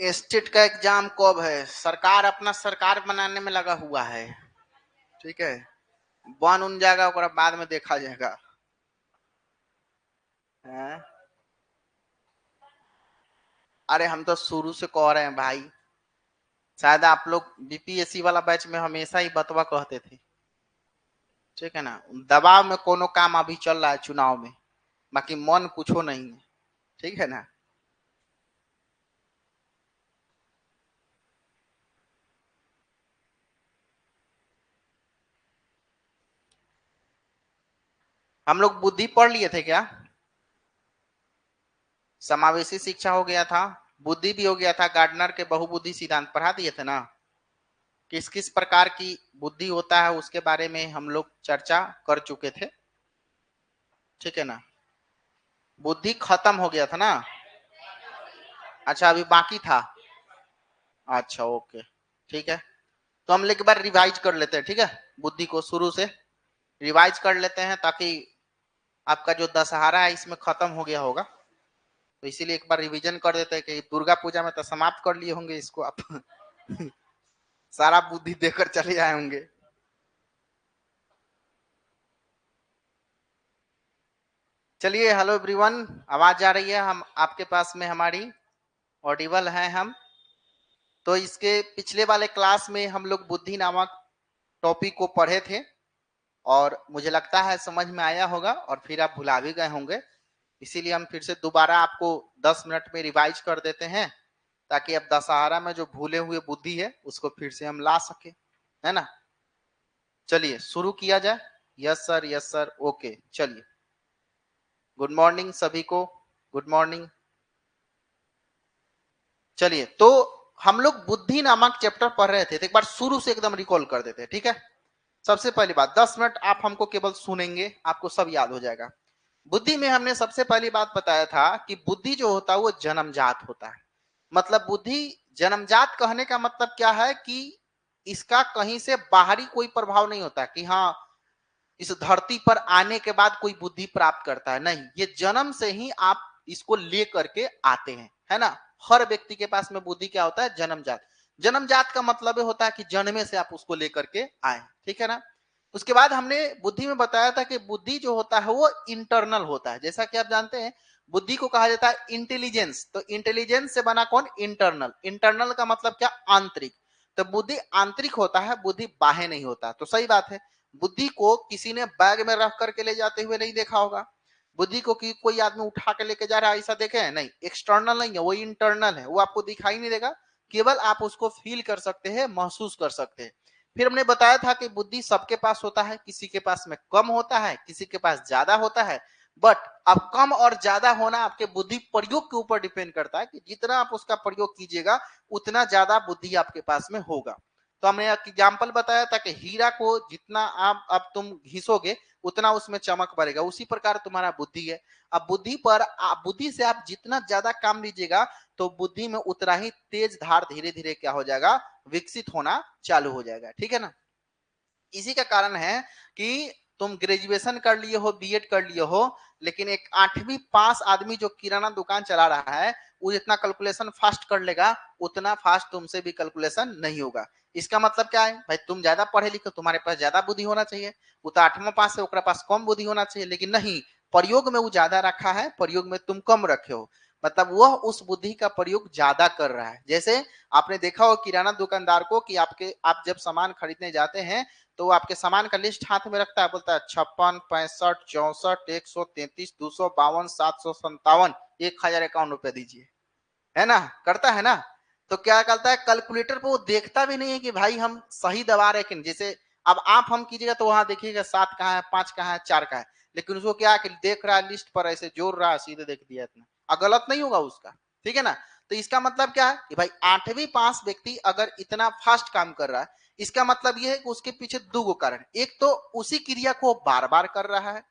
State का exam कब है? सरकार अपना सरकार बनाने में लगा हुआ है, ठीक है। बन उन जाएगा और बाद में देखा जाएगा। हैं? अरे हम तो शुरू से कह रहे हैं भाई, शायद आप लोग बीपीएससी वाला बैच में हमेशा ही बतवा कहते थे, ठीक है ना। दबाव में कोनो काम अभी चल रहा है चुनाव में, बाकी मन कुछो नहीं है, ठीक है ना। हम लोग बुद्धि पढ़ लिए थे क्या? समावेशी शिक्षा हो गया था, बुद्धि भी हो गया था, गार्डनर के बहुबुद्धि सिद्धांत पढ़ा दिए थे ना। किस किस प्रकार की बुद्धि होता है उसके बारे में हम लोग चर्चा कर चुके थे, ठीक है ना। बुद्धि खत्म हो गया था ना। अच्छा अभी बाकी था। अच्छा ओके, ठीक है। तो हम एक बार रिवाइज कर लेते हैं, ठीक है। बुद्धि को शुरू से रिवाइज कर लेते हैं ताकि आपका जो दशहरा है इसमें खत्म हो गया होगा, तो इसीलिए एक बार रिवीजन कर देते हैं कि दुर्गा पूजा में तो समाप्त कर लिए होंगे इसको आप सारा बुद्धि देकर चले आए होंगे। चलिए, हेलो एवरीवन, आवाज आ रही है हम आपके पास में? हमारी ऑडिबल है हम? तो इसके पिछले वाले क्लास में हम लोग बुद्धि नामक टॉपिक को पढ़े थे और मुझे लगता है समझ में आया होगा और फिर आप भुला भी गए होंगे, इसीलिए हम फिर से दोबारा आपको 10 मिनट में रिवाइज कर देते हैं ताकि अब दशहरा में जो भूले हुए बुद्धि है उसको फिर से हम ला सके, है ना। चलिए शुरू किया जाए। Yes sir, yes sir, okay. चलिए, गुड मॉर्निंग सभी को, गुड मॉर्निंग। चलिए, तो हम लोग बुद्धि नामक चैप्टर पढ़ रहे थे, तो एक बार शुरू से एकदम रिकॉल कर देते हैं, ठीक है। सबसे पहली बात, 10 मिनट आप हमको केवल सुनेंगे, आपको सब याद हो जाएगा। बुद्धि में हमने सबसे पहली बात बताया था कि बुद्धि जो होता है वो जन्मजात होता है। मतलब बुद्धि जन्मजात कहने का मतलब क्या है कि इसका कहीं से बाहरी कोई प्रभाव नहीं होता कि हाँ इस धरती पर आने के बाद कोई बुद्धि प्राप्त करता है, नहीं, ये जन्म से ही आप इसको ले करके आते हैं, है ना। हर व्यक्ति के पास में बुद्धि क्या होता है? जन्मजात। जन्मजात का मतलब होता है कि जन्मे से आप उसको लेकर के आए, ठीक है ना। उसके बाद हमने बुद्धि में बताया था कि बुद्धि जो होता है वो इंटरनल होता है, जैसा कि आप जानते हैं बुद्धि को कहा जाता है इंटेलिजेंस। तो इंटेलिजेंस से बना कौन? इंटरनल। इंटरनल का मतलब क्या? आंतरिक। तो बुद्धि आंतरिक होता है, बुद्धि बाह्य नहीं होता। तो सही बात है, बुद्धि को किसी ने बैग में रख करके ले जाते हुए नहीं देखा होगा। बुद्धि को कोई आदमी उठा के लेके जा रहा है, ऐसा देखे हैं? नहीं। एक्सटर्नल नहीं है, वो इंटरनल है, वो आपको दिखाई नहीं देगा, केवल आप उसको फील कर सकते हैं, महसूस कर सकते हैं। फिर हमने बताया था कि बुद्धि सबके पास होता है, किसी के पास में कम होता है, किसी के पास ज्यादा होता है। बट अब कम और ज्यादा होना आपके बुद्धि प्रयोग के ऊपर डिपेंड करता है कि जितना आप उसका प्रयोग कीजिएगा उतना ज्यादा बुद्धि आपके पास में होगा। तो हमने एग्जाम्पल बताया था कि हीरा को जितना आप अब तुम घिसोगे उतना उसमें चमक बढ़ेगा, उसी प्रकार तुम्हारा बुद्धि है। अब बुद्धि पर बुद्धि से आप जितना ज्यादा काम लीजिएगा तो बुद्धि में उतना ही तेज धार धीरे धीरे क्या हो जाएगा? विकसित होना चालू हो जाएगा, ठीक है ना। इसी का कारण है कि तुम ग्रेजुएशन कर लिए हो, बीएड कर लिए हो, लेकिन एक 8वीं पास आदमी जो किराना दुकान चला रहा है वो जितना कैलकुलेशन फास्ट कर लेगा उतना फास्ट तुमसे भी कैलकुलेशन नहीं होगा। इसका मतलब क्या है भाई? तुम ज्यादा पढ़े लिखे, तुम्हारे पास ज्यादा बुद्धि होना चाहिए, वो तो 8वां पास है, ओकरा पास कम बुद्धि होना चाहिए, लेकिन नहीं, प्रयोग में वो ज्यादा रखा है, प्रयोग में तुम कम रखे हो। मतलब वह उस बुद्धि का प्रयोग ज्यादा कर रहा है। जैसे आपने देखा हो किराना दुकानदार को कि आप जब सामान खरीदने जाते हैं तो आपके सामान का लिस्ट हाथ में रखता है, बोलता है 56, 65, 64, 133, 252, 757, 1051 रुपए दीजिए, है ना, करता है ना। तो क्या करता है कैलकुलेटर पे वो देखता भी नहीं है कि भाई हम सही दबा रहे कि नहीं। जैसे अब आप हम कीजिएगा तो वहां देखिएगा 7 कहाँ है, 5 कहाँ है, 4 कहाँ है, लेकिन उसको क्या कि देख रहा है लिस्ट पर, ऐसे जोड़ रहा है, सीधे देख दिया इतना, गलत नहीं होगा उसका, ठीक है ना। तो इसका मतलब क्या है कि भाई 8वीं पास व्यक्ति अगर इतना फास्ट काम कर रहा है, इसका मतलब यह है कि उसके पीछे दो कारण, एक तो उसी क्रिया को बार बार कर रहा है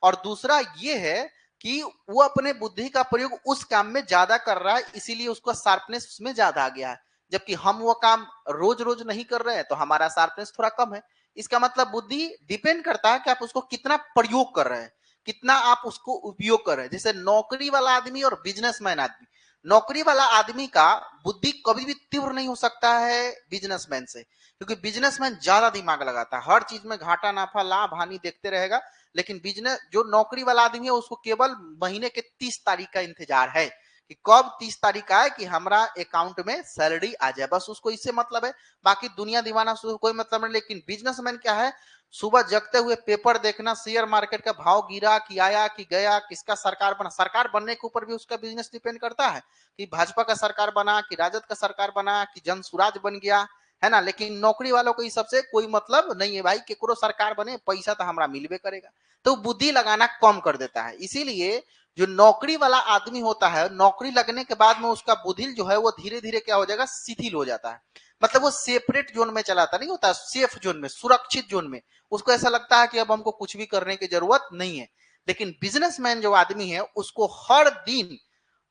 और दूसरा ये है कि वो अपने बुद्धि का प्रयोग उस काम में ज्यादा कर रहा है, इसीलिए उसका शार्पनेस उसमें ज्यादा आ गया है। जबकि हम वो काम रोज रोज नहीं कर रहे हैं तो हमारा शार्पनेस थोड़ा कम है। इसका मतलब बुद्धि डिपेंड करता है कि आप उसको कितना प्रयोग कर रहे हैं, कितना आप उसको उपयोग कर रहे हैं। जैसे नौकरी वाला आदमी और बिजनेसमैन आदमी, नौकरी वाला आदमी का बुद्धि कभी भी तीव्र नहीं हो सकता है बिजनेसमैन से, क्योंकि बिजनेसमैन ज्यादा दिमाग लगाता है, हर चीज में घाटा नाफा लाभ हानि देखते रहेगा। लेकिन बिजनेस जो नौकरी वाला आदमी है उसको केवल महीने के 30 तारीख का इंतजार है कि कब 30 तारीख आए कि हमारा अकाउंट में सैलरी आ जाए, बस उसको इससे मतलब है। बाकी दुनिया दीवाना से कोई मतलब नहीं। लेकिन बिजनेसमैन क्या है, सुबह जगते हुए पेपर देखना, शेयर मार्केट का भाव गिरा कि आया कि गया, किसका सरकार बना, सरकार बनने के ऊपर भी उसका बिजनेस डिपेंड करता है कि भाजपा का सरकार बना कि राजद का सरकार बना कि जन सुराज बन गया, है ना। लेकिन नौकरी वालों को इस सबसे कोई मतलब नहीं है भाई, केकरो सरकार बने पैसा तो हमारा मिलबे करेगा। तो बुद्धि लगाना कम कर देता है। इसीलिए जो नौकरी वाला आदमी होता है, नौकरी लगने के बाद में उसका बुद्धि जो है वो धीरे धीरे क्या हो जाएगा, शिथिल हो जाता है। मतलब वो सेपरेट जोन में चलाता नहीं होता, सेफ जोन में, सुरक्षित जोन में। उसको ऐसा लगता है कि अब हमको कुछ भी करने की जरूरत नहीं है। लेकिन बिजनेसमैन जो आदमी है उसको हर दिन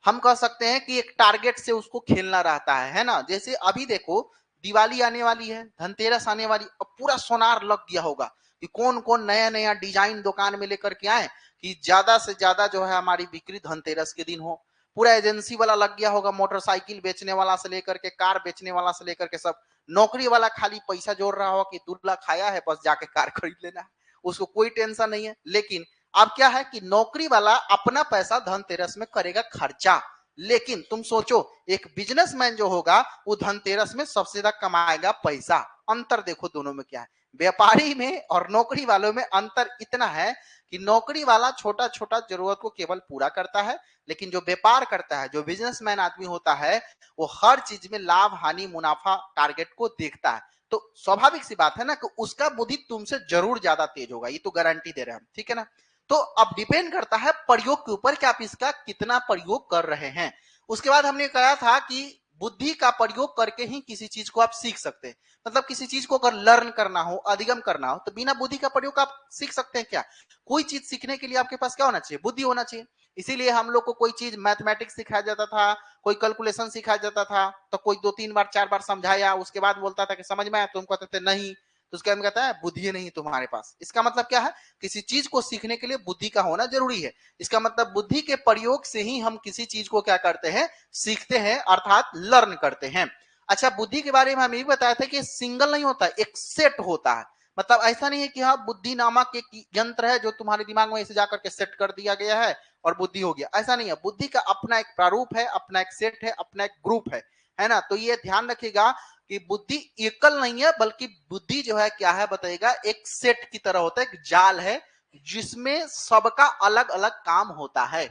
हम कह सकते हैं कि एक टारगेट से उसको खेलना रहता है ना। जैसे अभी देखो दिवाली आने वाली है, धनतेरस आने वाली, अब पूरा सोनार लग गया होगा कि कौन कौन नया नया डिजाइन दुकान में लेकर के आए कि ज्यादा से ज्यादा जो है हमारी बिक्री धनतेरस के दिन हो। पूरा एजेंसी वाला लग गया होगा, मोटरसाइकिल बेचने वाला से लेकर के कार बेचने वाला से लेकर के सब। नौकरी वाला खाली पैसा जोड़ रहा हो कि 2 लाख आया है बस जाके कार खरीद लेना है, उसको कोई टेंशन नहीं है। लेकिन अब क्या है कि नौकरी वाला अपना पैसा धनतेरस में करेगा खर्चा। लेकिन तुम सोचो एक बिजनेसमैन जो होगा वो धनतेरस में सबसे ज्यादा कमाएगा पैसा। अंतर देखो दोनों में क्या है, व्यापारी में और नौकरी वालों में अंतर इतना है कि नौकरी वाला छोटा छोटा जरूरत को केवल पूरा करता है, लेकिन जो व्यापार करता है, जो बिजनेसमैन आदमी होता है, वो हर चीज में लाभ हानि मुनाफा टारगेट को देखता है। तो स्वाभाविक सी बात है ना कि उसका बुद्धि तुमसे जरूर ज्यादा तेज होगा, ये तो गारंटी दे रहे हैं हम, ठीक है ना। तो अब डिपेंड करता है प्रयोग के ऊपर कि आप इसका कितना प्रयोग कर रहे हैं। उसके बाद हमने कहा था कि बुद्धि का प्रयोग करके ही किसी चीज को आप सीख सकते हैं। मतलब किसी चीज को अगर लर्न करना हो, अधिगम करना हो, तो बिना बुद्धि का प्रयोग आप सीख सकते हैं क्या? कोई चीज सीखने के लिए आपके पास क्या होना चाहिए? बुद्धि होना चाहिए। इसीलिए हम लोग को कोई चीज मैथमेटिक्स सिखाया जाता था, कोई कैलकुलेशन सिखाया जाता था, तो कोई 2-3 बार 4 बार समझाया, उसके बाद बोलता था कि समझ में आया, तुम कहते थे नहीं, तो उसके बाद कहता है बुद्धि नहीं तुम्हारे पास। इसका मतलब क्या है, किसी चीज को सीखने के लिए बुद्धि का होना जरूरी है। इसका मतलब बुद्धि के प्रयोग से ही हम किसी चीज को क्या करते हैं, सीखते हैं, अर्थात लर्न करते हैं। अच्छा, बुद्धि के बारे में हम ये भी बताया था कि सिंगल नहीं होता, एक सेट होता है। मतलब ऐसा नहीं है कि हाँ बुद्धि नामक एक यंत्र है जो तुम्हारे दिमाग में ऐसे जाकर के सेट कर दिया गया है और बुद्धि हो गया, ऐसा नहीं है। बुद्धि का अपना एक प्रारूप है, अपना एक सेट है, अपना एक ग्रुप है ना। तो ये ध्यान रखिएगा कि बुद्धि एकल नहीं है, बल्कि बुद्धि जो है क्या है बताइएगा, एक सेट की तरह होता है, एक जाल है जिसमें सबका अलग अलग काम होता है।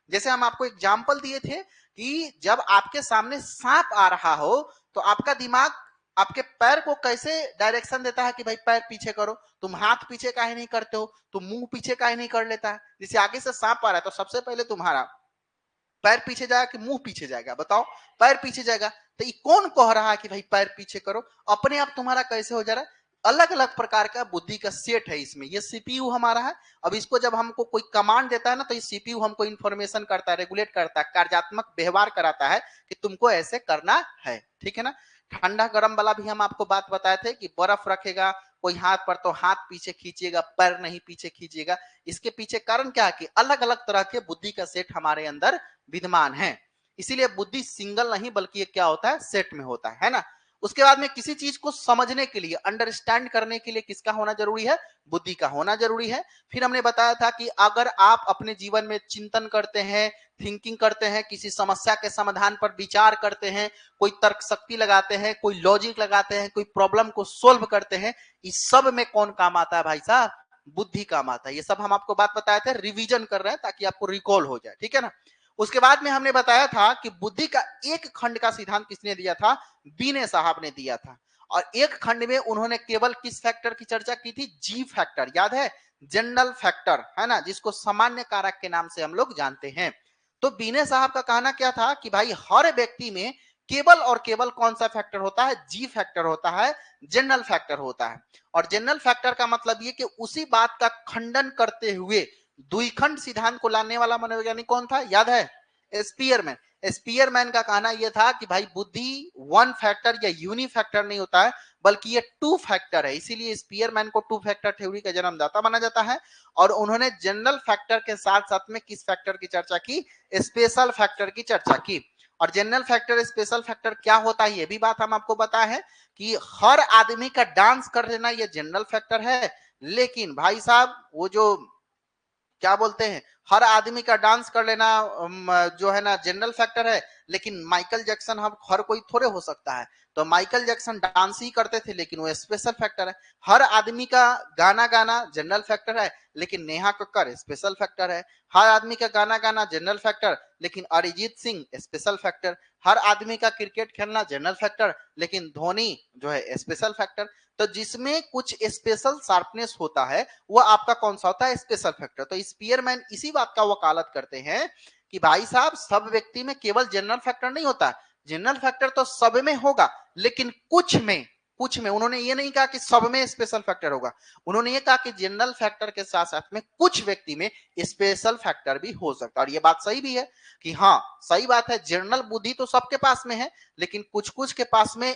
जैसे हम आपको एग्जाम्पल दिए थे कि जब आपके सामने सांप आ रहा हो तो आपका दिमाग आपके पैर को कैसे डायरेक्शन देता है कि भाई पैर पीछे करो, तुम हाथ पीछे काहे नहीं करते हो, तुम मुंह पीछे काहे नहीं कर लेता है। जैसे आगे से सांप आ रहा है तो सबसे पहले तुम्हारा पैर पीछे जाएगा कि मुंह पीछे जाएगा, बताओ? पैर पीछे जाएगा। तो ये कौन कह रहा है कि भाई पैर पीछे करो? अपने आप तुम्हारा कैसे हो जा रहा है? अलग अलग प्रकार का बुद्धि का सेट है इसमें। ये सीपीयू हमारा है। अब इसको जब हमको कोई कमांड देता है ना, तो ये सीपीयू हमको इंफॉर्मेशन करता है, रेगुलेट करता है, कार्यात्मक व्यवहार कराता है कि तुमको ऐसे करना है, ठीक है ना। ठंडा गर्म वाला भी हम आपको बात बताए थे कि बर्फ रखेगा कोई हाथ पर तो हाथ पीछे खींचिएगा, पैर नहीं पीछे खींचिएगा। इसके पीछे कारण क्या है कि अलग अलग तरह के बुद्धि का सेट हमारे अंदर विद्यमान है। इसीलिए बुद्धि सिंगल नहीं बल्कि ये क्या होता है, सेट में होता है ना। उसके बाद में किसी चीज को समझने के लिए, अंडरस्टैंड करने के लिए किसका होना जरूरी है? बुद्धि का होना जरूरी है। फिर हमने बताया था कि अगर आप अपने जीवन में चिंतन करते हैं, थिंकिंग करते हैं, किसी समस्या के समाधान पर विचार करते हैं, कोई तर्क शक्ति लगाते हैं, कोई लॉजिक लगाते हैं, कोई प्रॉब्लम को सोल्व करते हैं, इस सब में कौन काम आता है भाई साहब? बुद्धि काम आता है। ये सब हम आपको बात बताए थे, रिवीजन कर रहे हैं ताकि आपको रिकॉल हो जाए, ठीक है ना। उसके बाद में हमने बताया था कि बुद्धि का एक खंड का सिद्धांत किसने दिया था? बीने साहब ने दिया था। और एक खंड में उन्होंने केवल किस फैक्टर की चर्चा की थी? जी फैक्टर, याद है? जनरल फैक्टर, है ना, जिसको सामान्य कारक के नाम से हम लोग जानते हैं। तो बीने साहब का कहना क्या था कि भाई हर व्यक्ति में केवल और केवल कौन सा फैक्टर होता है? जी फैक्टर होता है, जनरल फैक्टर होता है। और जनरल फैक्टर का मतलब ये कि उसी बात का खंडन करते हुए द्विखंड सिद्धांत को लाने वाला मनोवैज्ञानिक कौन था? याद है? स्पीयरमैन। स्पीयरमैन का कहना यह था कि भाई बुद्धि वन फैक्टर या यूनि फैक्टर नहीं होता है, बल्कि ये टू फैक्टर है। इसीलिए स्पीयरमैन को टू फैक्टर थ्योरी का जन्मदाता माना जाता है। और उन्होंने जनरल फैक्टर के साथ साथ में किस फैक्टर की चर्चा की? स्पेशल फैक्टर की चर्चा की। और जनरल फैक्टर स्पेशल फैक्टर क्या होता है, ये भी बात हम आपको बताया है कि हर आदमी का डांस कर देना ये जनरल फैक्टर है। लेकिन भाई साहब वो जो क्या बोलते हैं, हर आदमी का डांस कर लेना जो है ना जनरल फैक्टर है, लेकिन माइकल जैक्सन हम हर कोई थोड़े हो सकता है। तो माइकल जैक्सन डांस ही करते थे, लेकिन वो स्पेशल फैक्टर है। हर आदमी का गाना गाना जनरल फैक्टर है, लेकिन नेहा कक्कर स्पेशल फैक्टर है। हर आदमी का गाना गाना जनरल फैक्टर, लेकिन अरिजीत सिंह स्पेशल फैक्टर। हर आदमी का क्रिकेट खेलना जनरल फैक्टर, लेकिन धोनी जो है स्पेशल फैक्टर। तो जिसमें कुछ स्पेशल शार्पनेस होता है वो आपका कौन सा होता है? Special factor. तो स्पीयरमैन इसी बात का वकालत करते हैं कि भाई साहब सब व्यक्ति में केवल जनरल फैक्टर नहीं होता, जनरल फैक्टर तो सब में होगा, लेकिन कुछ में उन्होंने ये नहीं कहा कि सब में स्पेशल फैक्टर होगा, उन्होंने ये कहा कि जनरल फैक्टर के साथ साथ में कुछ व्यक्ति में स्पेशल फैक्टर भी हो सकता है। और ये बात सही भी है कि हाँ सही बात है, जनरल बुद्धि तो सबके पास में है, लेकिन कुछ कुछ के पास में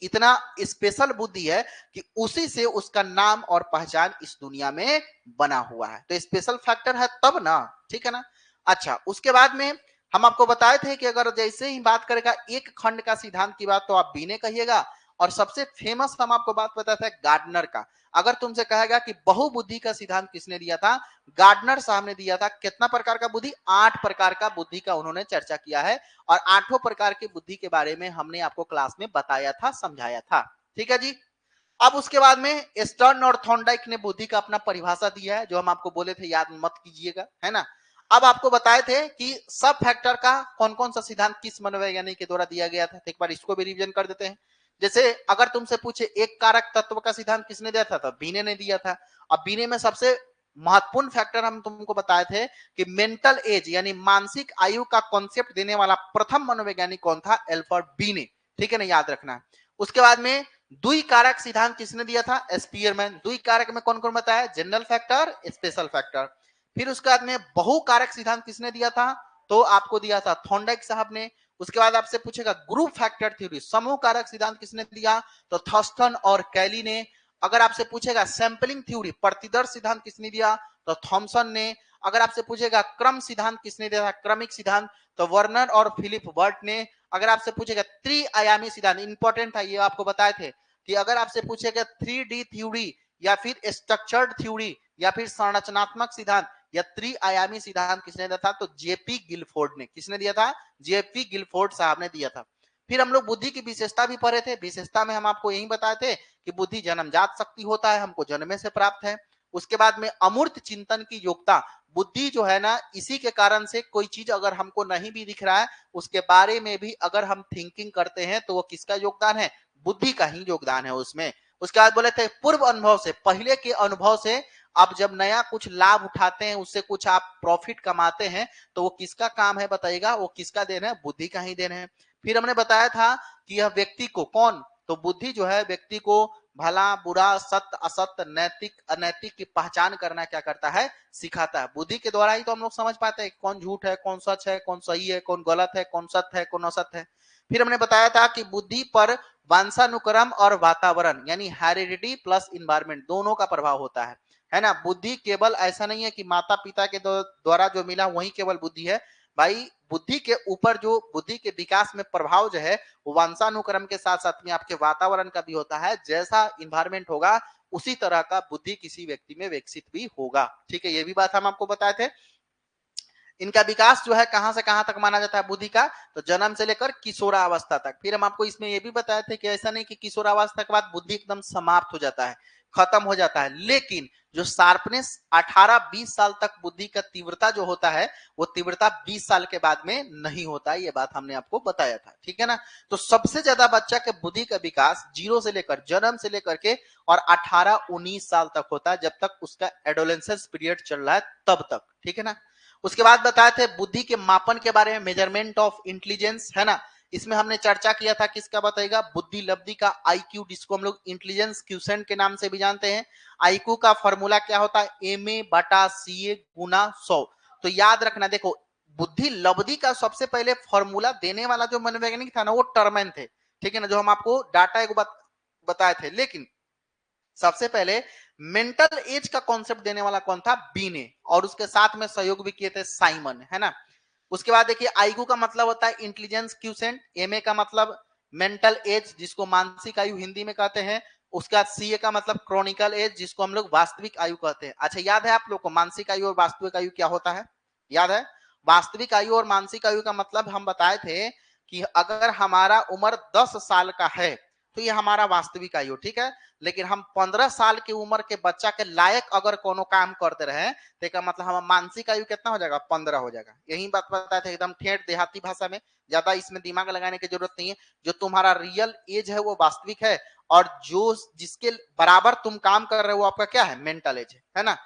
इतना स्पेशल बुद्धि है कि उसी से उसका नाम और पहचान इस दुनिया में बना हुआ है। तो स्पेशल फैक्टर है तब ना, ठीक है ना। अच्छा, उसके बाद में हम आपको बताए थे कि अगर जैसे ही बात करेगा एक खंड का सिद्धांत की बात तो आप बीने कहिएगा। और सबसे फेमस हम आपको बात बताया था गार्डनर का। अगर तुमसे कहेगा कि बहुबुद्धि का सिद्धांत किसने दिया था? गार्डनर साहब ने दिया था। कितना प्रकार का बुद्धि? 8 प्रकार का बुद्धि का उन्होंने चर्चा किया है। और 8 प्रकार की बुद्धि के बारे में हमने आपको क्लास में बताया था, समझाया था। ठीक है जी। अब उसके बाद में स्टर्न और थॉर्नडाइक ने बुद्धि का अपना परिभाषा दिया है, जो हम आपको बोले थे, याद मत कीजिएगा, है ना। अब आपको बताए थे कि सब फैक्टर का कौन कौन सा सिद्धांत किस मनोवैज्ञानिक के द्वारा दिया गया था। एक बार इसको भी रिवीजन कर देते हैं। जैसे अगर तुमसे पूछे एक कारक तत्व का सिद्धांत किसने दिया था, तो बीने ने दिया था। अब बीने में सबसे महत्वपूर्ण फैक्टर हम तुमको बताए थे कि मेंटल एज यानी मानसिक आयु का कॉन्सेप्ट देने वाला प्रथम मनोवैज्ञानिक कौन था? एल्बर्ट बीने। ठीक है ना, याद रखना। उसके बाद में द्वि कारक सिद्धांत किसने दिया था? स्पीयरमैन। द्वि कारक में कौन कौन बताया? General factor, special factor. फिर उसके बाद में बहु कारक सिद्धांत किसने दिया था? तो आपको दिया था थॉर्नडाइक साहब ने। उसके बाद आपसे पूछेगा ग्रुप फैक्टर थ्योरी, समूह कारक सिद्धांत किसने दिया? तो थर्स्टन और कैली ने। अगर आपसे पूछेगा सैंपलिंग थ्योरी, प्रतिदर्श सिद्धांत किसने दिया? तो थॉमसन ने। अगर आपसे पूछेगा क्रम सिद्धांत किसने दिया था? क्रमिक सिद्धांत, तो वर्नर और फिलिप बर्ट ने। अगर आपसे पूछेगा त्रिआयामी सिद्धांत, इंपॉर्टेंट है ये, आपको बताए थे कि अगर आपसे पूछेगा 3D थ्योरी या फिर स्ट्रक्चर्ड थ्योरी या फिर संरचनात्मक सिद्धांत या त्रिआयामी सिद्धांत किसने दिया था? तो जेपी गिलफोर्ड ने। किसने दिया था? जेपी गिलफोर्ड साहब ने दिया था। फिर हम लोग बुद्धि की विशेषता भी पढ़े थे। विशेषता में हम आपको यही बताए थे कि बुद्धि जन्मजात शक्ति होता है, हमको जन्मे से प्राप्त है। उसके बाद में अमूर्त चिंतन की योग्यता, बुद्धि जो है ना, इसी के कारण से कोई चीज अगर हमको नहीं भी दिख रहा है उसके बारे में भी अगर हम थिंकिंग करते हैं तो वो किसका योगदान है? बुद्धि का ही योगदान है उसमें। उसके बाद बोले थे पूर्व अनुभव से, पहले के अनुभव से आप जब नया कुछ लाभ उठाते हैं, उससे कुछ आप प्रॉफिट कमाते हैं, तो वो किसका काम है बताइएगा? वो किसका देन है? बुद्धि का ही देन है। फिर हमने बताया था कि यह व्यक्ति को, कौन? तो बुद्धि जो है व्यक्ति को भला बुरा, सत्य असत्य, नैतिक अनैतिक की पहचान करना क्या करता है? सिखाता है। बुद्धि के द्वारा ही तो हम लोग समझ पाते हैं कौन झूठ है, कौन सच है, कौन सही है, कौन गलत है, कौन सत्य है, कौन असत्य है। फिर हमने बताया था कि बुद्धि पर वंशानुक्रम और वातावरण यानी हेरिडिटी प्लस इन्वायरमेंट दोनों का प्रभाव होता है ना। बुद्धि केवल ऐसा नहीं है कि माता पिता के द्वारा जो मिला वही केवल बुद्धि है। भाई बुद्धि के ऊपर जो बुद्धि के विकास में प्रभाव जो है वो वंशानुक्रम के साथ साथ में आपके वातावरण का भी होता है। जैसा इन्वायरमेंट होगा उसी तरह का बुद्धि किसी व्यक्ति में विकसित भी होगा। ठीक है, ये भी बात हम आपको बताए थे। इनका विकास जो है कहां से कहां तक माना जाता है बुद्धि का? तो जन्म से लेकर किशोरावस्था तक। फिर हम आपको इसमें यह भी बताए थे कि ऐसा नहीं कि किशोरावस्था के बाद बुद्धि एकदम समाप्त हो जाता है, खत्म हो जाता है, लेकिन जो शार्पनेस 18-20 साल तक बुद्धि का तीव्रता जो होता है वो तीव्रता 20 साल के बाद में नहीं होता है। ये बात हमने आपको बताया था। ठीक है ना। तो सबसे ज्यादा बच्चा के बुद्धि का विकास जीरो से लेकर, जन्म से लेकर के और 18-19 साल तक होता है, जब तक उसका एडोलेंसेंस पीरियड चल रहा है तब तक। ठीक है ना। उसके बाद बताए थे बुद्धि के मापन के बारे में, मेजरमेंट ऑफ इंटेलिजेंस, है ना। इसमें हमने चर्चा किया था किसका बताएगा? बुद्धि लब्धि का, आईक्यू, जिसको हम लोग इंटेलिजेंस क्यूसेंट के नाम से भी जानते हैं। आईक्यू का फॉर्मूला क्या होता है? MA/CA गुना 100। तो याद रखना, देखो बुद्धि लब्धि का सबसे पहले फॉर्मूला देने वाला जो मनोवैज्ञानिक था ना वो टर्मन थे, ठीक है ना, जो हम आपको डाटा एक बताए थे। लेकिन सबसे पहले मेंटल एज का कॉन्सेप्ट देने वाला कौन था? बीने, और उसके साथ में सहयोग भी किए थे साइमन, है ना। उसके बाद देखिए आईक्यू का मतलब होता है इंटेलिजेंस क्यूसेंट, एमए का मतलब मेंटल एज जिसको मानसिक आयु हिंदी में कहते हैं, उसके बाद सीए का मतलब क्रॉनिकल एज जिसको हम लोग वास्तविक आयु कहते हैं। अच्छा याद है आप लोग को मानसिक आयु और वास्तविक आयु क्या होता है? याद है? वास्तविक आयु और मानसिक आयु का मतलब हम बताए थे कि अगर हमारा उम्र 10 साल का है तो ये हमारा वास्तविक आयु, ठीक है। लेकिन हम 15 साल की उम्र के बच्चा के लायक अगर कोनो काम करते रहे तो का मतलब हम मानसिक आयु कितना हो जाएगा? 15 हो जाएगा। यही बात बताए थे एकदम ठेठ देहाती भाषा में, ज्यादा इसमें दिमाग लगाने की जरूरत नहीं है। जो तुम्हारा रियल एज है वो वास्तविक है, और जो जिसके बराबर तुम काम कर रहे हो वो आपका क्या है? मेंटल एज है ना।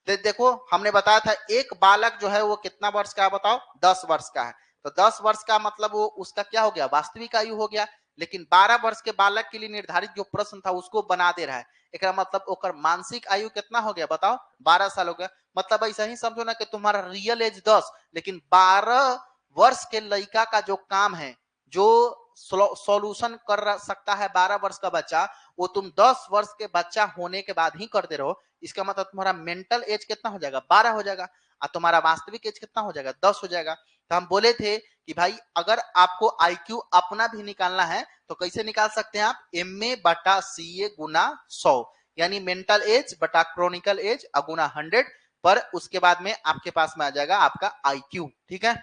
देखो हमने बताया था एक बालक जो है वो कितना वर्ष का है बताओ? 10 वर्ष का है। तो 10 वर्ष का मतलब वो उसका क्या हो गया? वास्तविक आयु हो गया। लेकिन 12 वर्ष के बालक के लिए निर्धारित जो प्रश्न था उसको बना दे रहा है, एक मतलब ओकर मानसिक आयु कितना हो गया बताओ? 12 साल हो गया। मतलब ऐसा ही समझो ना कि तुम्हारा रियल एज 10, लेकिन 12 वर्ष के लड़का का जो काम है, जो सॉल्यूशन कर सकता है 12 वर्ष का बच्चा, वो तुम 10 वर्ष के बच्चा होने के बाद ही करते रहो। इसका मतलब तुम्हारा मेंटल एज कितना हो जाएगा? 12 हो जाएगा, और तुम्हारा वास्तविक एज कितना हो जाएगा? 10 हो जाएगा। तो हम बोले थे कि भाई अगर आपको आईक्यू अपना भी निकालना है तो कैसे निकाल सकते हैं आप? एमए बटा सीए गुना 100, यानी मेंटल एज बटा क्रॉनिकल एज गुना 100, पर उसके बाद में आपके पास में आ जाएगा आपका आईक्यू, ठीक है।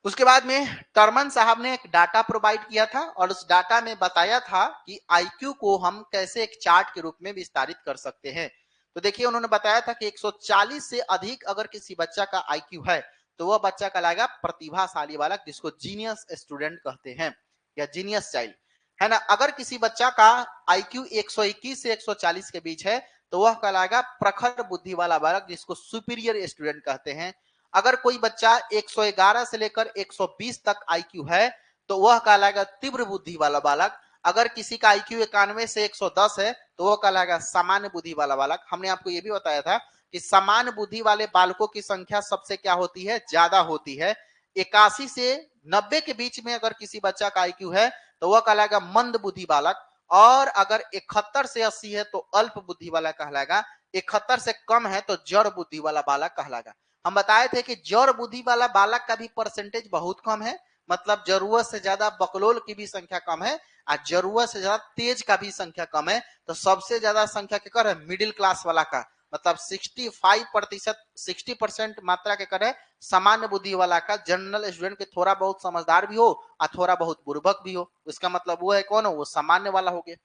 उसके बाद में टर्मन साहब ने एक डाटा प्रोवाइड किया था और उस डाटा में बताया था कि आईक्यू को हम कैसे एक चार्ट के रूप में विस्तारित कर सकते हैं। तो देखिए उन्होंने बताया था कि 140 से अधिक अगर किसी बच्चा का आईक्यू है तो वह बच्चा कहलाएगा प्रतिभाशाली बालक, जिसको जीनियस स्टूडेंट कहते हैं या जीनियस चाइल्ड, है ना। अगर किसी बच्चा का आईक्यू 121 से 140 के बीच है तो वह कहलाएगा प्रखर बुद्धि वाला बालक, जिसको सुपीरियर स्टूडेंट कहते हैं। अगर कोई बच्चा 111 से लेकर 120 तक आईक्यू है तो वह कहलाएगा तीव्र बुद्धि वाला बालक। अगर किसी का आईक्यू 91 से 110 है तो वह कहलाएगा सामान्य बुद्धि वाला बालक। हमने आपको यह भी बताया था कि सामान्य बुद्धि वाले बालकों की संख्या सबसे क्या होती है? ज्यादा होती है। 81 से 90 के बीच में अगर किसी बच्चा का आईक्यू है तो वह कहलाएगा मंद बुद्धि बालक, और अगर 71 से 80 है तो अल्प बुद्धि वाला कहलाएगा। 71 से कम है तो जड़ बुद्धि वाला बालक कहलाएगा। हम बताए थे कि जड़ बुद्धि वाला बालक का भी परसेंटेज बहुत कम है, मतलब जरूरत से ज्यादा बकलोल की भी संख्या कम है और जरूरत से ज्यादा तेज का भी संख्या कम है। तो सबसे ज्यादा संख्या के कर है मिडिल क्लास वाला का, मतलब 65%, 60% मात्रा के कर है सामान्य बुद्धि वाला का। जनरल स्टूडेंट के थोड़ा बहुत समझदार भी हो और थोड़ा बहुत बुर्बक भी हो, इसका मतलब वो है कौन हो? वो सामान्य वाला हो गया,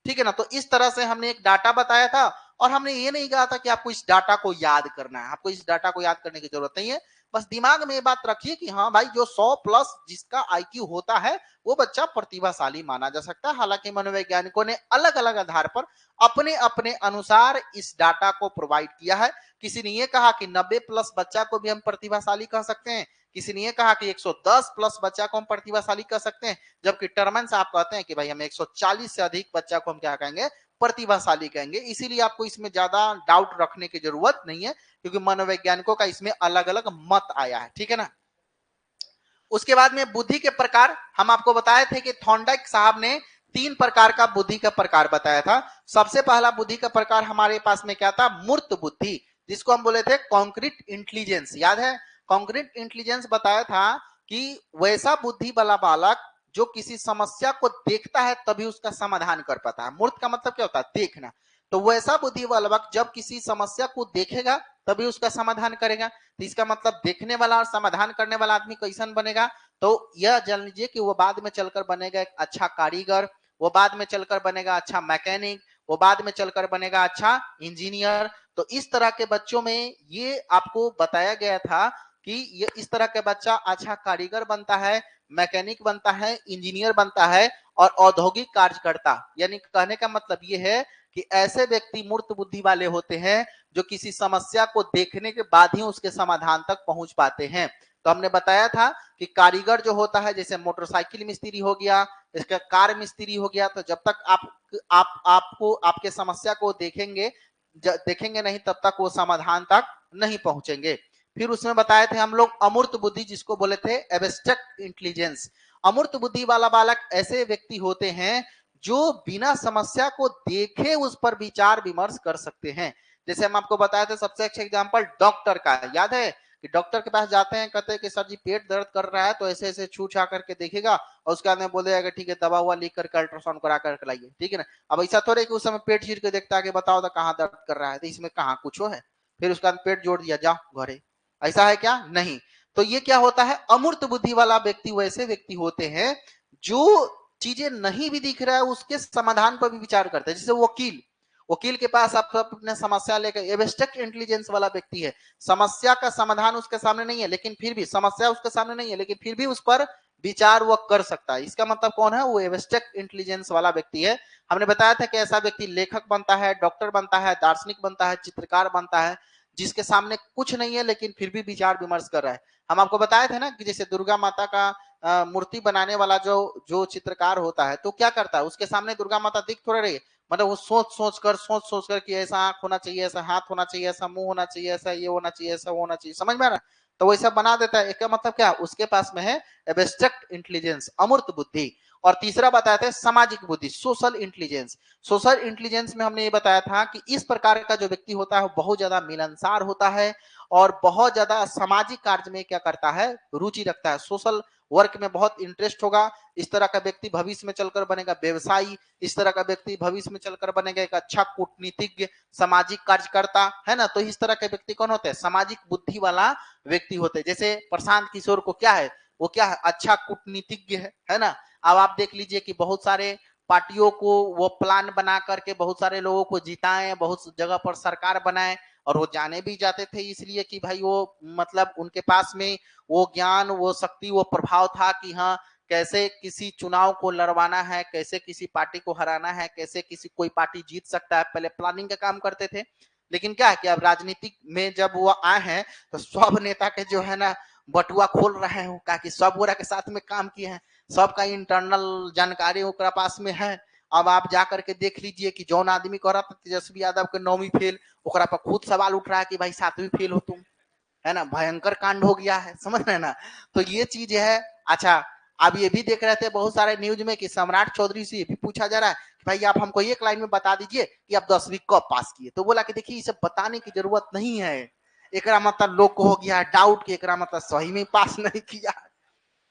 ठीक है ना। तो इस तरह से हमने एक डाटा बताया था और हमने ये नहीं कहा था कि आपको इस डाटा को याद करना है। आपको इस डाटा को याद करने की जरूरत नहीं है, बस दिमाग में ये बात रखिए कि हाँ भाई जो 100 प्लस जिसका आईक्यू होता है वो बच्चा प्रतिभाशाली माना जा सकता है। हालांकि मनोवैज्ञानिकों ने अलग अलग आधार पर अपने अपने अनुसार इस डाटा को प्रोवाइड किया है। किसी ने ये कहा कि 90 प्लस बच्चा को भी हम प्रतिभाशाली कह सकते हैं, किसी ने ये कहा कि 110 प्लस बच्चा को हम प्रतिभाशाली कह सकते हैं, जबकि टर्मन साहब कहते हैं कि भाई हम 140 से अधिक बच्चा को हम क्या कहेंगे? प्रतिभाशाली कहेंगे। इसीलिए आपको इसमें ज्यादा डाउट रखने की जरूरत नहीं है, क्योंकि मनोवैज्ञानिकों का इसमें अलग अलग मत आया है, ठीक है ना। उसके बाद में बुद्धि के प्रकार हम आपको बताए थे कि थॉर्नडाइक साहब ने 3 प्रकार का बुद्धि का प्रकार बताया था। सबसे पहला बुद्धि का प्रकार हमारे पास में क्या था? मूर्त बुद्धि, जिसको हम बोले थे कॉन्क्रीट इंटेलिजेंस। याद है? कॉन्क्रीट इंटेलिजेंस बताया था कि वैसा बुद्धि वाला बालक जो किसी समस्या को देखता है तभी उसका समाधान कर पाता है। मूर्त का मतलब क्या होता है? देखना। तो वैसा बुद्धि वाला बालक जब किसी समस्या को देखेगा तभी उसका समाधान करेगा। तो इसका मतलब देखने वाला और समाधान करने वाला आदमी कैसन बनेगा? तो यह जान लीजिए कि वो बाद में चलकर बनेगा एक अच्छा कारीगर, वो बाद में चलकर बनेगा अच्छा मैकेनिक, वो बाद में चलकर बनेगा अच्छा इंजीनियर। तो इस तरह के बच्चों में ये आपको बताया गया था कि ये इस तरह के बच्चा अच्छा कारीगर बनता है, मैकेनिक बनता है, इंजीनियर बनता है और औद्योगिक कार्यकर्ता। यानी कहने का मतलब ये है कि ऐसे व्यक्ति मूर्त बुद्धि वाले होते हैं जो किसी समस्या को देखने के बाद ही उसके समाधान तक पहुंच पाते हैं। तो हमने बताया था कि कारीगर जो होता है, जैसे मोटरसाइकिल मिस्त्री हो गया, इसका कार मिस्त्री हो गया, तो जब तक आपको आपके समस्या को देखेंगे नहीं तब तक वो समाधान तक नहीं पहुंचेंगे। फिर उसमें बताए थे हम लोग अमूर्त बुद्धि, जिसको बोले थे एब्स्ट्रैक्ट इंटेलिजेंस। अमूर्त बुद्धि वाला बालक ऐसे व्यक्ति होते हैं जो बिना समस्या को देखे उस पर विचार विमर्श कर सकते हैं। जैसे हम आपको बताए थे सबसे अच्छा एग्जांपल डॉक्टर का है, याद है कि डॉक्टर के पास जाते हैं, कहते हैं कि सर जी पेट दर्द कर रहा है, तो ऐसे ऐसे छू छा करके देखेगा और उसके बाद में बोलेगा ठीक है दवा हुआ लिख करके अल्ट्रासाउंड करा करके लाइए, ठीक है ना। अब ऐसा थोड़े कि उस समय पेट चीर के देखता है कि बताओ तो कहाँ दर्द कर रहा है, तो इसमें कहाँ कुछ है, फिर उसके बाद पेट जोड़ दिया जाओ घरे, ऐसा है क्या? नहीं। तो ये क्या होता है, अमूर्त बुद्धि वाला व्यक्ति वैसे व्यक्ति होते हैं जो चीजें नहीं भी दिख रहा है उसके समाधान पर भी विचार करते हैं। जैसे वकील, वकील के पास आप अपने समस्या लेकर, एब्स्ट्रैक्ट इंटेलिजेंस वाला व्यक्ति है, समस्या का समाधान उसके सामने नहीं है लेकिन फिर भी, समस्या उसके सामने नहीं है लेकिन फिर भी उस पर विचार वह कर सकता है। इसका मतलब कौन है, वो एब्स्ट्रैक्ट इंटेलिजेंस वाला व्यक्ति है। हमने बताया था कि ऐसा व्यक्ति लेखक बनता है, डॉक्टर बनता है, दार्शनिक बनता है, चित्रकार बनता है, जिसके सामने कुछ नहीं है लेकिन फिर भी विचार विमर्श कर रहा है। हम आपको बताए थे ना कि जैसे दुर्गा माता का मूर्ति बनाने वाला जो जो चित्रकार होता है तो क्या करता है, उसके सामने दुर्गा माता दिख थोड़े रही है, मतलब वो सोच सोच कर कि ऐसा आंख होना चाहिए, ऐसा हाथ होना चाहिए, ऐसा मुंह होना चाहिए, ऐसा ये होना चाहिए, ऐसा वो होना चाहिए, समझ में आ रहा, तो वैसा बना देता है। इसका मतलब क्या, उसके पास में है एब्स्ट्रैक्ट इंटेलिजेंस, अमूर्त बुद्धि। और तीसरा बताया था सामाजिक बुद्धि, सोशल इंटेलिजेंस। सोशल इंटेलिजेंस में हमने ये बताया था कि इस प्रकार का जो व्यक्ति होता है बहुत ज्यादा मिलनसार होता है और बहुत ज्यादा सामाजिक कार्य में क्या करता है, रुचि रखता है, सोशल वर्क में बहुत इंटरेस्ट होगा। इस तरह का व्यक्ति भविष्य में चलकर बनेगा व्यवसायी, इस तरह का व्यक्ति भविष्य में चलकर बनेगा एक अच्छा कूटनीतिज्ञ, सामाजिक कार्यकर्ता, है ना। तो इस तरह के व्यक्ति कौन होते हैं, सामाजिक बुद्धि वाला व्यक्ति होते हैं। जैसे प्रशांत किशोर को क्या है, वो क्या है, अच्छा कूटनीतिज्ञ है ना। अब आप देख लीजिए कि बहुत सारे पार्टियों को वो प्लान बना करके बहुत सारे लोगों को जिताए, बहुत जगह पर सरकार बनाए, और वो जाने भी जाते थे इसलिए कि भाई वो मतलब उनके पास में वो ज्ञान, वो शक्ति, वो प्रभाव था कि हाँ कैसे किसी चुनाव को लड़वाना है, कैसे किसी पार्टी को हराना है, कैसे किसी कोई पार्टी जीत सकता है, पहले प्लानिंग का काम करते थे। लेकिन क्या है कि अब राजनीतिक में जब वो आए हैं तो सब नेता के जो है ना बटुआ खोल रहे हो, क्या कि सब गोरा के साथ में काम किए हैं, सबका इंटरनल जानकारी ओकरा पास में है। अब आप जा करके देख लीजिए कि जौन आदमी कह रहा था तेजस्वी यादव के 9वीं फेल, ओकरा पर खुद सवाल उठ रहा है कि भाई 7वीं फेल हो तुम, है ना, भयंकर कांड हो गया है, समझ रहे ना। तो ये चीज है। अच्छा, अब ये भी देख रहे थे बहुत सारे न्यूज में कि सम्राट चौधरी से ये भी पूछा जा रहा है कि भाई आप हमको एक लाइन में बता दीजिए कि आप 10वीं कब पास किए, तो बोला कि देखिए इसे बताने की जरूरत नहीं है, एक मतलब लोग को हो गया है डाउट कि एक मतलब सही में पास नहीं किया।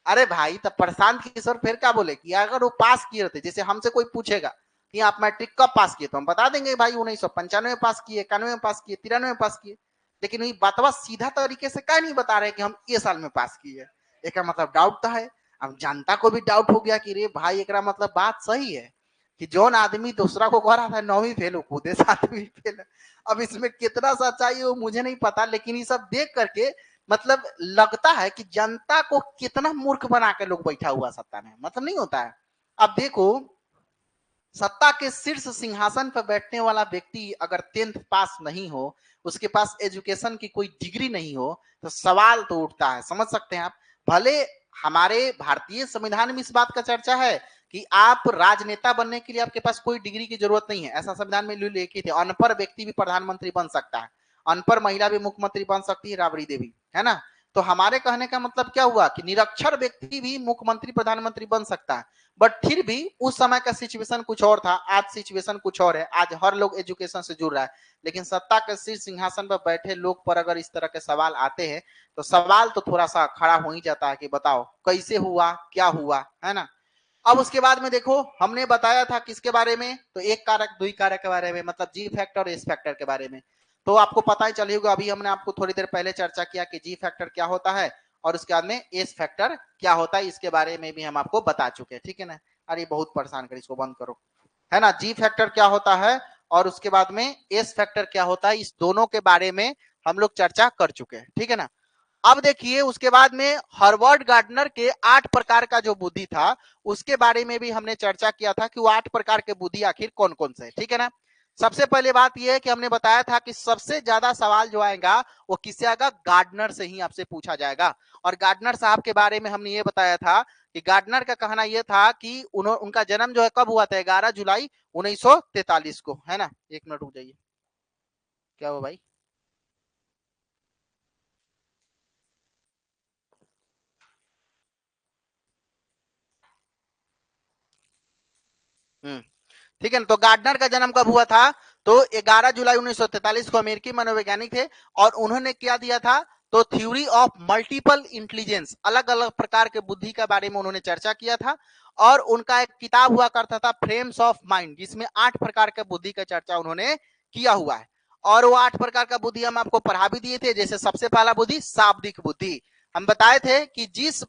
अरे भाई तब प्रशांत किशोर फिर क्या बोले कि अगर वो पास किए रहते, जैसे हमसे कोई पूछेगा कि आप मैट्रिक कब पास किए, तो हम बता देंगे भाई 1995 में पास किए, 91 में पास किए, 93 में पास किए। लेकिन वही बातवा सीधा तरीके से क्या नहीं बता रहे कि हम ये साल में पास किए, एक मतलब डाउट तो है। अब जनता को भी डाउट हो गया कि रे भाई एक मतलब बात सही है कि जौन आदमी दूसरा को कह रहा था 9वीं फेल, खुद 7वीं फेल। अब इसमें कितना सच्चाई है वो मुझे नहीं पता, लेकिन ये सब देख करके मतलब लगता है कि जनता को कितना मूर्ख बना के लोग बैठा हुआ सत्ता में, मतलब नहीं होता है। अब देखो, सत्ता के शीर्ष सिंहासन पर बैठने वाला व्यक्ति अगर 10th पास नहीं हो, उसके पास एजुकेशन की कोई डिग्री नहीं हो, तो सवाल तो उठता है, समझ सकते हैं आप। भले हमारे भारतीय संविधान में इस बात का चर्चा है कि आप राजनेता बनने के लिए आपके पास कोई डिग्री की जरूरत नहीं है, ऐसा संविधान में लिखित है। अनपढ़ व्यक्ति भी प्रधानमंत्री बन सकता है, अनपढ़ महिला भी मुख्यमंत्री बन सकती है, राबड़ी देवी, है ना। तो हमारे कहने का मतलब क्या हुआ कि निरक्षर व्यक्ति भी मुख्यमंत्री प्रधानमंत्री बन सकता है। बट फिर भी उस समय का सिचुएशन कुछ और था, आज सिचुएशन कुछ और है, आज हर लोग एजुकेशन से जुड़ रहा है। लेकिन सत्ता के शीर्ष सिंहासन पर बैठे लोग पर अगर इस तरह के सवाल आते हैं तो सवाल तो थोड़ा सा खड़ा हो ही जाता है कि बताओ कैसे हुआ, क्या हुआ, है ना। अब उसके बाद में देखो हमने बताया था किसके बारे में, तो एक कारक दुई कारक के बारे में, मतलब जी फैक्टर और एस फैक्टर के बारे में। तो आपको पता ही चलेगा, अभी हमने आपको थोड़ी देर पहले चर्चा किया कि जी फैक्टर क्या होता है और उसके बाद में एस फैक्टर क्या होता है, इसके बारे में भी हम आपको बता चुके हैं, ठीक है ना। अरे बहुत परेशान कर, इसको बंद करो, है ना। जी फैक्टर क्या होता है और उसके बाद में एस फैक्टर क्या होता है, इस दोनों के बारे में हम लोग चर्चा कर चुके हैं, ठीक है ना। अब देखिए उसके बाद में हार्वर्ड गार्डनर के 8 प्रकार का जो बुद्धि था उसके बारे में भी हमने चर्चा किया था कि वो 8 प्रकार के बुद्धि आखिर कौन कौन से, ठीक है ना। सबसे पहले बात यह है कि हमने बताया था कि सबसे ज्यादा सवाल जो आएगा वो किससे आएगा, गार्डनर से ही आपसे पूछा जाएगा। और गार्डनर साहब के बारे में हमने ये बताया था कि गार्डनर का कहना यह था कि उनका जन्म जो है कब हुआ था, 11 जुलाई 1943 को, है ना। एक मिनट रुक जाइए, क्या हुआ भाई, ठीक है ना। तो गार्डनर का जन्म कब हुआ था? तो 11 जुलाई 1943 को अमेरिकी मनोवैज्ञानिक थे और उन्होंने क्या दिया था? तो थ्योरी ऑफ मल्टीपल इंटेलिजेंस, अलग अलग प्रकार के बुद्धि के बारे में उन्होंने चर्चा किया था। और उनका एक किताब हुआ करता था फ्रेम्स ऑफ माइंड, जिसमें 8 प्रकार के बुद्धि का चर्चा उन्होंने किया हुआ है। और वो 8 प्रकार का बुद्धि हम आपको पढ़ा भी दिए थे। जैसे सबसे पहला बुद्धि शाब्दिक बुद्धि, हम बताए थे कि जिस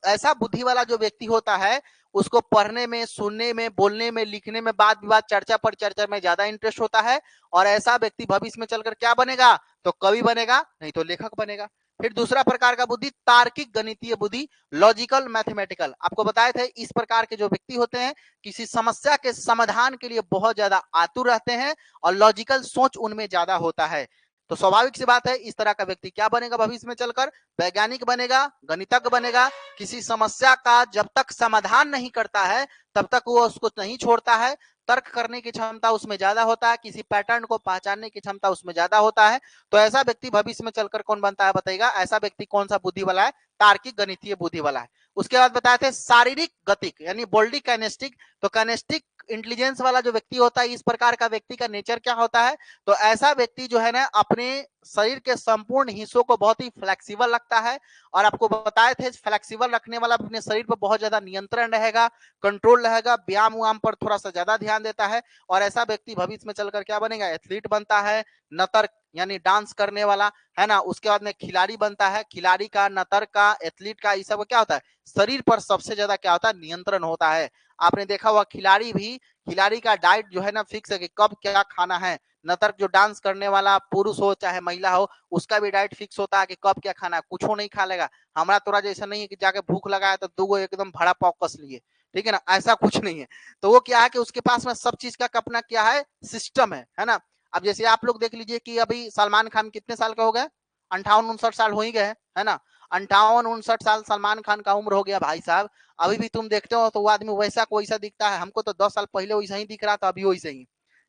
ऐसा बुद्धि वाला जो व्यक्ति होता है उसको पढ़ने में, सुनने में, बोलने में, लिखने में, बात विवाद, चर्चा पर चर्चा में ज्यादा इंटरेस्ट होता है। और ऐसा व्यक्ति भविष्य में चलकर क्या बनेगा? तो कवि बनेगा, नहीं तो लेखक बनेगा। फिर दूसरा प्रकार का बुद्धि तार्किक गणितीय बुद्धि, लॉजिकल मैथमेटिकल। आपको बताए थे इस प्रकार के जो व्यक्ति होते हैं किसी समस्या के समाधान के लिए बहुत ज्यादा आतुर रहते हैं और लॉजिकल सोच उनमें ज्यादा होता है। तो स्वाभाविक सी बात है इस तरह का व्यक्ति क्या बनेगा भविष्य में चलकर? वैज्ञानिक बनेगा, गणितज्ञ बनेगा। किसी समस्या का जब तक समाधान नहीं करता है तब तक वो उसको नहीं छोड़ता है। तर्क करने की क्षमता उसमें ज्यादा होता है, किसी पैटर्न को पहचानने की क्षमता उसमें ज्यादा होता है। तो ऐसा व्यक्ति भविष्य में चलकर कौन बनता है बताइएगा? ऐसा व्यक्ति कौन सा बुद्धि वाला है? तार्किक गणितीय बुद्धि वाला है। उसके बाद बताए थे शारीरिक गतिक यानी बोल्डी काइनेस्टिक। तो काइनेस्टिक इंटेलिजेंस वाला जो व्यक्ति होता है, इस प्रकार का व्यक्ति का नेचर क्या होता है? तो ऐसा व्यक्ति जो है ना अपने शरीर के संपूर्ण हिस्सों को बहुत ही फ्लेक्सिबल रखता है। और आपको बताए थे फ्लेक्सिबल रखने वाला अपने शरीर पर बहुत ज्यादा नियंत्रण रहेगा, कंट्रोल रहेगा, व्यायाम व्यायाम पर थोड़ा सा ज्यादा ध्यान देता है। और ऐसा व्यक्ति भविष्य में चलकर क्या बनेगा? एथलीट बनता है, नर्तक यानी डांस करने वाला, है ना। उसके बाद में खिलाड़ी बनता है। खिलाड़ी का, नर्तक का, एथलीट का, ये सब क्या होता है? शरीर पर सबसे ज्यादा क्या होता है? नियंत्रण होता है। आपने देखा हुआ खिलाड़ी भी, खिलाड़ी का डाइट जो है ना फिक्स है कि कब क्या खाना है। नर्तक जो डांस करने वाला पुरुष हो चाहे महिला हो, उसका भी डाइट फिक्स होता है कि कब क्या खाना है। कुछ नहीं खा लेगा। हमारा तोरा जैसा नहीं है कि जाके भूख लगा है तो 2 एकदम भड़ा पाव कस लिए, ठीक है ना, ऐसा कुछ नहीं है। तो वो क्या है कि उसके पास में सब चीज का अपना क्या है? सिस्टम है ना। अब जैसे आप लोग देख लीजिए कि अभी सलमान खान कितने साल का हो गए? 58-59 साल हो ही गए, है ना। 58-59 साल सलमान खान का उम्र हो गया भाई साहब। अभी भी तुम देखते हो तो वो आदमी वैसा को वैसा दिखता है। हमको तो 10 साल पहले वैसा ही दिख रहा था, अभी वैसा ही,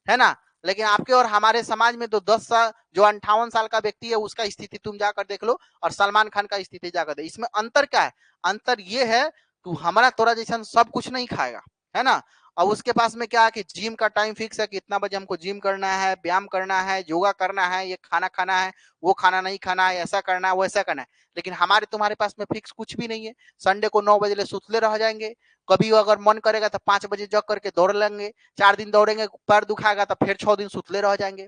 है ना। लेकिन आपके और हमारे समाज में तो 10 साल जो 58 साल का व्यक्ति है उसका स्थिति तुम जाकर देख लो और सलमान खान का स्थिति जाकर देख। इसमें अंतर क्या है? अंतर ये है कि हमारा तोरा जैसा सब कुछ नहीं खाएगा, है ना। और उसके पास में क्या है कि जिम का टाइम फिक्स है कि इतना बजे हमको जिम करना है, व्यायाम करना है, योगा करना है, ये खाना खाना है, वो खाना नहीं खाना है, ऐसा करना है, वैसा करना है। लेकिन हमारे तुम्हारे पास में फिक्स कुछ भी नहीं है। संडे को 9 बजे ले सुतले रह जाएंगे। कभी अगर मन करेगा तो 5 बजे जग करके दौड़ लेंगे। 4 दिन दौड़ेंगे, पैर दुखाएगा तो फिर 6 दिन सुतले रह जाएंगे।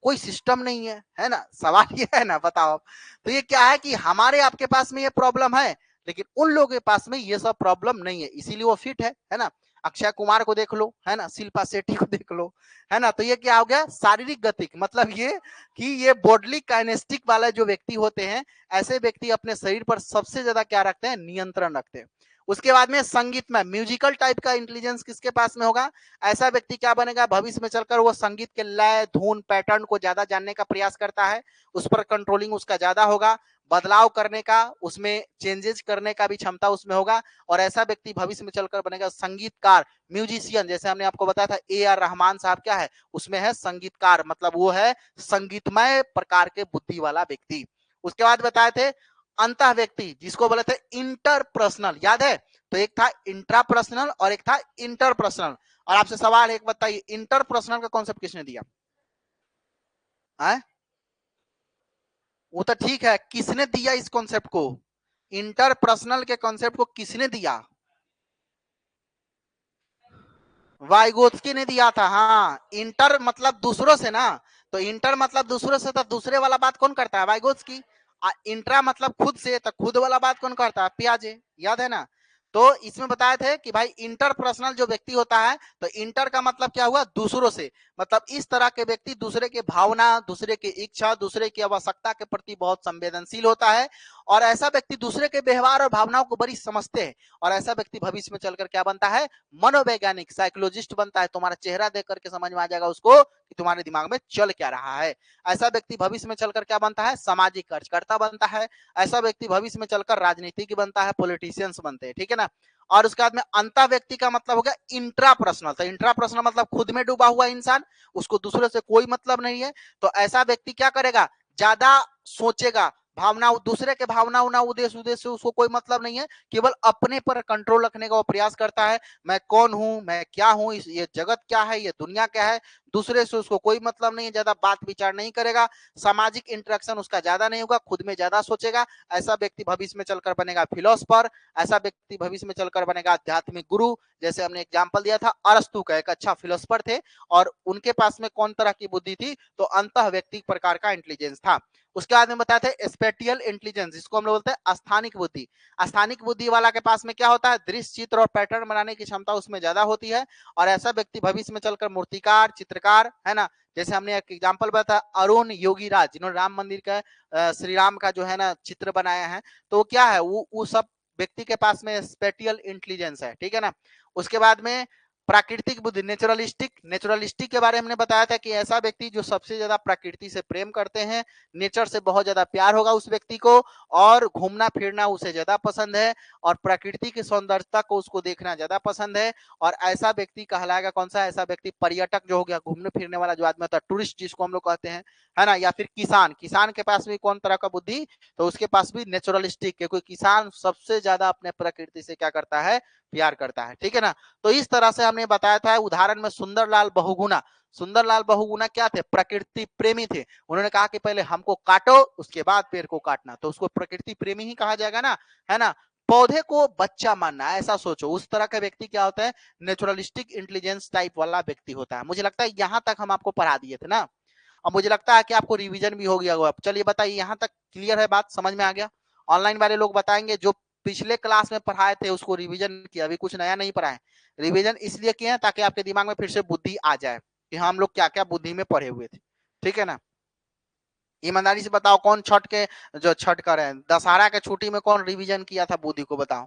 कोई सिस्टम नहीं है ना। सवाल ये है ना, बताओ आप। तो ये क्या है कि हमारे आपके पास में ये प्रॉब्लम है, लेकिन उन लोगों के पास में ये सब प्रॉब्लम नहीं है, इसीलिए वो फिट है ना। अक्षय कुमार को देख लो, है ना, शिल्पा शेट्टी को देख लो, है ना। तो ये क्या हो गया? शारीरिक गतिक, मतलब ये कि ये बॉडी काइनेस्टिक वाला जो व्यक्ति होते हैं, ऐसे व्यक्ति अपने शरीर पर सबसे ज्यादा क्या रखते हैं? नियंत्रण रखते हैं। उसके बाद में संगीत में म्यूजिकल टाइप का इंटेलिजेंस किसके पास में होगा? ऐसा व्यक्ति क्या बनेगा भविष्य में चलकर? वो संगीत के लय, धुन, पैटर्न को ज्यादा जानने का प्रयास करता है, उस पर कंट्रोलिंग उसका ज्यादा होगा, बदलाव करने का, उसमें चेंजेस करने का भी क्षमता उसमें होगा। और ऐसा व्यक्ति भविष्य में चलकर बनेगा संगीतकार, म्यूजिशियन। जैसे हमने आपको बताया था AR रहमान साहब क्या है? उसमें है संगीतकार, मतलब वो है संगीतमय प्रकार के बुद्धि वाला व्यक्ति। उसके बाद बताए थे अंतः व्यक्ति, जिसको बोले थे इंटरपर्सनल, याद है? तो एक था इंट्रापर्सनल और एक था इंटरपर्सनल। और आपसे सवाल एक बताइए, इंटरपर्सनल का कॉन्सेप्ट किसने दिया है? वो तो ठीक है, किसने दिया इस कॉन्सेप्ट को? इंटरपर्सनल के कॉन्सेप्ट को किसने दिया? वाइगोत्स्की ने दिया था। हाँ, इंटर मतलब दूसरों से ना। तो इंटर मतलब दूसरों से, तो दूसरे वाला बात कौन करता है? वाइगोत्स्की। इंट्रा मतलब खुद से, तो खुद वाला बात कौन करता है? पियाजे, याद है ना। तो इसमें बताए थे कि भाई इंटरपर्सनल जो व्यक्ति होता है, तो इंटर का मतलब क्या हुआ? दूसरों से। मतलब इस तरह के व्यक्ति दूसरे के भावना, दूसरे की इच्छा, दूसरे की आवश्यकता के प्रति बहुत संवेदनशील होता है। और ऐसा व्यक्ति दूसरे के व्यवहार और भावनाओं को बड़ी समझते हैं। और ऐसा व्यक्ति भविष्य में चलकर क्या बनता है? मनोवैज्ञानिक, साइकोलॉजिस्ट बनता है। तुम्हारा चेहरा देख करके समझ में आ जाएगा उसको कि तुम्हारे दिमाग में चल क्या रहा है। ऐसा व्यक्ति भविष्य में चलकर क्या बनता है? सामाजिक कार्यकर्ता बनता है। ऐसा व्यक्ति भविष्य में चलकर राजनीतिक बनता है, पॉलिटिशियंस बनते हैं, ठीक है ना। और उसके बाद में अंतः व्यक्ति का मतलब हो गया इंट्रापर्सनल। तो इंट्रापर्सनल मतलब खुद में डूबा हुआ इंसान, उसको दूसरे से कोई मतलब नहीं है। तो ऐसा व्यक्ति क्या करेगा? ज्यादा सोचेगा, भावना, दूसरे के भावना उद्देश्य से उसको कोई मतलब नहीं है, केवल अपने पर कंट्रोल रखने का वो प्रयास करता है। मैं कौन हूं, मैं क्या हूं, ये जगत क्या है, ये दुनिया क्या है, दूसरे से उसको कोई मतलब नहीं है, ज्यादा बात विचार नहीं करेगा, सामाजिक इंटरेक्शन उसका ज्यादा नहीं होगा, खुद में ज्यादा सोचेगा। ऐसा व्यक्ति भविष्य में चलकर बनेगा फिलोसफर, ऐसा व्यक्ति भविष्य में चलकर बनेगा आध्यात्मिक गुरु। जैसे हमने एग्जाम्पल दिया था, अरस्तु का एक अच्छा फिलोसफर थे और उनके पास में कौन तरह की बुद्धि थी, तो अंतः व्यक्ति प्रकार का इंटेलिजेंस था। उसके बाद में बताते हैं स्पेटियल इंटेलिजेंस, जिसको हम लोग बोलते हैं स्थानिक बुद्धि। स्थानिक बुद्धि वाला के पास में क्या होता है, दृश्य, चित्र और पैटर्न बनाने की क्षमता उसमें ज्यादा होती है। और ऐसा व्यक्ति भविष्य में चलकर मूर्तिकार, चित्रकार, है ना। जैसे हमने एक एग्जांपल बताया अरुण योगीराज, जिन्होंने राम मंदिर का श्री राम का जो है ना चित्र बनाया है, तो क्या है वो सब व्यक्ति के पास में स्पेटियल इंटेलिजेंस है, ठीक है ना। उसके बाद में प्राकृतिक बुद्धि, नेचुरलिस्टिक के बारे में हमने बताया था कि ऐसा व्यक्ति जो सबसे ज्यादा प्रकृति से प्रेम करते हैं, नेचर से बहुत ज्यादा प्यार होगा उस व्यक्ति को, और घूमना फिरना उसे ज्यादा पसंद है, और प्रकृति की सौंदर्यता को उसको देखना ज्यादा पसंद है। और ऐसा व्यक्ति कहलाएगा कौन सा, ऐसा व्यक्ति पर्यटक जो हो गया, घूमने फिरने वाला जो आदमी होता है, टूरिस्ट जिसको हम लोग कहते हैं, है ना। या फिर किसान, किसान के पास भी कौन तरह का बुद्धि, तो उसके पास भी नेचुरलिस्टिक, क्योंकि किसान सबसे ज्यादा अपने प्रकृति से क्या करता है, प्यार करता है, ठीक है ना। तो इस तरह से हमने बताया था। उदाहरण में सुंदरलाल बहुगुणा, सुंदरलाल बहुगुणा क्या थे, प्रकृति प्रेमी थे। उन्होंने कहा कि पहले हमको काटो, उसके बाद पेड़ को काटना, तो उसको प्रकृति प्रेमी ही कहा जाएगा ना, है ना। पौधे को बच्चा मानना, ऐसा सोचो, उस तरह का व्यक्ति क्या होता है, नेचुरलिस्टिक इंटेलिजेंस टाइप वाला व्यक्ति होता है। मुझे लगता है यहां तक हम आपको पढ़ा दिए थे ना, और मुझे लगता है कि आपको रिवीजन भी हो गया होगा। चलिए बताइए, यहां तक क्लियर है, बात समझ में आ गया। ऑनलाइन वाले लोग बताएंगे जो पिछले क्लास में पढ़ाए थे उसको रिवीजन किया, अभी कुछ नया नहीं पढ़ाए। रिवीजन इसलिए किए हैं ताकि आपके दिमाग में फिर से बुद्धि आ जाए कि हम लोग क्या क्या बुद्धि में पढ़े हुए थे, ठीक है ना। ईमानदारी से बताओ, कौन छठ के जो छठ कर रहे हैं, दशहरा के छुट्टी में कौन रिवीजन किया था बुद्धि को, बताओ।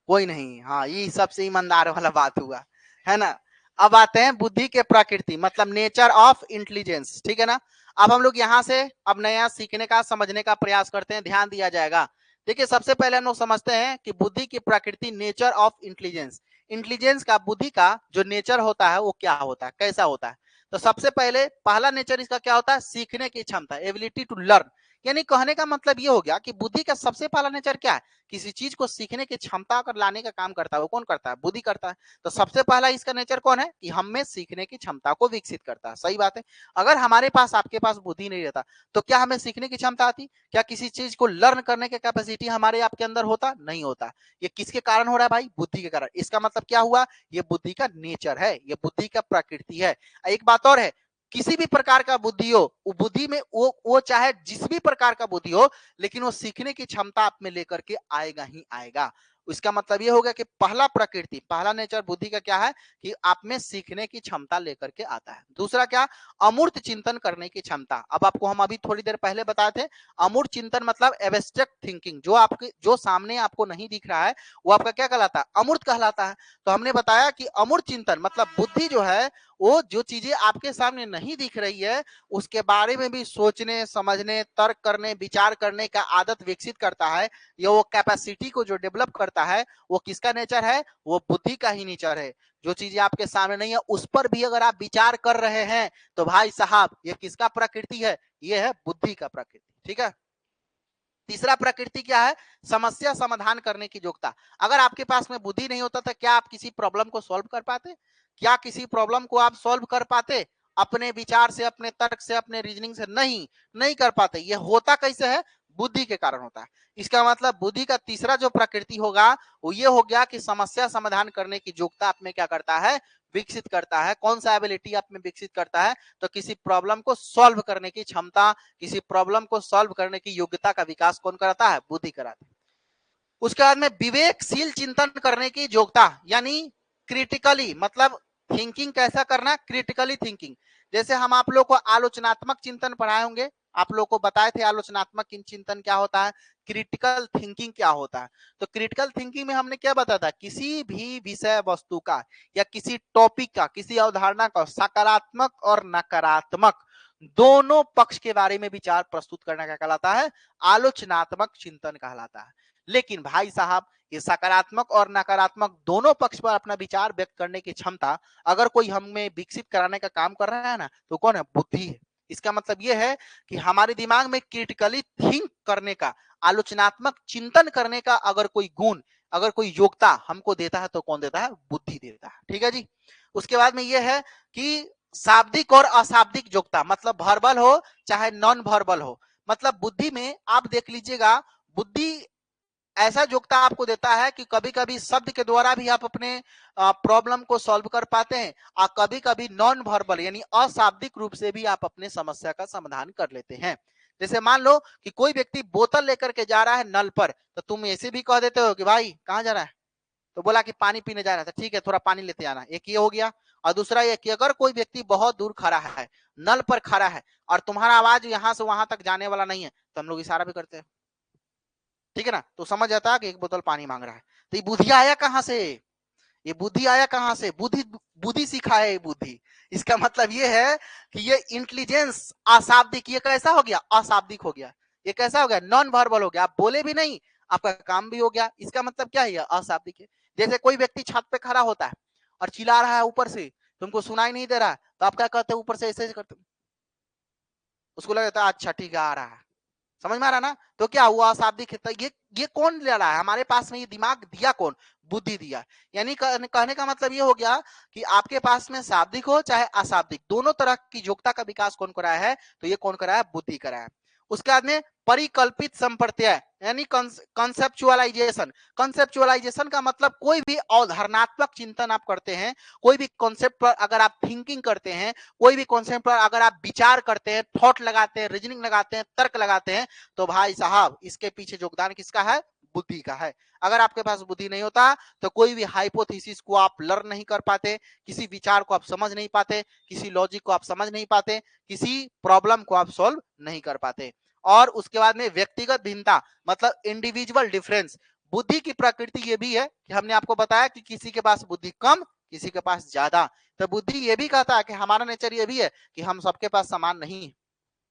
कोई नहीं, हाँ, ये सबसे ईमानदार वाला बात हुआ, है ना। अब आते हैं बुद्धि के प्रकृति, मतलब नेचर ऑफ इंटेलिजेंस, ठीक है ना। अब हम लोग यहाँ से अब नया सीखने का, समझने का प्रयास करते हैं, ध्यान दिया जाएगा। देखिए, सबसे पहले हम लोग समझते हैं कि बुद्धि की प्रकृति, नेचर ऑफ इंटेलिजेंस। इंटेलिजेंस का, बुद्धि का जो नेचर होता है वो क्या होता है, कैसा होता है। तो सबसे पहले पहला नेचर इसका क्या होता है, सीखने की क्षमता, एबिलिटी टू लर्न। यानी कहने का मतलब ये हो गया कि बुद्धि का सबसे पहला नेचर क्या है, किसी चीज को सीखने की क्षमता अगर लाने का काम करता है, वो कौन करता है, बुद्धि करता है। तो सबसे पहला इसका नेचर कौन है, कि हम में सीखने की क्षमता को विकसित करता है। सही बात है। अगर हमारे पास, आपके पास बुद्धि नहीं रहता तो क्या हमें सीखने की क्षमता आती, क्या किसी चीज को लर्न करने की कैपेसिटी हमारे आपके अंदर होता, नहीं होता। ये किसके कारण हो रहा है भाई, बुद्धि के कारण। इसका मतलब क्या हुआ, ये बुद्धि का नेचर है, ये बुद्धि का प्रकृति है। एक बात और है, किसी भी प्रकार का बुद्धि हो, वो बुद्धि में वो चाहे जिस भी प्रकार का बुद्धि हो, लेकिन वो सीखने की क्षमता आप में लेकर के आएगा ही आएगा। इसका मतलब ये हो गया कि पहला प्रकृति, पहला नेचर बुद्धि का क्या है, कि आप में सीखने की क्षमता लेकर के आता है। दूसरा क्या, अमूर्त चिंतन करने की क्षमता। अब आपको हम अभी थोड़ी देर पहले बताए थे, अमूर्त चिंतन मतलब एब्स्ट्रैक्ट थिंकिंग, जो आपके, जो सामने आपको नहीं दिख रहा है, वो आपका क्या कहलाता है, अमूर्त कहलाता है। तो हमने बताया कि अमूर्त चिंतन मतलब बुद्धि जो है, वो जो चीजें आपके सामने नहीं दिख रही है उसके बारे में भी सोचने, समझने, तर्क करने, विचार करने का आदत विकसित करता है। ये वो कैपेसिटी को जो डेवलप करता है, वो किसका नेचर है, वो बुद्धि का ही नेचर है। जो चीजें आपके सामने नहीं है उस पर भी अगर आप विचार कर रहे हैं, तो भाई साहब ये किसका प्रकृति है, ये है बुद्धि का प्रकृति, ठीक है। तीसरा प्रकृति क्या है, समस्या समाधान करने की योग्यता। अगर आपके पास में बुद्धि नहीं होता तो क्या आप किसी प्रॉब्लम को सॉल्व कर पाते, क्या किसी प्रॉब्लम को आप सॉल्व कर पाते अपने विचार से, अपने तर्क से, अपने रीजनिंग से, नहीं, नहीं कर पाते। ये होता कैसे है, बुद्धि के कारण होता है। इसका मतलब बुद्धि का तीसरा जो प्रकृति होगा वो ये हो गया कि समस्या समाधान करने की योग्यता आप में क्या करता है, विकसित करता है। कौन सा एबिलिटी आप में विकसित करता है, तो किसी प्रॉब्लम को सॉल्व करने की क्षमता, किसी प्रॉब्लम को सॉल्व करने की योग्यता का विकास कौन कराता है, बुद्धि कराता है। उसके बाद में विवेकशील चिंतन करने की योग्यता, यानी क्रिटिकली, मतलब थिंकिंग कैसा करना, क्रिटिकली थिंकिंग। जैसे हम आप लोग को आलोचनात्मक चिंतन पढ़ाए होंगे, आप लोग को बताए थे आलोचनात्मक चिंतन क्या होता है, क्रिटिकल थिंकिंग क्या होता है। तो क्रिटिकल थिंकिंग में हमने क्या बताया था, किसी भी विषय वस्तु का या किसी टॉपिक का, किसी अवधारणा का सकारात्मक और नकारात्मक दोनों पक्ष के बारे में विचार प्रस्तुत करने का कहलाता है आलोचनात्मक चिंतन कहलाता है। लेकिन भाई साहब, ये सकारात्मक और नकारात्मक दोनों पक्ष पर अपना विचार व्यक्त करने की क्षमता अगर कोई हमें विकसित कराने का काम कर रहा है ना, तो कौन है, बुद्धि है। इसका मतलब यह है कि हमारे दिमाग में क्रिटिकली थिंक करने का, आलोचनात्मक चिंतन करने का अगर कोई गुण, अगर कोई योग्यता हमको देता है तो कौन देता है? बुद्धि देता है। ठीक है जी। उसके बाद में यह है कि शाब्दिक और अशाब्दिक योग्यता, मतलब वर्बल हो चाहे नॉन वर्बल हो, मतलब बुद्धि में आप देख लीजिएगा, बुद्धि ऐसा योग्यता आपको देता है कि कभी कभी शब्द के द्वारा भी आप अपने प्रॉब्लम को सॉल्व कर पाते हैं, और कभी कभी नॉन वर्बल यानी अशाब्दिक रूप से भी आप अपने समस्या का समाधान कर लेते हैं। जैसे मान लो कि कोई व्यक्ति बोतल लेकर के जा रहा है नल पर, तो तुम ऐसे भी कह देते हो कि भाई कहाँ जा रहा है, तो बोला कि पानी पीने जा रहा था, ठीक है थोड़ा पानी लेते आना, एक ये हो गया। और दूसरा ये कि अगर कोई व्यक्ति बहुत दूर खड़ा है, नल पर खड़ा है, और तुम्हारा आवाज यहां से वहां तक जाने वाला नहीं है, तो हम लोग इशारा भी करते हैं, ठीक है ना, तो समझ जाता है कि एक बोतल पानी मांग रहा है। तो ये बुद्धि आया कहां से? ये बुद्धि आया कहां से? बुद्धि बुद्धि सीखा है ये बुद्धि। इसका मतलब ये है कि ये इंटेलिजेंस अशाब्दिक, ये कैसा हो गया? अशाब्दिक हो गया। ये कैसा हो गया? नॉन वर्बल हो गया, आप बोले भी नहीं, आपका काम भी हो गया। इसका मतलब क्या है? अशाब्दिक है। जैसे कोई व्यक्ति छत पे खड़ा होता है और चिल्ला रहा है ऊपर से, तुमको सुनाई नहीं दे रहा, तो आप क्या कहते हो? ऊपर से ऐसे करते, उसको लगता है अच्छा ठीक है आ रहा है, समझ में आ रहा ना? तो क्या हुआ? अशाब्दिक है। तो ये कौन ले रहा है हमारे पास में? ये दिमाग दिया कौन? बुद्धि दिया। यानी कहने का मतलब ये हो गया कि आपके पास में शाब्दिक हो चाहे अशाब्दिक, दोनों तरह की योग्यता का विकास कौन कराया है? तो ये कौन कराया? बुद्धि कराया है। उसके बाद में परिकल्पित संप्रत्यय यानी कंसेप्चुअलाइजेशन। कंसेप्चुअलाइजेशन का मतलब कोई भी अवधारणात्मक चिंतन आप करते हैं, कोई भी कॉन्सेप्ट पर अगर आप थिंकिंग करते हैं, कोई भी कॉन्सेप्ट पर अगर आप विचार करते हैं, थॉट लगाते हैं, रीजनिंग लगाते हैं, तर्क लगाते हैं, तो भाई साहब इसके पीछे योगदान किसका है? बुद्धि का है। अगर आपके पास बुद्धि नहीं होता तो कोई भी हाइपोथेसिस को आप लर्न नहीं कर पाते, किसी विचार को आप समझ नहीं पाते, किसी लॉजिक को आप समझ नहीं पाते, किसी प्रॉब्लम को आप सॉल्व नहीं कर पाते। और उसके बाद में व्यक्तिगत भिन्नता, मतलब इंडिविजुअल डिफरेंस। बुद्धि की प्रकृति ये भी है कि हमने आपको बताया कि किसी के पास बुद्धि कम, किसी के पास ज्यादा। तो बुद्धि ये भी कहता है कि हमारा नेचर ये भी है कि हम सबके पास समान नहीं है।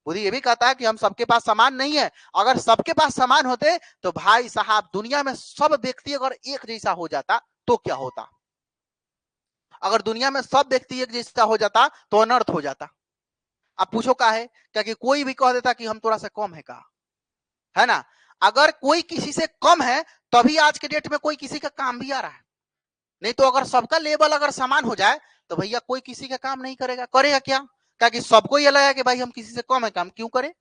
बुद्धि ये भी कहता है कि हम सबके पास समान नहीं है। अगर सबके पास समान होते तो भाई साहब दुनिया में सब व्यक्ति अगर एक जैसा हो जाता तो क्या होता? अगर दुनिया में सब व्यक्ति एक जैसा हो जाता तो अनर्थ हो जाता। अब पूछो का है क्या? कि कोई भी कह देता कि हम थोड़ा सा कम है का, है ना? अगर कोई किसी से कम है तभी आज के डेट में कोई किसी का काम भी आ रहा है। नहीं तो अगर सबका लेवल अगर समान हो जाए तो भैया कोई किसी का काम नहीं करेगा। करेगा क्या? क्या कि सबको ये लगा कि भाई हम किसी से कम है, काम क्यों करें?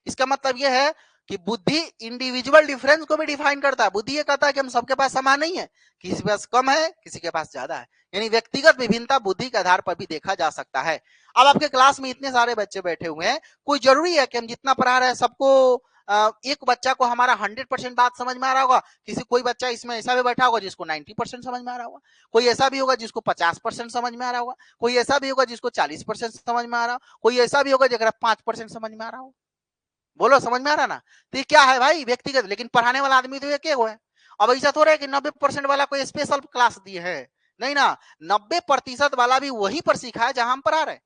इसका मतलब यह है कि बुद्धि इंडिविजुअल डिफरेंस को भी डिफाइन करता है। बुद्धि ये कहता है कि हम सबके पास समान नहीं है, किसी के पास कम है, किसी के पास ज्यादा है। यानी व्यक्तिगत विभिन्नता बुद्धि के आधार पर भी देखा जा सकता है। अब आपके क्लास में इतने सारे बच्चे बैठे हुए हैं, कोई जरूरी है कि हम जितना पढ़ा रहे हैं सबको एक बच्चा को हमारा 100% बात समझ में आ रहा होगा? किसी कोई बच्चा इसमें ऐसा भी बैठा होगा जिसको 90% समझ में आ रहा होगा, कोई ऐसा भी होगा जिसको 50% समझ में आ रहा होगा, कोई ऐसा भी होगा जिसको 40% समझ में आ रहा हो, कोई ऐसा भी होगा जरा 5% समझ में आ रहा हो। बोलो समझ में आ रहा ना? तो ये क्या है भाई? व्यक्तिगत। लेकिन पढ़ाने वाला आदमी तो एक है। अब ऐसा थोड़ा है कि 90% वाला कोई स्पेशल क्लास दिए है, नहीं ना। 90% वाला भी वहीं पर सीखा है जहां हम पढ़ा रहे,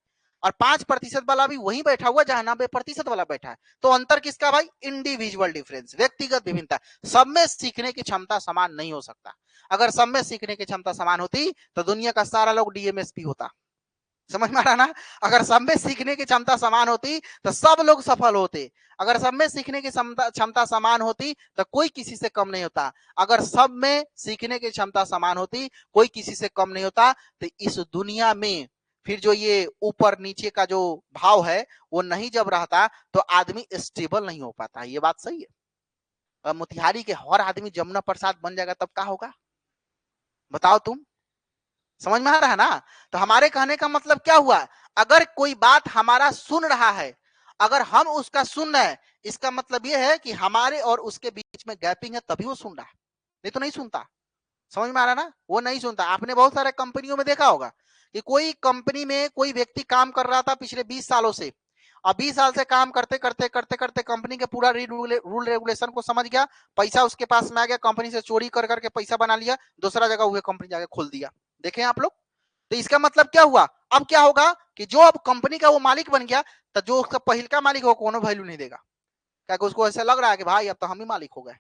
और 5% वाला भी वहीं बैठा हुआ जहां 90% वाला बैठा है। तो अंतर किसका भाई? इंडिविजुअल डिफरेंस, व्यक्तिगत विभिन्नता। सब में सीखने की क्षमता समान नहीं हो सकता। अगर सब में सीखने की क्षमता समान होती तो दुनिया का सारा लोग डीएमएसपी होता। समझ में आ रहा ना? अगर सब में सीखने की क्षमता समान होती तो सब लोग सफल होते। अगर सब में सीखने की क्षमता समान होती तो कोई किसी से कम नहीं होता। अगर सब में सीखने की क्षमता समान होती, कोई किसी से कम नहीं होता, तो इस दुनिया में फिर जो ये ऊपर नीचे का जो भाव है वो नहीं जब रहता तो आदमी स्टेबल नहीं हो पाता। ये बात सही है। मोतिहारी के हर आदमी जमुना प्रसाद बन जाएगा तब क्या होगा? बताओ तुम। समझ में आ रहा है ना? तो हमारे कहने का मतलब क्या हुआ? अगर कोई बात हमारा सुन रहा है, अगर हम उसका सुन रहे हैं, इसका मतलब यह है कि हमारे और उसके बीच में गैपिंग है तभी वो सुन रहा है, नहीं तो नहीं सुनता। समझ में आ रहा ना? वो नहीं सुनता। आपने बहुत सारे कंपनियों में देखा होगा कि कोई कंपनी में कोई व्यक्ति काम कर रहा था पिछले 20 सालों से, और 20 साल से काम करते करते करते करते कंपनी के पूरा रूल रेगुलेशन को समझ गया, पैसा उसके पास में आ गया, कंपनी से चोरी कर करके पैसा बना लिया, दूसरा जगह वह कंपनी जाके खोल दिया। देखें आप लोग। तो इसका मतलब क्या हुआ? अब क्या होगा कि जो अब कंपनी का वो मालिक बन गया, तो जो उसका पहले का मालिक हो कोनो वैल्यू नहीं देगा, क्या उसको ऐसा लग रहा है कि भाई अब तो हम ही मालिक हो गए।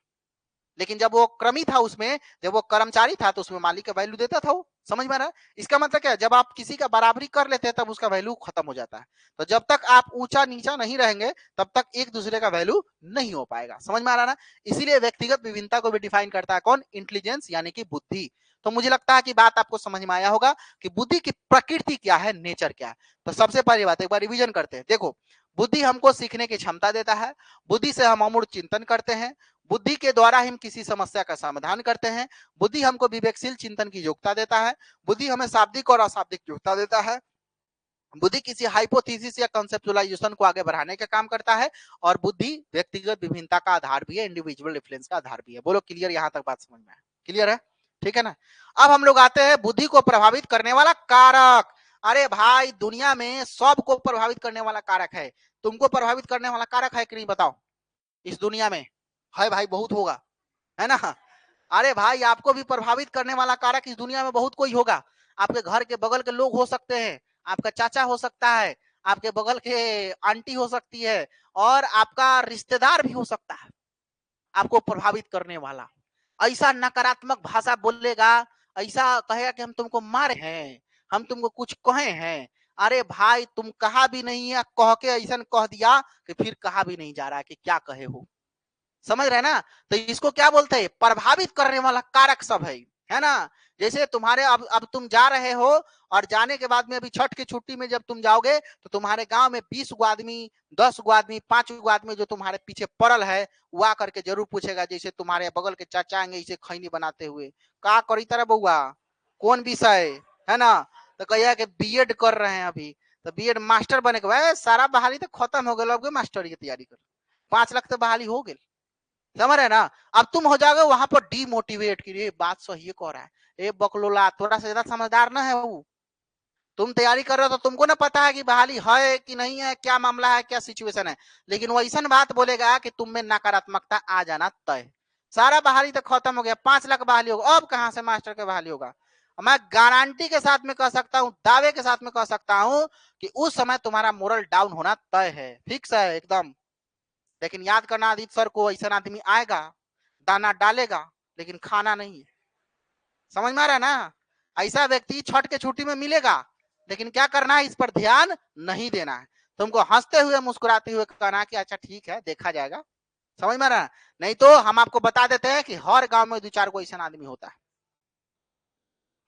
लेकिन जब वो क्रमी था, उसमें जब वो कर्मचारी था तो उसमें मालिक का वैल्यू देता था वो। समझ में आ रहा है? इसका मतलब क्या है, जब आप किसी का बराबरी कर लेते हैं तब उसका वैल्यू खत्म हो जाता है। तो जब तक आप ऊंचा नीचा नहीं रहेंगे तब तक एक दूसरे का वैल्यू नहीं हो पाएगा। समझ में आ रहा है ना? इसीलिए व्यक्तिगत विभिन्नता को भी डिफाइन करता है कौन? इंटेलिजेंस, यानी कि बुद्धि। तो मुझे लगता है कि बात आपको समझ में आया होगा कि बुद्धि की प्रकृति क्या है, नेचर क्या है। तो सबसे पहली बात एक बार रिवीजन करते हैं। देखो, बुद्धि हमको सीखने की क्षमता देता है, बुद्धि से हम अमूर्त चिंतन करते हैं, बुद्धि के द्वारा हम किसी समस्या का समाधान करते हैं, बुद्धि हमको विवेकशील चिंतन की योग्यता देता है, बुद्धि हमें शाब्दिक और अशाब्दिक योग्यता देता है, बुद्धि किसी हाइपोथेसिस या कंसेप्चुअलाइजेशन को आगे बढ़ाने का काम करता है, और बुद्धि व्यक्तिगत विभिन्नता का आधार भी है, इंडिविजुअल डिफरेंस का आधार भी है। बोलो क्लियर? यहां तक बात समझ में है? क्लियर है? ठीक है ना? अब हम लोग आते हैं बुद्धि को प्रभावित करने वाला कारक। अरे भाई, दुनिया में सबको प्रभावित करने वाला कारक है। तुमको प्रभावित करने वाला कारक है कि नहीं बताओ? इस दुनिया में है भाई, बहुत होगा, है ना? अरे भाई, आपको भी प्रभावित करने वाला कारक इस दुनिया में बहुत कोई होगा। आपके घर के बगल के लोग हो सकते हैं, आपका चाचा हो सकता है, आपके बगल के आंटी हो सकती है, और आपका रिश्तेदार भी हो सकता है आपको प्रभावित करने वाला। ऐसा नकारात्मक भाषा बोलेगा, ऐसा कहेगा कि हम तुमको मारे हैं, हम तुमको कुछ कहे हैं। अरे भाई, तुम कहा भी नहीं है, कह के ऐसा कह दिया कि फिर कहा भी नहीं जा रहा है कि क्या कहे हो। समझ रहे ना? तो इसको क्या बोलते हैं? प्रभावित करने वाला कारक सब है ना? जैसे तुम्हारे अब तुम जा रहे हो, और जाने के बाद में अभी छठ की छुट्टी में जब तुम जाओगे तो तुम्हारे गांव में 20 गो आदमी, 10 गो आदमी, 5 गो आदमी जो तुम्हारे पीछे पड़ल है, वो आकर के जरूर पूछेगा, जैसे तुम्हारे बगल के चाचा आएंगे इसे खैनी बनाते हुए, का करी तरह बउआ, कौन विषय, है ना? तो कहिए कि बीएड कर रहे हैं अभी। तो बीएड मास्टर बने के बाद सारा बहाली तो खत्म हो गया, अब मास्टर की तैयारी कर 5 लाख तो बहाली हो गई। समझ रहे ना? अब तुम हो जाओगे वहां पर डीमोटिवेट की, ये बात सही कह रहा है, ए बकलोला थोड़ा सा ज्यादा समझदार ना है वो। तुम तैयारी कर रहे हो तो तुमको ना पता है कि बहाली है कि नहीं है, क्या मामला है, क्या सिचुएशन है, लेकिन वो ऐसा बात बोलेगा कि तुम में नकारात्मकता आ जाना तय। सारा बहाली तो खत्म हो गया, 5 लाख बहाली होगा, अब कहां से मास्टर के बहाली होगा? मैं गारंटी के साथ में कह सकता हूं, दावे के साथ में कह सकता हूं कि उस समय तुम्हारा मोरल डाउन होना तय है, फिक्स है एकदम। लेकिन याद करना, आदित्य सर को ऐसा आदमी आएगा, दाना डालेगा, लेकिन खाना नहीं। समझ में आ रहा है ना? ऐसा व्यक्ति छठ के छुट्टी में मिलेगा, लेकिन क्या करना है, इस पर ध्यान नहीं देना है। तुमको हंसते हुए मुस्कुराते हुए कहना कि अच्छा ठीक है, देखा जाएगा। समझ में आ रहा है? नहीं तो हम आपको बता देते हैं कि हर गांव में 2-4 गो ऐसा आदमी होता है,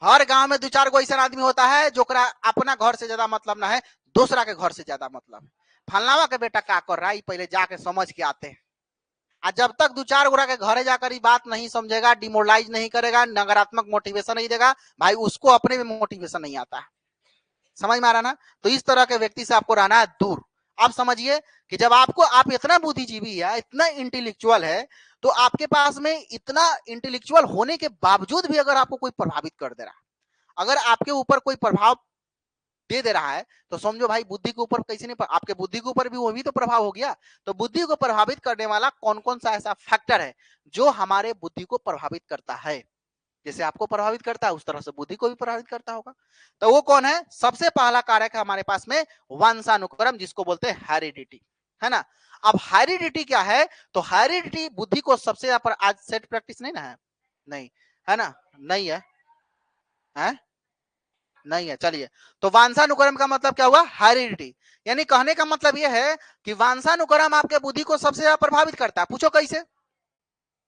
हर गांव में 2-4 गो ऐसा आदमी होता है जो अपना घर से ज्यादा मतलब ना है, दूसरा के घर से ज्यादा मतलब। फलनावा के बेटा क्या कर रहा है, पहले जाके समझ के आते हैं। जब तक 2-4 गोरा के घरे जाकर ये बात नहीं समझेगा, डिमोरलाइज नहीं करेगा, नकारात्मक मोटिवेशन नहीं देगा, भाई उसको अपने में मोटिवेशन नहीं आता है। समझ में आ रहा ना? तो इस तरह के व्यक्ति से आपको रहना है दूर। आप समझिए कि जब आप इतना बुद्धिजीवी है, इतना इंटेलेक्चुअल है, तो आपके पास में इतना इंटेलेक्चुअल होने के बावजूद भी अगर आपको कोई प्रभावित कर दे रहा है, अगर आपके ऊपर कोई प्रभाव दे रहा है, तो समझो भाई बुद्धि के ऊपर कैसे नहीं, आपके बुद्धि के ऊपर भी वो भी तो प्रभाव हो गया। तो बुद्धि को प्रभावित करने वाला कौन कौन सा ऐसा फैक्टर है जो हमारे बुद्धि को प्रभावित करता है? जैसे आपको प्रभावित करता है उस तरह से बुद्धि को भी प्रभावित करता होगा। तो वो कौन है? सबसे पहला कारक है हमारे पास में वंशानुक्रम, जिसको बोलते हैं हेरिडिटी, है ना? अब हेरिडिटी क्या है? तो हेरिडिटी बुद्धि को सबसे यहाँ पर, आज सेट प्रैक्टिस नहीं ना है, नहीं है ना? नहीं है, है? नहीं है। चलिए, तो वंशानुक्रम का मतलब क्या हुआ? हेरिडिटी। यानी कहने का मतलब यह है कि वंशानुक्रम आपके बुद्धि को सबसे ज्यादा प्रभावित करता है। पूछो कैसे?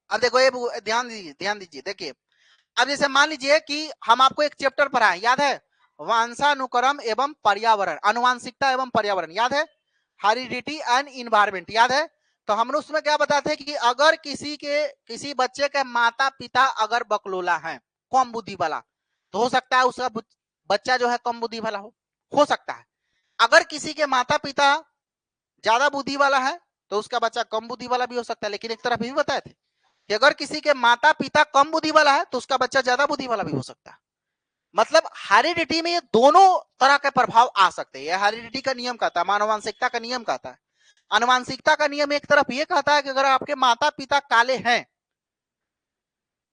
अब देखो, ये ध्यान दीजिए, ध्यान दीजिए, देखिए। अब जैसे मान लीजिए कि हम आपको एक चैप्टर पढ़ाएं, याद है? वंशानुक्रम एवं पर्यावरण, अनुवांशिकता एवं पर्यावरण, याद है? हेरिडिटी एंड इन्वायरमेंट, याद है? तो हम उसमें क्या बताते हैं कि अगर किसी बच्चे के माता पिता अगर बकलोला है, कम बुद्धि वाला, तो हो सकता है उसका बच्चा जो है कम बुद्धि वाला हो सकता है। अगर किसी के माता पिता ज्यादा बुद्धि वाला है तो उसका बच्चा कम बुद्धि वाला भी हो सकता है। लेकिन एक तरफ भी बताए थे कि अगर किसी के माता पिता कम बुद्धि वाला है तो उसका बच्चा ज्यादा बुद्धि वाला भी हो सकता है। मतलब हेरिडिटी में ये दोनों तरह के प्रभाव आ सकते हैं। हेरिडिटी का नियम कहता है, आनुवंशिकता का नियम कहता है। आनुवंशिकता का नियम एक तरफ ये कहता है कि अगर आपके माता पिता काले हैं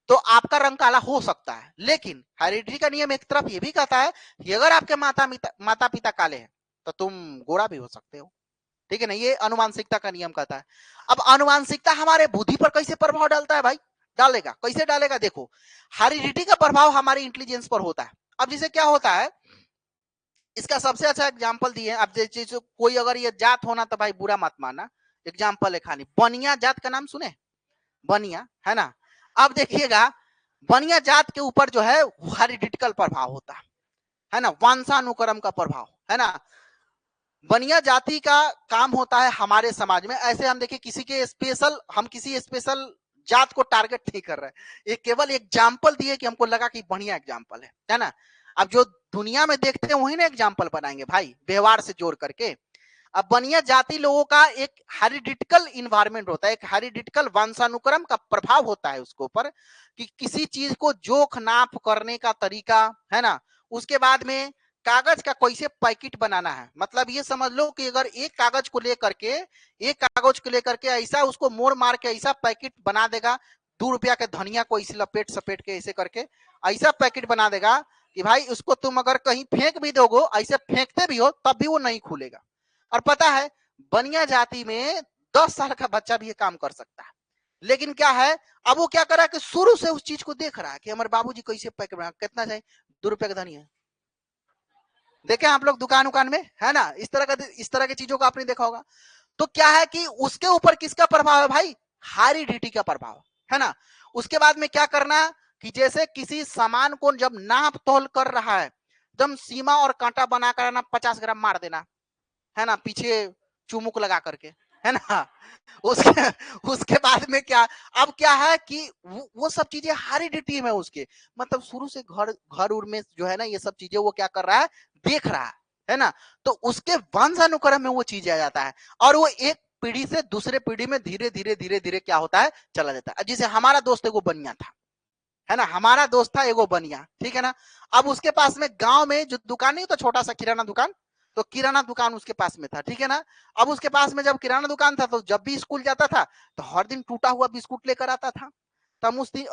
तो आपका रंग काला हो सकता है, लेकिन हेरिडिटी का नियम एक तरफ ये भी कहता है कि अगर आपके माता पिता काले हैं तो तुम गोरा भी हो सकते हो। ठीक है ना? ये अनुवांशिकता का नियम कहता है। अब अनुवांशिकता हमारे बुद्धि पर कैसे प्रभाव डालता है भाई? डालेगा। कैसे डालेगा? देखो, हेरिडिटी का प्रभाव हमारे इंटेलिजेंस पर होता है। अब जैसे क्या होता है, इसका सबसे अच्छा एग्जाम्पल दिए। अब जैसे कोई अगर ये जात होना तो भाई बुरा मत मानना, एग्जाम्पल है खाली, बनिया जात का नाम सुने? बनिया है ना। अब देखिएगा, बनिया जात के ऊपर जो है हेरिडिटिकल प्रभाव होता है ना, वंशानुक्रम का प्रभाव है ना। बनिया जाति का काम होता है हमारे समाज में, ऐसे हम देखिए किसी के स्पेशल, हम किसी स्पेशल जात को टारगेट नहीं कर रहे हैं, ये केवल एग्जाम्पल दिए कि हमको लगा कि बढ़िया एग्जाम्पल है ना। अब जो दुनिया में देखते हैं वही ना एग्जाम्पल बनाएंगे भाई, व्यवहार से जोड़ करके। अब बनिया जाति लोगों का एक हेरिडिटिकल इन्वायरमेंट होता है, एक हेरिडिटिकल वंशानुक्रम का प्रभाव होता है उसके ऊपर, कि किसी चीज को जोख नाप करने का तरीका है ना, उसके बाद में कागज का कैसे पैकेट बनाना है। मतलब ये समझ लो कि अगर एक कागज को लेकर के ऐसा उसको मोड़ मार के ऐसा पैकेट बना देगा, 2 रुपया के धनिया को इसे लपेट सपेट के ऐसे करके ऐसा पैकेट बना देगा कि भाई उसको तुम अगर कहीं फेंक भी दोगे, ऐसे फेंकते भी हो तब भी वो नहीं खुलेगा। और पता है, बनिया जाति में 10 साल का बच्चा भी ये काम कर सकता है। लेकिन क्या है, अब वो क्या कर रहा है कि शुरू से उस चीज को देख रहा है कि हमारे बाबूजी कैसे पैक बना, कितना चाहिए, 2 रुपए का धनिया। देखे आप लोग दुकान उकान में है ना, इस तरह की चीजों को आपने देखा होगा। तो क्या है कि उसके ऊपर किसका प्रभाव है भाई? हेरिडिटी का प्रभाव है ना। उसके बाद में क्या करना कि जैसे किसी सामान को जब नाप तोल कर रहा है, एकदम सीमा और कांटा बना कर ना 50 ग्राम मार देना है ना, पीछे चुमुक लगा करके है ना। उसके उसके बाद में क्या, अब क्या है कि वो सब चीजें हेरिडिटी में उसके, मतलब शुरू से घर घर उर में जो है ना, ये सब चीजें वो क्या कर रहा है, देख रहा है ना। तो उसके वंशानुक्रम में वो चीज आ जाता है, और वो एक पीढ़ी से दूसरे पीढ़ी में धीरे धीरे क्या होता है, चला जाता है। जैसे हमारा दोस्त एगो बनिया था है ना, हमारा दोस्त था एगो बनिया, ठीक है ना। अब उसके पास में गांव में जो दुकान नहीं होता, छोटा सा किराना दुकान, तो किराना दुकान उसके पास में था, ठीक है ना। अब उसके पास में जब किराना दुकान था, तो जब भी स्कूल जाता था तो हर दिन टूटा हुआ बिस्कुट लेकर आता था। तो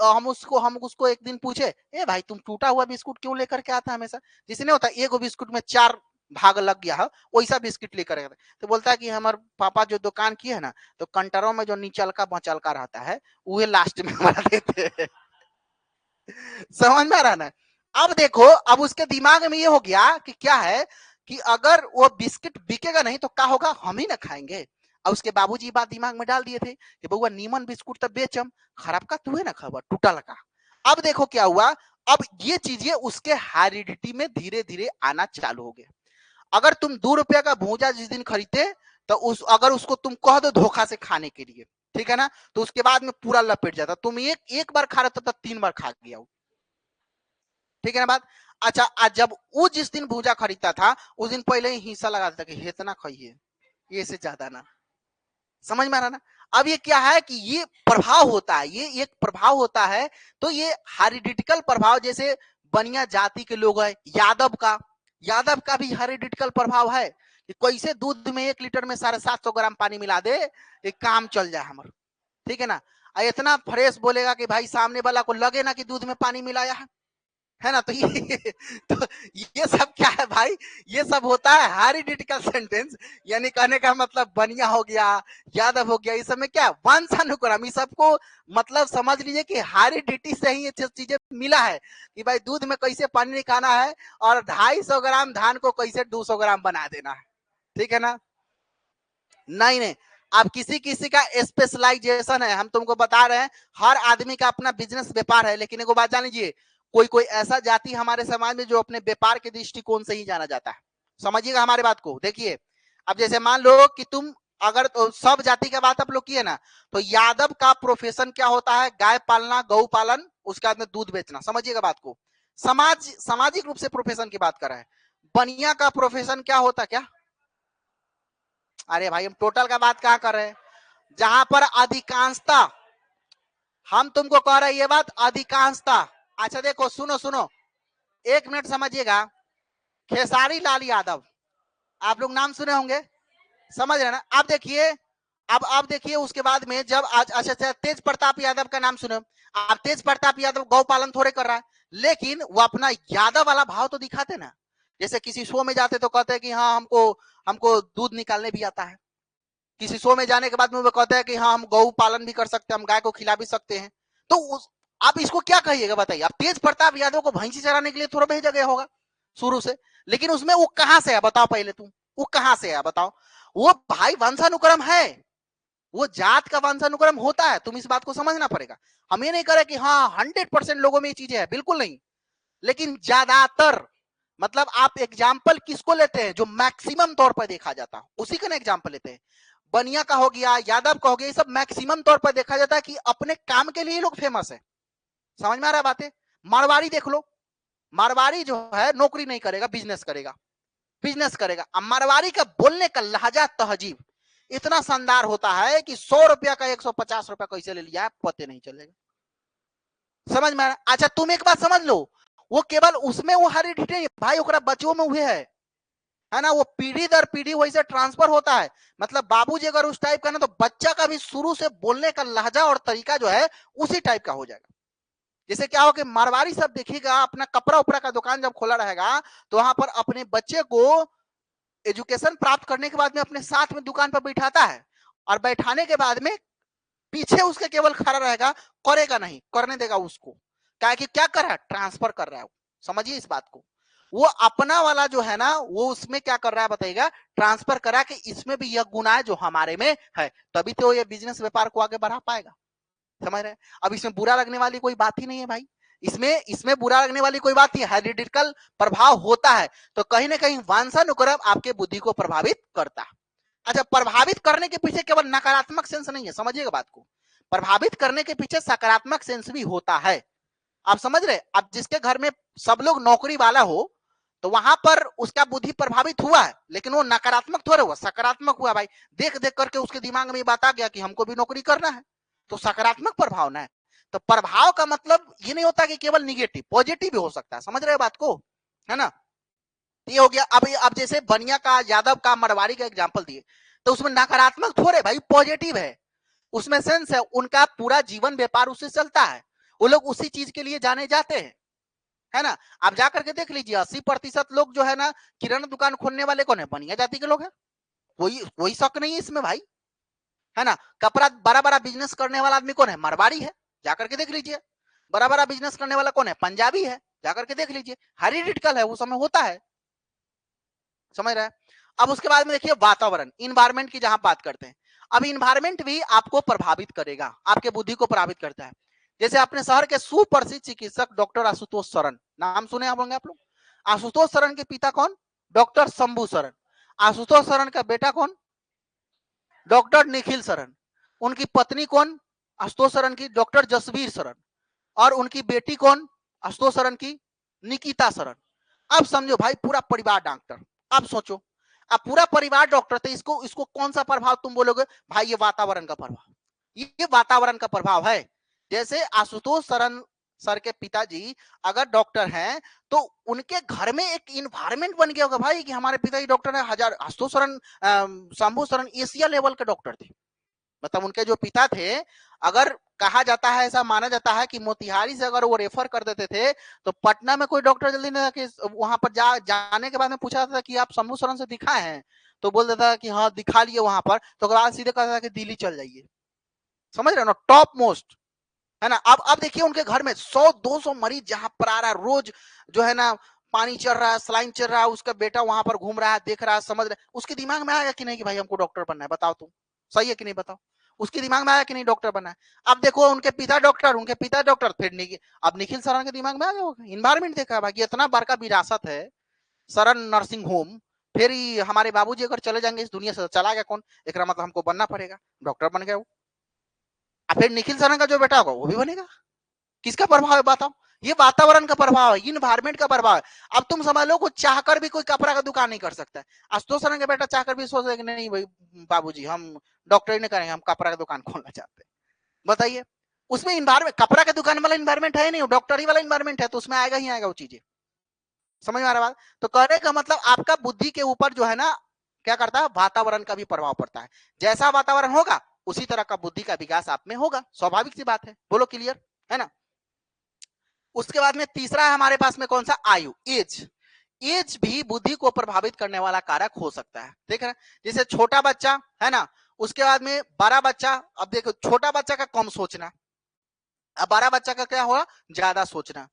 हम उसको एक दिन पूछे, ए भाई तुम टूटा हुआ बिस्कुट क्यों लेकर के आता हमेशा? जिसने होता एगो बिस्कुट में 4 भाग लग गया है, वैसा बिस्किट लेकर आता। तो बोलता है कि हमारे पापा जो दुकान किए है ना, तो कंटरों में जो नीचलका बचलका रहता है वह लास्ट में हमारा देते हैं। समझ में आ रहा ना। अब देखो, अब उसके दिमाग में ये हो गया कि क्या है कि अगर वो बिस्किट बिकेगा नहीं तो क्या होगा, हम ही ना खाएंगे। और उसके बाबूजी बात दिमाग में डाल दिए थे कि बउआ नीमन बिस्कुट तो बेचम, खराब का तू है ना खबर टूटा लगा। अब देखो क्या हुआ, अब ये चीजें उसके हेरिडिटी में धीरे धीरे आना चालू हो गया। अगर तुम 2 रुपया का भूजा जिस दिन खरीदते, तो अगर उसको तुम कह दो धोखा से खाने के लिए, ठीक है ना, तो उसके बाद में पूरा लपेट जाता। तुम एक बार खा रहे तो 3 बार खा गया, ठीक है ना बात। अच्छा, आज जब वो जिस दिन भूजा खरीदता था, उस दिन पहले ही हिस्सा लगा देता कि इतना खाइए, ये से ज्यादा ना। समझ में आ रहा ना। अब ये क्या है कि ये प्रभाव होता है, ये एक प्रभाव होता है। तो ये हेरिडिटिकल प्रभाव, जैसे बनिया जाति के लोग है, यादव का भी हेरिडिटिकल प्रभाव है कि कैसे दूध में 1 लीटर में 750 ग्राम पानी मिला दे, एक काम चल जाए हमारे, ठीक है ना। इतना फ्रेश बोलेगा कि भाई सामने वाला को लगे ना कि दूध में पानी मिलाया है ना। तो ये सब क्या है भाई, ये सब होता है हेरिडिटिकल सेंटेंस। यानी कहने का मतलब बनिया हो गया, यादव हो गया, इस सब में क्या वंशानुक्रम, इस सबको मतलब समझ लीजिए कि हेरिडिटी से ही ये चीजें मिला है कि भाई दूध में कैसे पानी निकालना है और 250 ग्राम धान को कैसे 200 ग्राम बना देना है, ठीक है ना। नहीं, अब किसी किसी का स्पेशलाइजेशन है, हम तुमको बता रहे हैं, हर आदमी का अपना बिजनेस व्यापार है। लेकिन एगो बात जान लीजिए, कोई कोई ऐसा जाति हमारे समाज में जो अपने व्यापार के दृष्टिकोण से ही जाना जाता है। समझिएगा हमारी बात को। देखिए, अब जैसे मान लो कि तुम अगर तो सब जाति का बात आप लोग किए ना, तो यादव का प्रोफेशन क्या होता है, गाय पालना, गौ पालन, उसके बाद में दूध बेचना। समझिएगा बात को, सामाजिक रूप से प्रोफेशन की बात कर रहे हैं। बनिया का प्रोफेशन क्या होता, क्या? अरे भाई हम टोटल का बात कहां कर रहे हैं, जहां पर अधिकांशता, हम तुमको कह रहे हैं ये बात अधिकांशता। अच्छा देखो, सुनो सुनो, 1 मिनट समझिएगा। खेसारी लाल यादव, आप लोग नाम सुने होंगे, समझ रहे ना। आप देखिए, अब आप देखिए उसके बाद में जब आज, अच्छा तेज प्रताप यादव का नाम सुनो। आप तेज प्रताप यादव गौ पालन थोड़े कर रहा है, लेकिन वो अपना यादव वाला भाव तो दिखाते ना। जैसे किसी शो में जाते तो कहते हैं कि हाँ हमको हमको दूध निकालने भी आता है। किसी शो में जाने के बाद में वो कहते हैं कि हाँ हम गौ पालन भी कर सकते हैं, हम गाय को खिला भी सकते हैं। तो आप इसको क्या कहिएगा बताइए? आप तेज प्रताप यादव को भैंसी चराने के लिए थोड़ा भेजा गया होगा शुरू से, लेकिन उसमें वो कहां से है बताओ? पहले तुम वो कहां से है बताओ? वो भाई वंशानुक्रम है, वो जात का वंशानुक्रम होता है, तुम इस बात को समझना पड़ेगा। हम ये नहीं करें कि हाँ 100% लोगों में ये चीजें है, बिल्कुल नहीं, लेकिन ज्यादातर, मतलब आप एग्जाम्पल किसको लेते हैं? जो मैक्सिमम तौर पर देखा जाता है उसी का ना एग्जाम्पल लेते हैं। बनिया का हो गया, यादव का हो गया, ये सब मैक्सिमम तौर पर देखा जाता है कि अपने काम के लिए लोग फेमस है। समझ में आ रहा है बातें? मारवाड़ी देख लो, मारवाड़ी जो है नौकरी नहीं करेगा, बिजनेस करेगा, बिजनेस करेगा। अब मारवाड़ी का बोलने का लहजा, तहजीब इतना शानदार होता है कि 100 रुपया का 150 रुपया कैसे ले लिया है पता नहीं चलेगा। समझ में आ रहा? अच्छा तुम एक बात समझ लो, वो केवल उसमें वो हेरिडिटी भाई ओकरा बच्चों में हुए है ना, वो पीढ़ी दर पीढ़ी वैसे ट्रांसफर होता है। मतलब बाबूजी अगर उस टाइप का ना, तो बच्चा का भी शुरू से बोलने का लहजा और तरीका जो है उसी टाइप का हो जाएगा। जैसे क्या हो कि मारवाड़ी सब देखिएगा, अपना कपड़ा उपड़ा का दुकान जब खोला रहेगा तो वहां पर अपने बच्चे को एजुकेशन प्राप्त करने के बाद में अपने साथ में दुकान पर बैठाता है, और बैठाने के बाद में पीछे उसके केवल खड़ा रहेगा, करेगा नहीं, करने देगा उसको। क्या कि क्या कर रहा है? ट्रांसफर कर रहा है। समझिए इस बात को, वो अपना वाला जो है ना, वो उसमें क्या कर रहा है बताइएगा? ट्रांसफर करा कि इसमें भी यह गुण है जो हमारे में है, तभी तो ये बिजनेस व्यापार को आगे बढ़ा पाएगा। समझ रहे हैं? अब इसमें बुरा लगने वाली कोई बात ही नहीं है भाई, इसमें बुरा लगने वाली कोई बात नहीं है। हेरिडिटिकल प्रभाव होता है तो कहीं ना कहीं वंशानुक्रम आपके बुद्धि को प्रभावित करता है। अच्छा, प्रभावित करने के पीछे केवल नकारात्मक सेंस नहीं है, समझिएगा बात को। प्रभावित करने के पीछे सकारात्मक सेंस भी होता है। आप समझ रहे? अब जिसके घर में सब लोग नौकरी वाला हो तो वहां पर उसका बुद्धि प्रभावित हुआ है, लेकिन वो नकारात्मक थोड़ा हुआ, सकारात्मक हुआ भाई। देख देख करके उसके दिमाग में बात आ गया कि हमको भी नौकरी करना है, तो सकारात्मक प्रभाव ना है। तो प्रभाव का मतलब ये नहीं होता कि केवल निगेटिव, पॉजिटिव भी हो सकता है। समझ रहे बात को, है ना? ये हो गया। अब जैसे बनिया का, यादव का, मरवाड़ी का एग्जाम्पल दिए, तो उसमें नकारात्मक थोड़े भाई, पॉजिटिव है, उसमें सेंस है। उनका पूरा जीवन व्यापार उससे चलता है, वो लोग उसी चीज के लिए जाने जाते हैं, है ना? आप जाकर के देख लीजिए, 80% लोग जो है ना किराना दुकान खोलने वाले कौन है? बनिया जाति के लोग हैं। कोई शक नहीं है इसमें भाई, है ना? कपड़ा बड़ा बड़ा बिजनेस करने वाला आदमी कौन है? मारवाड़ी है, जाकर के देख लीजिए। बड़ा बड़ा बिजनेस करने वाला कौन है? पंजाबी है, जाकर के देख लीजिए। हेरिडिटिकल है, वो समय होता है। समझ रहे हैं? अब उसके बाद में देखिए वातावरण, इन्वायरमेंट की जहां बात करते हैं, अब इन्वायरमेंट भी आपको प्रभावित करेगा, आपके बुद्धि को प्रभावित करता है। जैसे अपने शहर के सुप्रसिद्ध चिकित्सक डॉक्टर आशुतोष शरण, नाम सुने होंगे आप लोग। आशुतोष शरण के पिता कौन? डॉक्टर शंभू शरण। आशुतोष शरण का बेटा कौन? डॉक्टर निखिल शरण। उनकी पत्नी कौन? आशुतोष शरण की डॉक्टर जसवीर शरण। और उनकी बेटी कौन? आशुतोष शरण की निकिता शरण। अब समझो भाई, पूरा परिवार डॉक्टर। अब सोचो, अब पूरा परिवार डॉक्टर, तो इसको इसको कौन सा प्रभाव तुम बोलोगे? भाई ये वातावरण का प्रभाव, ये वातावरण का प्रभाव है। जैसे आशुतोष शरण सर के पिताजी अगर डॉक्टर हैं, तो उनके घर में एक इन्वायरमेंट बन गया होगा भाई कि हमारे पिताजी डॉक्टर है। हजार आशुतोष शरण, शंभू शरण एशिया लेवल के डॉक्टर थे। मतलब उनके जो पिता थे, अगर कहा जाता है, ऐसा माना जाता है कि मोतिहारी से अगर वो रेफर कर देते थे तो पटना में कोई डॉक्टर जल्दी नहीं, कि वहां पर जाने के बाद में पूछा था कि आप शंभू शरण से दिखाए हैं, तो बोल देता कि हाँ दिखा लिए वहां पर, तो बाद सीधे कहता था कि दिल्ली चल जाइए। समझ रहे हो ना? टॉप मोस्ट, है ना? अब देखिए उनके घर में 100-200 मरीज जहां पर आ रहा है रोज, जो है ना, पानी चल रहा है, सलाइन चल रहा है, उसका बेटा वहां पर घूम रहा है, देख रहा है, समझ रहा है। उसके दिमाग में आएगा कि नहीं कि भाई हमको डॉक्टर बनना है? बताओ तुम, सही है कि नहीं? बताओ, उसके दिमाग में आया कि नहीं डॉक्टर बनना है? अब देखो उनके पिता डॉक्टर, उनके पिता डॉक्टर, फिर अब निखिल शरण के दिमाग में आ गया होगा। इन्वायरमेंट देखा भाई, इतना बड़का विरासत है शरण नर्सिंग होम, फिर हमारे बाबूजी अगर चले जाएंगे इस दुनिया से, चला गया कौन? एक मतलब हमको बनना पड़ेगा, डॉक्टर बन गया वो। फिर निखिल शरण का जो बेटा होगा वो भी बनेगा। किसका प्रभाव है बताओ? ये वातावरण का प्रभाव है, इन्वायरमेंट का प्रभाव है। अब तुम समझ लो, कुछ चाहकर भी कोई कपड़ा का दुकान नहीं कर सकता है। आशुतोष शरण के बेटा चाहकर भी सोच रहे कि नहीं भाई बाबूजी हम डॉक्टर ही नहीं करेंगे, हम कपड़ा का दुकान खोलना चाहते हैं। बताइए, उसमें इन्वायरमेंट, कपड़ा का दुकान वाला इन्वायरमेंट है नहीं, डॉक्टरी वाला इन्वायरमेंट है, तो उसमें आएगा ही आएगा वो चीजें। समझ में आ रहा बात? तो कहने का मतलब आपका बुद्धि के ऊपर जो है ना, क्या करता है? वातावरण का भी प्रभाव पड़ता है। जैसा वातावरण होगा उसी तरह का बुद्धि का विकास आप में होगा, स्वाभाविक सी बात है। बोलो क्लियर है ना? उसके बाद में तीसरा है हमारे पास में कौन सा? आयु, एज। एज भी बुद्धि को प्रभावित करने वाला कारक हो सकता है। देख रहे हैं, जैसे छोटा बच्चा है ना, उसके बाद में बड़ा बच्चा। अब देखो, छोटा बच्चा का कम सोचना, अब 12 बच्चा का क्या हुआ, ज्यादा सोचना।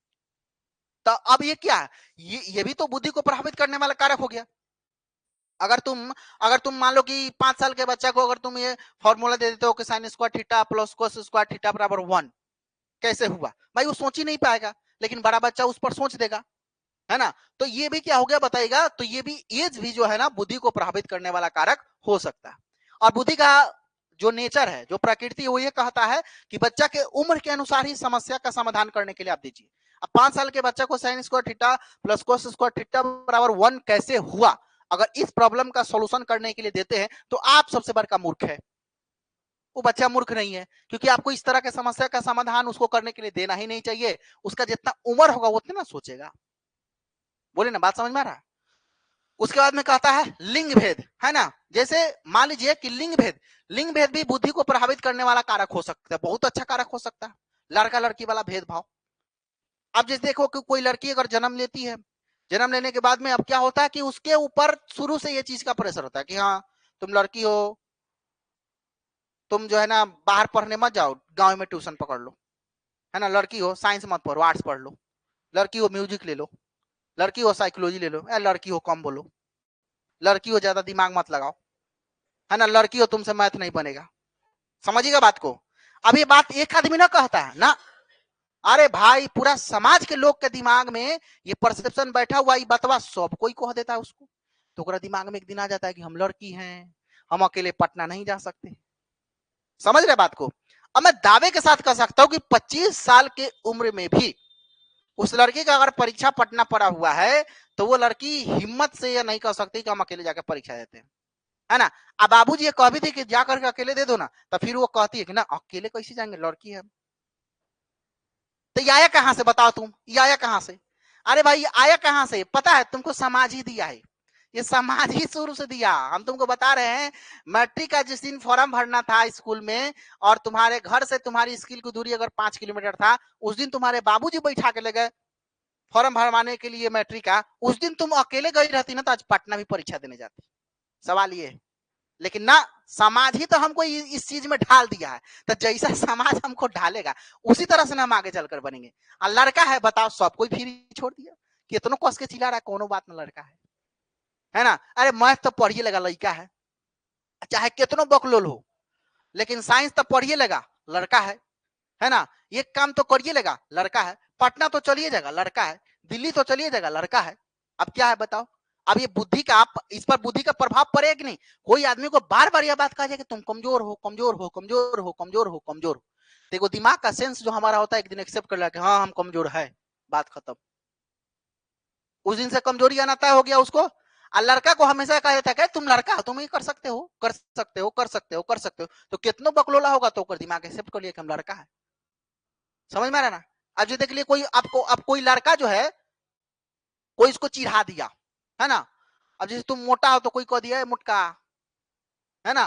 तो अब ये क्या है, ये भी तो बुद्धि को प्रभावित करने वाला कारक हो गया। अगर तुम मान लो कि 5 साल के बच्चा को अगर तुम ये फॉर्मूला दे देते हो कि sine square theta plus cos square theta बराबर 1, कैसे हुआ भाई, वो सोच ही नहीं पाएगा। लेकिन बड़ा बच्चा उस पर सोच देगा, है ना। तो ये भी क्या हो गया बताइएगा, तो ये भी एज भी जो है ना बुद्धि को प्रभावित करने वाला कारक हो सकता है। और बुद्धि का जो नेचर है, जो प्रकृति है, वो ये कहता है कि बच्चा के उम्र के अनुसार ही समस्या का समाधान करने के लिए आप दीजिए। अब 5 साल के बच्चा को sine square theta plus cos square theta बराबर 1 कैसे हुआ, अगर इस प्रॉब्लम का सॉल्यूशन करने के लिए देते हैं तो आप सबसे बड़का मूर्ख है। वो बच्चा मूर्ख नहीं है, क्योंकि आपको इस तरह के समस्या का समाधान उसको करने के लिए देना ही नहीं चाहिए। उसका जितना उम्र होगा उतना ना सोचेगा। बोले ना, बात समझ में आ रहा है। उसके बाद में कहता है लिंग भेद, है ना। जैसे मान लीजिए कि लिंग भेद भी बुद्धि को प्रभावित करने वाला कारक हो सकता है, बहुत अच्छा कारक हो सकता है। लड़का लड़की वाला भेदभाव। अब जैसे देखो कि कोई लड़की अगर जन्म लेती है, जन्म लेने के बाद में अब क्या होता है कि उसके ऊपर शुरू से ये चीज का प्रेशर होता है कि हाँ तुम लड़की हो, तुम जो है ना बाहर पढ़ने मत जाओ, गांव में ट्यूशन पकड़ लो, है ना। लड़की हो साइंस मत पढ़ो, आर्ट्स पढ़ लो। लड़की हो म्यूजिक ले लो, लड़की हो साइकोलॉजी ले लो, लड़की हो कम बोलो, लड़की हो ज्यादा दिमाग मत लगाओ, है ना। लड़की हो तुमसे मैथ नहीं बनेगा। समझिएगा बात को। अब ये बात एक आदमी ना कहता है ना, अरे भाई पूरा समाज के लोग के दिमाग में ये परसेप्शन बैठा हुआ, ये बतवा सब कोई कह देता है उसको। तो दिमाग में एक दिन आ जाता है कि हम लड़की हैं, हम अकेले पटना नहीं जा सकते। समझ रहे बात को। अब मैं दावे के साथ कह सकता हूं कि 25 साल के उम्र में भी उस लड़की का अगर परीक्षा पटना पड़ा हुआ है तो वो लड़की हिम्मत से यह नहीं कह सकती कि हम अकेले जाकर परीक्षा देते हैं, है ना। अब बाबूजी ये कह भी थे कि जाकर के अकेले दे दो ना, तो फिर वो कहती है कि ना अकेले कैसे जाएंगे, लड़की है। तो ये आया कहां से बताओ तुम, ये आया कहां से। अरे भाई ये आया कहां से, पता है तुमको, समाज ही दिया है। ये समाज ही शुरू से दिया। हम तुमको बता रहे हैं, मैट्रिक का जिस दिन फॉर्म भरना था स्कूल में, और तुम्हारे घर से तुम्हारी स्कूल की दूरी अगर 5 किलोमीटर था, उस दिन तुम्हारे बाबूजी बैठा के ले गए फॉर्म भरवाने के लिए मैट्रिक का। उस दिन तुम अकेले गई रहती ना तो आज पटना भी परीक्षा देने जाती। सवाल ये है। लेकिन ना, समाज ही तो हमको इस चीज में ढाल दिया है। तो जैसा समाज हमको ढालेगा उसी तरह से ना हम आगे चलकर बनेंगे। और लड़का है बताओ, सब कोई फिर छोड़ दिया, कितनों कस के चिल्ला रहा है, कोनो बात ना लड़का है ना। अरे मैथ तो पढ़िए लगा, लड़का है, चाहे कितनों बकलोल हो, लेकिन साइंस तो पढ़िए लगा, लड़का है ना। ये काम तो करिए लगा, लड़का है। पटना तो चलिए जाएगा, लड़का है। दिल्ली तो चलिए जाएगा, लड़का है। अब क्या है बताओ। अब ये बुद्धि का, आप इस पर बुद्धि का प्रभाव पड़ेगा कि नहीं। कोई आदमी को बार बार यह बात कहा जाए कि तुम कमजोर हो, कमजोर हो, कमजोर हो, कमजोर हो, कमजोर हो। देखो दिमाग का सेंस जो हमारा होता है, एक दिन एक्सेप्ट कर लिया कि हाँ हम कमजोर है, बात खत्म। उस दिन से कमजोरी आना तय हो गया उसको। और लड़का को हमेशा कहा जाता है तुम लड़का हो, तुम ये कर सकते हो, कर सकते हो, कर सकते हो, कर सकते हो। तो कितनों बकलोला होगा तो दिमाग एक्सेप्ट कर लिया कि हम लड़का है। समझ में आ रहा ना। अब जो देख लिए कोई आपको, अब कोई लड़का जो है, कोई इसको चिढ़ा दिया, है ना। अब जैसे तुम मोटा हो तो कोई कह दिया मोटका, है ना।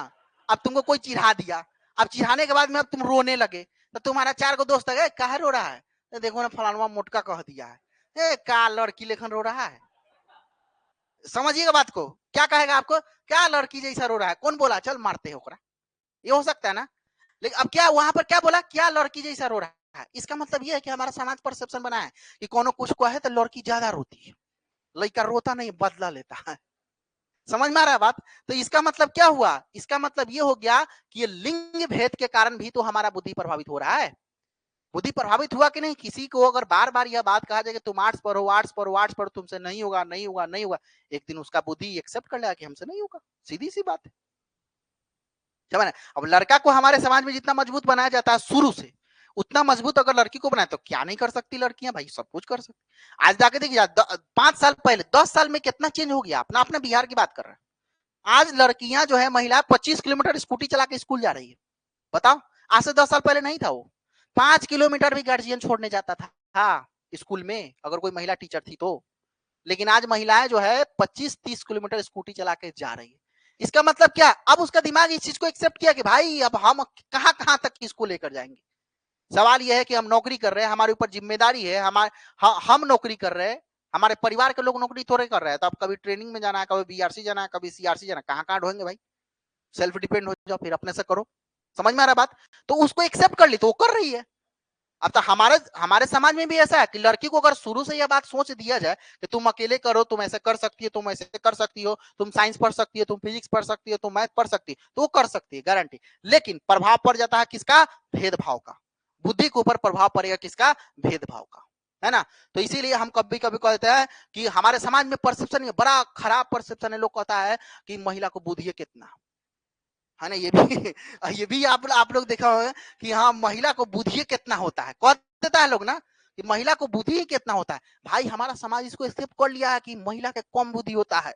अब तुमको कोई चिढ़ा दिया, अब चिढ़ाने के बाद में अब तुम रोने लगे, तो तुम्हारा 4 को दोस्त है, काहे रो रहा है, तो देखो ना फलाना मोटका कह दिया है, का लड़की लेखन रो रहा है। समझिएगा बात को। क्या कहेगा आपको, क्या लड़की जैसा रो रहा है, कौन बोला, चल मारते हो ओकरा। ये हो सकता है ना। लेकिन अब क्या वहां पर क्या बोला, क्या लड़की जैसा रो रहा है। इसका मतलब ये है कि हमारा समाज परसेप्शन बना है कि कोनो कुछ कहे तो लड़की ज्यादा रोती है, लड़का रोता नहीं, बदला लेता है। समझ में आ रहा है बात। तो इसका मतलब क्या हुआ, इसका मतलब ये हो गया कि ये लिंग भेद के कारण भी तो हमारा बुद्धि प्रभावित हो रहा है। बुद्धि प्रभावित हुआ कि नहीं। किसी को अगर बार बार यह बात कहा जाए कि तुम आर्ट्स पढ़ो, आर्ट्स पढ़ो, आर्ट्स पढ़ो, तुमसे नहीं होगा, नहीं होगा, नहीं होगा, एक दिन उसका बुद्धि एक्सेप्ट कर लेगा कि हमसे नहीं होगा। सीधी सी बात है। समझ। अब लड़का को हमारे समाज में जितना मजबूत बनाया जाता है शुरू से, उतना मजबूत अगर लड़की को बनाए तो क्या नहीं कर सकती लड़कियां, भाई सब कुछ कर सकती। आज जाके देखिए 5 साल पहले, 10 साल में कितना चेंज हो गया। अपना अपना बिहार की बात कर रहे हैं। आज लड़कियां जो है, महिला 25 किलोमीटर स्कूटी चला के स्कूल जा रही है। बताओ, आज से 10 साल पहले नहीं था। वो 5 किलोमीटर भी गार्जियन छोड़ने जाता था स्कूल में, अगर कोई महिला टीचर थी तो। लेकिन आज महिलाएं जो है 25-30 किलोमीटर स्कूटी चला के जा रही है। इसका मतलब क्या, अब उसका दिमाग इस चीज को एक्सेप्ट किया कि भाई अब हम कहां कहां तक इसको लेकर जाएंगे। सवाल यह है कि हम नौकरी कर रहे हैं, हमारे ऊपर जिम्मेदारी है, हम नौकरी कर रहे हैं, हमारे परिवार के लोग नौकरी थोड़े कर रहे हैं। तो अब कभी ट्रेनिंग में जाना है, कभी बीआरसी जाना है, कभी सीआरसी जाना है, कहां कहां ढोएंगे भाई। सेल्फ डिपेंड हो जाओ, फिर अपने से करो। समझ में आ रहा बात। तो उसको एक्सेप्ट कर ली तो वो कर रही है। अब तो हमारे समाज में भी ऐसा है कि लड़की को अगर शुरू से यह बात सोच दिया जाए कि तुम अकेले करो, तुम ऐसे कर सकती हो, तुम ऐसे कर सकती हो, तुम साइंस पढ़ सकती हो, तुम फिजिक्स पढ़ सकती हो, तुम मैथ पढ़ सकती हो, तो वो कर सकती है, गारंटी। लेकिन प्रभाव पड़ जाता है किसका? भेदभाव का। बुद्धि के ऊपर प्रभाव पड़ेगा किसका? भेदभाव का, है ना। तो इसीलिए हम कभी कभी कहते हैं कि हमारे समाज में परसेप्शन, बड़ा खराब परसेप्शन है, लोग कहता है कि महिला को बुद्धि कितना, है ना। ये भी ये भी आप लोग देखा होगा कि हाँ, महिला को बुद्धि कितना होता है, कह देता है लोग ना कि महिला को बुद्धि कितना होता है। भाई हमारा समाज इसको एक्सेप्ट कर लिया है कि महिला के कम बुद्धि होता है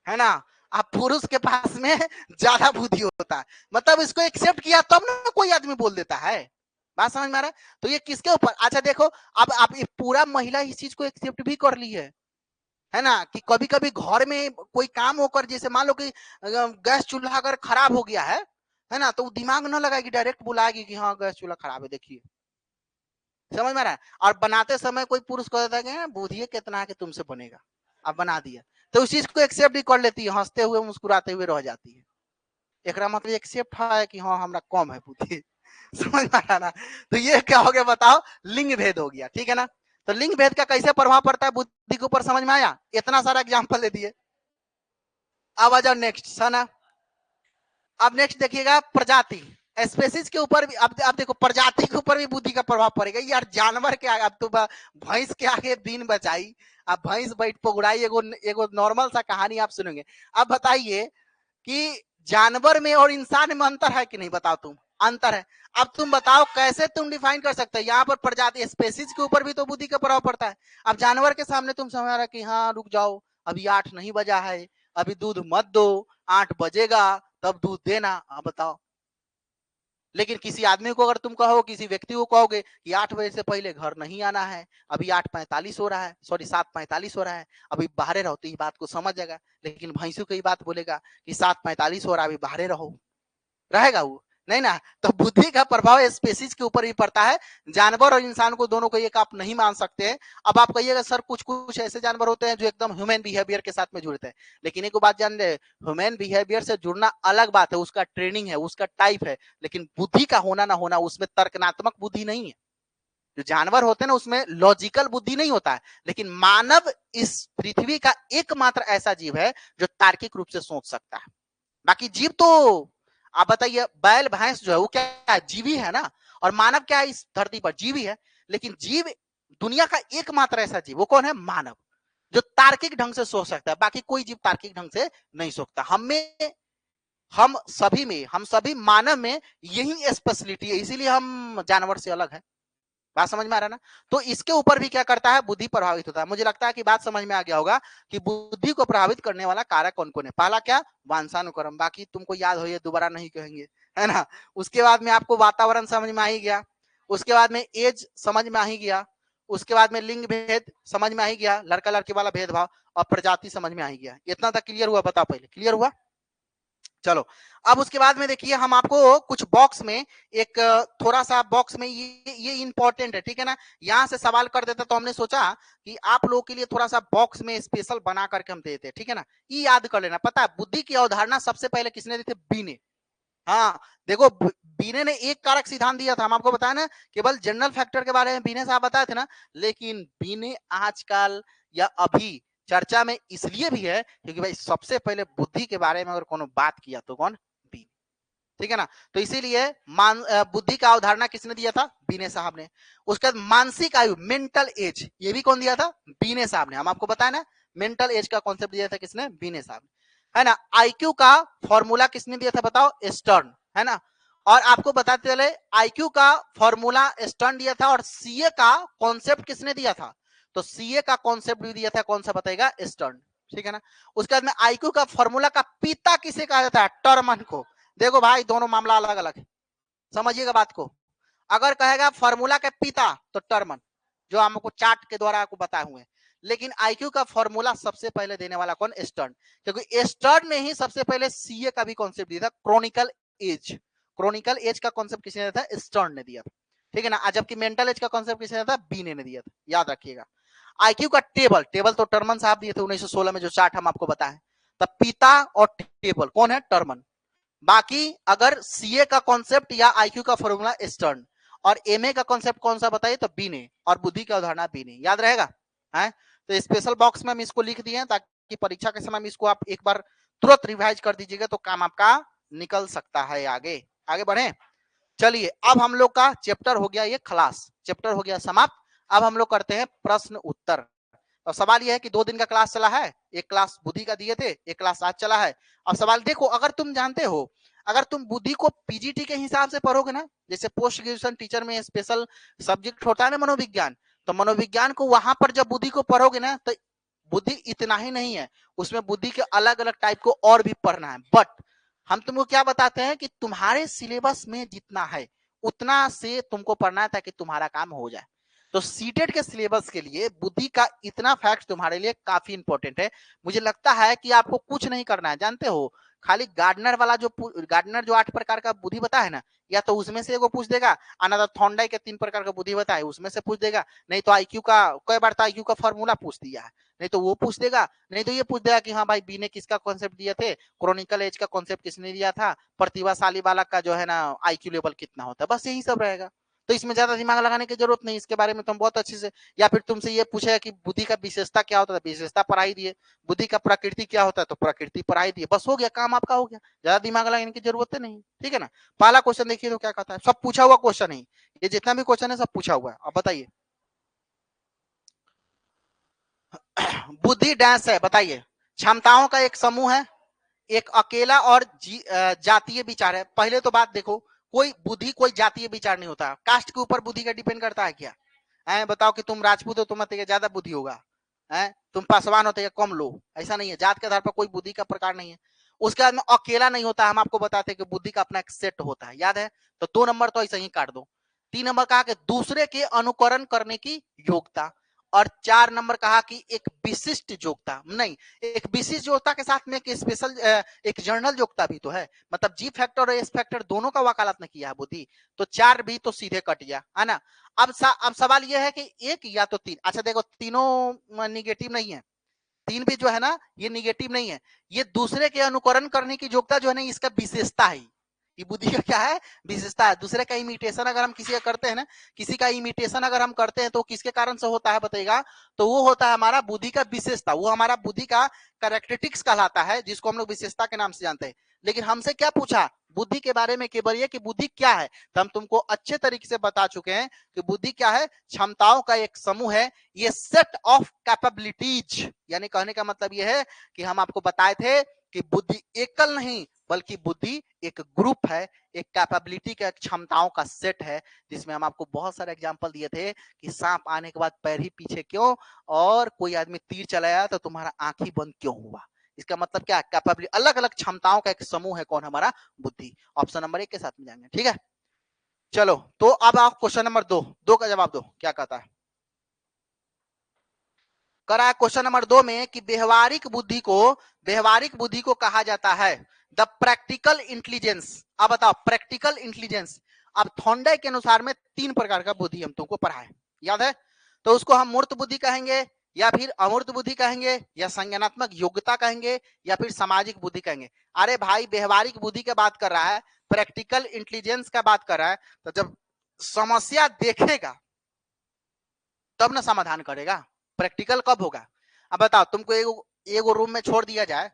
ना। अब पुरुष के पास में ज्यादा बुद्धि होता है, मतलब इसको एक्सेप्ट किया तब ना कोई आदमी बोल देता है। बात समझ में आ रहा है? तो ये किसके ऊपर, अच्छा देखो, अब आप पूरा महिला इस चीज को एक्सेप्ट भी कर ली है ना, कि कभी कभी घर में कोई काम होकर, जैसे मान लो कि गैस चूल्हा अगर खराब हो गया है ना, तो दिमाग न लगाएगी, डायरेक्ट बुलाएगी कि हाँ गैस चूल्हा खराब है, देखिए। समझ में आ रहा है? और बनाते समय कोई पुरुष कह देता है कि बुधिए कितना है कि तुमसे बनेगा, अब बना दिया, तो उस चीज को एक्सेप्ट भी कर लेती है, हंसते हुए मुस्कुराते हुए रह जाती है। एक मतलब एक्सेप्ट है कि हाँ हमरा कम है बुद्धि। समझ में आ रहा ना? तो ये क्या हो गया बताओ? लिंग भेद हो गया, ठीक है ना। तो लिंग भेद का कैसे प्रभाव पड़ता है बुद्धि के ऊपर, समझ में आया? इतना सारा एग्जाम्पल दे दिए। अब आ जाओ नेक्स्ट, सना। अब नेक्स्ट देखिएगा प्रजाति, स्पेसिस के ऊपर भी। अब देखो प्रजाति के ऊपर भी बुद्धि का प्रभाव पड़ेगा यार। जानवर के आगे, अब तो भैंस के आगे दिन बचाई, अब भैंस बैठ पगुड़ाई, एगो नॉर्मल सा कहानी आप सुनेंगे। अब बताइए कि जानवर में और इंसान में अंतर है कि नहीं, बताओ तुम, अंतर है। अब तुम बताओ कैसे तुम डिफाइन कर सकते हो? यहाँ पर प्रजाति स्पेसिस के ऊपर भी तो बुद्धि का प्रभाव पड़ता है। अब जानवर के सामने तुम समझ रहा कि हाँ रुक जाओ, अभी 8 नहीं बजा है, अभी दूध मत दो, 8 बजेगा तब दूध देना। अब बताओ, लेकिन किसी आदमी को अगर तुम कहो, किसी व्यक्ति को कहोगे कि 8 बजे से पहले घर नहीं आना है, अभी 8:45 हो रहा है, सॉरी 7:45 हो रहा है, अभी बाहर रहो, तो ये बात को समझ जाएगा। लेकिन भैंसों को ये बात बोलेगा कि 7:45 हो रहा है, अभी बाहर रहो, रहेगा वो? नहीं ना। तो बुद्धि का प्रभाव स्पेसीज के ऊपर भी पड़ता है। जानवर और इंसान को, दोनों को एक आप नहीं मान सकते हैं। अब आप कहिएगा सर कुछ कुछ ऐसे जानवर होते हैं जो एकदम ह्यूमन बिहेवियर के साथ में जुड़ते हैं, लेकिन एक बात जान ले, ह्यूमन बिहेवियर से जुड़ना अलग बात है, उसका ट्रेनिंग है, उसका टाइप है, लेकिन बुद्धि का होना ना होना, उसमें तर्कनात्मक बुद्धि नहीं है। जो जानवर होते हैं ना, उसमें लॉजिकल बुद्धि नहीं होता है, लेकिन मानव इस पृथ्वी का एकमात्र ऐसा जीव है जो तार्किक रूप से सोच सकता है। बाकी जीव तो, आप बताइए, बैल भैंस जो है वो क्या है? जीवी है ना। और मानव क्या है? इस धरती पर जीवी है, लेकिन जीव दुनिया का एकमात्र ऐसा जीव, वो कौन है? मानव, जो तार्किक ढंग से सोच सकता है। बाकी कोई जीव तार्किक ढंग से नहीं सोचता। हम सभी मानव में यही स्पेशलिटी है, इसीलिए हम जानवर से अलग है। बात समझ में आ रहा है ना? तो इसके ऊपर भी क्या करता है? बुद्धि प्रभावित होता है। मुझे लगता है कि बात समझ में आ गया होगा कि बुद्धि को प्रभावित करने वाला कारक कौन कौन है। पहला क्या? वंशानुक्रम, बाकी तुमको याद हो, ये दोबारा नहीं कहेंगे, है ना। उसके बाद में आपको वातावरण समझ में आ ही गया, उसके बाद में एज समझ में आ ही गया, उसके बाद में लिंग भेद समझ में आ ही गया, लड़का लड़की वाला भेदभाव, और प्रजाति समझ में आ ही गया। इतना तक क्लियर हुआ? बताओ पहले, क्लियर हुआ? चलो, अब उसके बाद में देखिए, हम आपको कुछ बॉक्स में, एक थोड़ा सा बॉक्स में, ये इंपॉर्टेंट है, ठीक है ना। यहां से सवाल कर देते, तो हमने सोचा कि आप लोगों के लिए थोड़ा सा बॉक्स में स्पेशल बना करके हम देते, ठीक है ना। ये याद कर लेना। पता है बुद्धि की अवधारणा सबसे पहले किसने दी थी? बी ने। हाँ देखो, बीने ने एक कारक सिद्धांत दिया था, हम आपको बताया ना, केवल जनरल फैक्टर के बारे में बीने साहब बताए थे ना। लेकिन बीने आजकल या अभी चर्चा में इसलिए भी है क्योंकि भाई सबसे पहले बुद्धि के बारे में अगर कोनो बात किया तो कौन? बीने, ठीक है ना। तो इसीलिए बुद्धि का अवधारणा किसने दिया था? बीने साहब ने। उसके बाद मानसिक आयु, मेंटल एज, ये भी कौन दिया था? बीने साहब ने। हम आपको बताया ना, मेंटल एज का कॉन्सेप्ट दिया था किसने? बीने साहब ने, है ना। आईक्यू का फॉर्मूला किसने दिया था? बताओ, स्टर्न, है ना। और आपको बताते चले, आईक्यू का फॉर्मूला स्टर्न दिया था, और सीए का कॉन्सेप्ट किसने दिया था? तो सीए का कॉन्सेप्ट भी दिया था, कौन सा बताएगा? स्टर्न, ठीक है ना। उसके बाद में आईक्यू का फॉर्मूला का पिता किसे कहा जाता है? टर्मन को। देखो भाई, दोनों मामला अलग अलग है, समझिएगा बात को। अगर कहेगा फॉर्मूला के पिता तो टर्मन, जो हमको चार्ट के द्वारा आपको बताए हुए हैं। लेकिन आईक्यू का फॉर्मूला सबसे पहले देने वाला कौन? स्टर्न, क्योंकि स्टर्न ने ही सबसे पहले सीए का भी कॉन्सेप्ट दिया था, क्रोनिकल एज। क्रोनिकल एज का कॉन्सेप्ट किसने दिया था? स्टर्न ने दिया था, ठीक है ना। जबकि मेंटल एज का कॉन्सेप्ट किसने दिया था? बीने ने दिया था, याद रखिएगा। आईक्यू का टेबल तो टर्मन साहब दिए थे 1916 में, जो चार्ट हम आपको बताए। तब पिता और टेबल कौन है? टर्मन। बाकी अगर सीए का कॉन्सेप्ट या आईक्यू का फॉर्मूला स्टर्न, और एमए का कॉन्सेप्ट कौन सा बताइए, तो बीने, और बुद्धि का उदाहरण बीने, याद रहेगा है। तो स्पेशल बॉक्स में हम इसको लिख दिए ताकि परीक्षा के समय में इसको आप एक बार तुरंत रिवाइज कर दीजिएगा तो काम आपका निकल सकता है। आगे आगे बढ़े, चलिए अब हम लोग का चैप्टर हो गया ये खलास, चैप्टर हो गया समाप्त। अब हम लोग करते हैं प्रश्न उत्तर। अब सवाल यह है कि 2 दिन का क्लास चला है, एक क्लास बुद्धि का दिए थे, एक क्लास आज चला है। अब सवाल देखो, अगर तुम जानते हो, अगर तुम बुद्धि को पीजीटी के हिसाब से पढ़ोगे ना, जैसे पोस्ट ग्रेजुएशन टीचर में स्पेशल सब्जेक्ट होता है ना मनोविज्ञान, तो मनोविज्ञान को वहां पर जब बुद्धि को पढ़ोगे ना, तो बुद्धि इतना ही नहीं है, उसमें बुद्धि के अलग अलग टाइप को और भी पढ़ना है। बट हम तुमको क्या बताते हैं कि तुम्हारे सिलेबस में जितना है उतना से तुमको पढ़ना है ताकि तुम्हारा काम हो जाए। तो सीटेट के सिलेबस के लिए बुद्धि का इतना फैक्ट तुम्हारे लिए काफी इंपॉर्टेंट है। मुझे लगता है कि आपको कुछ नहीं करना है, जानते हो, खाली गार्डनर वाला जो गार्डनर जो 8 प्रकार का बुद्धि बता है ना, या तो उसमें से एगो पूछ देगा, अनदर थॉर्नडाइक के 3 प्रकार का बुद्धि बताए उसमें से पूछ देगा, नहीं तो आईक्यू का कई बार तो आईक्यू का फॉर्मूला पूछ दिया है, नहीं तो वो पूछ देगा, नहीं तो ये पूछ देगा कि हाँ भाई बी ने किसका कॉन्सेप्ट दिए थे, क्रोनिकल एज का कॉन्सेप्ट किसने दिया था, प्रतिभाशाली वाला का जो है ना आईक्यू लेवल कितना होता है, बस यही सब रहेगा। तो इसमें ज्यादा दिमाग लगाने की जरूरत नहीं, इसके बारे में तुम बहुत अच्छे से, या फिर तुमसे ये पूछेगा कि बुद्धि का विशेषता क्या होता है, विशेषता पढ़ाई दिए, बुद्धि का प्रकृति क्या होता है, तो प्रकृति पढ़ाई दिए, बस हो गया, काम आपका हो गया, ज्यादा दिमाग लगाने की जरूरत नहीं, ठीक है ना। पहला क्वेश्चन देखिए तो क्या कहता है, सब पूछा हुआ क्वेश्चन है, ये जितना भी क्वेश्चन है सब पूछा हुआ है। अब बताइए बुद्धि डैश है, बताइए, क्षमताओं का एक समूह है, एक अकेला और जातीय विचार है। पहले तो बात देखो, कोई बुद्धि कोई जातीय विचार नहीं होता, कास्ट के ऊपर बुद्धि का डिपेंड करता है क्या, बताओ कि तुम राजपूत हो, तुम्हारे ज्यादा बुद्धि होगा, तुम पासवान होते कम लो, ऐसा नहीं है, जात के आधार पर कोई बुद्धि का प्रकार नहीं है। उसके बाद में अकेला नहीं होता, हम आपको बताते हैं कि बुद्धि का अपना एक सेट होता है, याद है, तो 2 नंबर तो ऐसे ही काट दो। 3 नंबर कहा कि दूसरे के अनुकरण करने की योग्यता, और 4 नंबर कहा कि एक विशिष्ट योग्यता, नहीं, एक विशिष्ट योग्यता के साथ में एक स्पेशल एक जनरल योग्यता भी तो है, मतलब जी फैक्टर और एस फैक्टर दोनों का वकालत ने किया है बुद्धि, तो 4 भी तो सीधे कट गया, है ना। अब सवाल यह है कि 1 या तो 3, अच्छा देखो तीनों निगेटिव नहीं है, 3 भी जो है ना ये निगेटिव नहीं है, ये दूसरे के अनुकरण करने की योग्यता जो है ना इसका विशेषता है, ये बुद्धि का क्या है, विशेषता है। दूसरे का इमिटेशन अगर हम किसी का करते हैं ना, किसी का इमिटेशन अगर हम करते हैं तो किसके कारण से होता है बताइएगा, तो वो होता है हमारा बुद्धि का विशेषता, वो हमारा बुद्धि का कैरेक्टरिस्टिक्स कहलाता है, जिसको हम लोग विशेषता के नाम से जानते हैं। लेकिन हमसे क्या पूछा बुद्धि के बारे में, केवल ये कि बुद्धि क्या है, तो हम तुमको अच्छे तरीके से बता चुके हैं कि बुद्धि क्या है, क्षमताओं का एक समूह है, ये सेट ऑफ कैपेबिलिटीज, यानी कहने का मतलब ये है कि हम आपको बताए थे कि बुद्धि एकल नहीं बल्कि बुद्धि एक ग्रुप है, एक कैपेबिलिटी का, क्षमताओं का सेट है, जिसमें हम आपको बहुत सारे एग्जांपल दिए थे कि सांप आने के बाद पैर ही पीछे क्यों, और कोई आदमी तीर चलाया तो तुम्हारा आंख ही बंद क्यों हुआ। इसका मतलब क्या, कैपेबिलिटी, अलग अलग क्षमताओं का एक समूह है, कौन, हमारा बुद्धि। ऑप्शन नंबर 1 के साथ में जाएंगे, ठीक है। चलो तो अब आप क्वेश्चन नंबर 2 का जवाब दो, क्या कहता है, करा क्वेश्चन नंबर 2 में कि व्यवहारिक बुद्धि को कहा जाता है द प्रैक्टिकल इंटेलिजेंस। अब बताओ प्रैक्टिकल इंटेलिजेंस, अब थॉर्नडाइक के अनुसार में 3 प्रकार का बुद्धि हम तुमको पढ़ाए, याद है, तो उसको हम मूर्त बुद्धि कहेंगे, या फिर अमूर्त बुद्धि कहेंगे, या संज्ञानात्मक योग्यता कहेंगे, या फिर सामाजिक बुद्धि कहेंगे। अरे भाई व्यवहारिक बुद्धि की बात कर रहा है, प्रैक्टिकल इंटेलिजेंस का बात कर रहा है, तो जब समस्या देखेगा तब ना समाधान करेगा, प्रैक्टिकल कब होगा। अब बताओ तुमको एगो रूम में छोड़ दिया जाए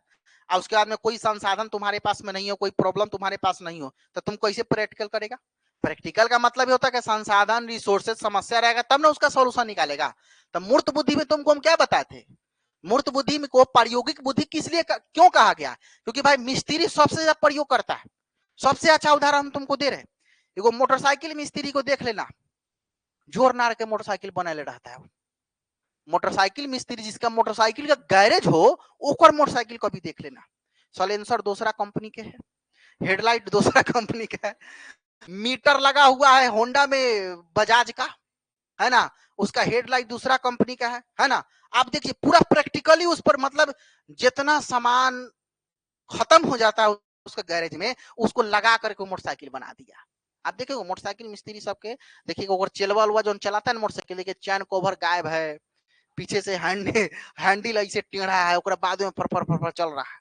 और उसके बाद में कोई संसाधन तुम्हारे पास में नहीं हो, कोई प्रॉब्लम तुम्हारे पास नहीं हो, तो तुम कैसे प्रैक्टिकल करेगा। प्रैक्टिकल का मतलब होता है कि संसाधन रिसोर्सेज समस्या रहेगा तब ना उसका सोल्यूशन निकालेगा। तो मूर्त बुद्धि में तुमको हम क्या बताए थे, मूर्त बुद्धि को प्रायोगिक बुद्धि किस लिए क्यों कहा गया, क्योंकि भाई मिस्त्री सबसे ज्यादा प्रयोग करता है। सबसे अच्छा उदाहरण हम तुमको दे रहे हैं, एगो मोटरसाइकिल मिस्त्री को देख लेना, जोर नार के मोटरसाइकिल बनाए रहता है। मोटरसाइकिल मिस्त्री जिसका मोटरसाइकिल का गैरेज हो ओकर मोटरसाइकिल कभी देख लेना, सलेंसर दूसरा कंपनी के है, हेडलाइट दूसरा कंपनी का है, मीटर लगा हुआ है होंडा में बजाज का, है ना, उसका हेडलाइट दूसरा कंपनी का है ना। आप देखिए पूरा प्रैक्टिकली उस पर, मतलब जितना सामान खत्म हो जाता है उसका गैरेज में, उसको लगा करके मोटरसाइकिल बना दिया। आप देखिए मोटरसाइकिल मिस्त्री सबके देखिए, अगर चलवा उलवा जो चलाता है ना मोटरसाइकिल, देखिए चैन कवर गायब है, पीछे से हैंडल ऐसे टेढ़ा है, बाद में फर फर फर फर चल रहा है।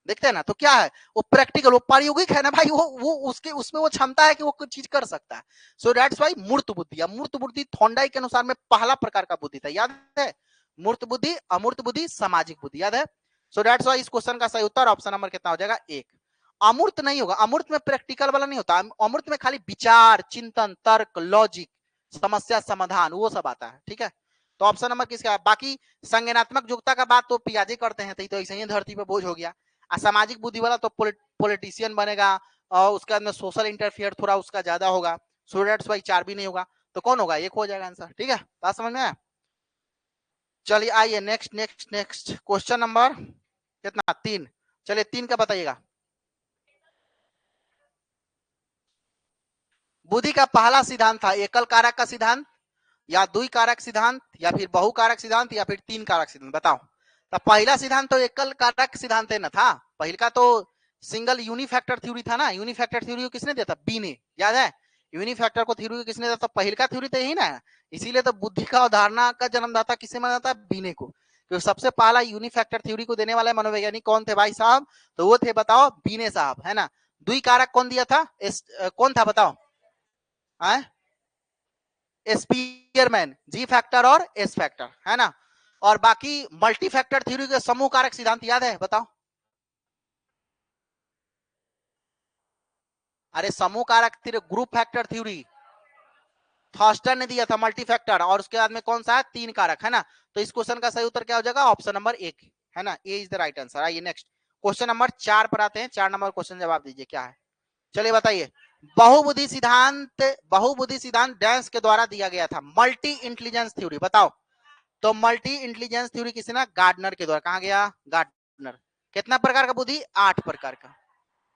देखते हैं ना, तो क्या है वो प्रैक्टिकल, वो प्रायोगिक है ना भाई, वो उसके उसमें वो क्षमता है कि वो कुछ चीज कर सकता है। सो दैट्स वाई मूर्त बुद्धि। अमूर्त बुद्धि थॉर्नडाइक के अनुसार में पहला प्रकार का बुद्धि था, याद है? मूर्त बुद्धि, अमूर्त बुद्धि, सामाजिक बुद्धि, याद है? सो दैट्स वाई इस क्वेश्चन का सही उत्तर ऑप्शन नंबर कितना हो जाएगा? एक। अमूर्त नहीं होगा, अमूर्त में प्रैक्टिकल वाला नहीं होता, अमूर्त में खाली विचार, चिंतन, तर्क, लॉजिक, समस्या समाधान, वो सब आता है, ठीक है? तो ऑप्शन नंबर किसका? बाकी संज्ञानात्मक योग्यता का बात तो पियाजे करते हैं, तो ऐसे ही धरती पे बोझ हो गया। असामाजिक बुद्धि वाला तो पॉलिटिशियन बनेगा, और उसके अंदर सोशल इंटरफियर थोड़ा उसका ज्यादा होगा। सो दैट्स वाई 4 भी नहीं होगा, तो कौन होगा? एक हो जाएगा आंसर, ठीक है? बात समझ में आया? चलिए आइए next next next question number कितना? 3। चलिए 3 का बताइएगा। बुद्धि का पहला सिद्धांत था एकल कारक का सिद्धांत, या दुई कारक सिद्धांत, या फिर बहुकारक सिद्धांत, या फिर 3 कारक सिद्धांत, बताओ। तो पहला सिद्धांत तो एकल कारक सिद्धांत न था, पहले का तो सिंगल यूनिफैक्टर थ्योरी था ना। यूनिफैक्टर थ्योरी को किसने दिया था? बी ने, याद है? यूनिफैक्टर को थ्योरी किसने दिया था? पहले का थ्योरी तो यही ना, इसीलिए तो बुद्धि का अवधारणा का जन्मदाता किसे माना जाता है? बीने को। क्योंकि सबसे पहला यूनिफैक्टर थ्योरी को देने वाले मनोवैज्ञानिक कौन थे भाई साहब? तो वो थे, बताओ, बीने साहब, है ना? दुई कारक कौन दिया था? कौन था बताओ? स्पीयरमैन, जी फैक्टर और एस फैक्टर, है ना? और बाकी मल्टी फैक्टर थ्योरी के समूह कारक सिद्धांत याद है? बताओ। अरे समूह कारक ग्रुप फैक्टर थ्योरी थॉस्टन ने दिया था, मल्टी फैक्टर, और उसके बाद में कौन सा है? 3 कारक, है ना? तो इस क्वेश्चन का सही उत्तर क्या हो जाएगा? ऑप्शन नंबर 1, है ना? ए इज द राइट आंसर। आइए नेक्स्ट क्वेश्चन नंबर 4 पर आते हैं। 4 नंबर क्वेश्चन जवाब दीजिए, क्या है? चलिए बताइए। बहुबुद्धि सिद्धांत डैंस के द्वारा दिया गया था। मल्टी इंटेलिजेंस थ्योरी, बताओ। तो मल्टी इंटेलिजेंस थ्योरी किसी ना गार्डनर के द्वारा, कहा गया? गार्डनर। कितना प्रकार का बुद्धि? 8 प्रकार का,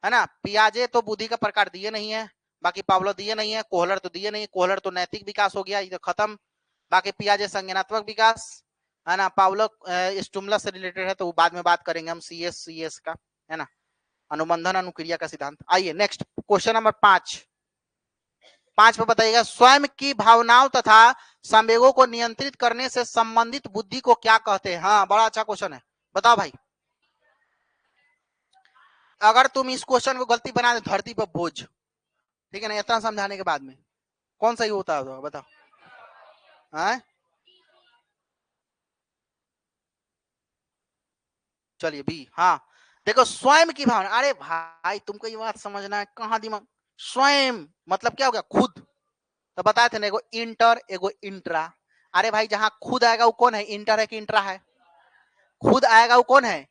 है ना? पियाजे तो बुद्धि का प्रकार दिए नहीं है, बाकी पावलो दिए नहीं है, कोहलर तो दिए नहीं, कोहलर तो नैतिक विकास हो गया, ये तो खत्म। बाकी पियाजे संज्ञानात्मक विकास, है ना? पावलो स्टुमुलस से रिलेटेड है, तो बाद में बात करेंगे हम सीएस का, है ना? अनुबंधन अनुक्रिया का सिद्धांत। आइए नेक्स्ट क्वेश्चन नंबर 5। 5 पे बताइएगा। स्वयं की भावनाओं तथा संवेगों को नियंत्रित करने से संबंधित बुद्धि को क्या कहते हैं? हाँ, बड़ा अच्छा क्वेश्चन है, बताओ भाई। अगर तुम इस क्वेश्चन को गलती बना दे, धरती पर बोझ, ठीक है ना? इतना समझाने के बाद में कौन सही होता है बताओ? हाँ? चलिए बी। हाँ, देखो स्वयं की भावना, अरे भाई तुमको ये बात समझना है, कहाँ दिमाग। स्वयं मतलब क्या हो गया? खुद। तो बताए थे ना, एगो इंटर एगो इंट्रा। अरे भाई जहां खुद आएगा वो कौन है? इंटर है कि इंट्रा है? खुद आएगा वो कौन है?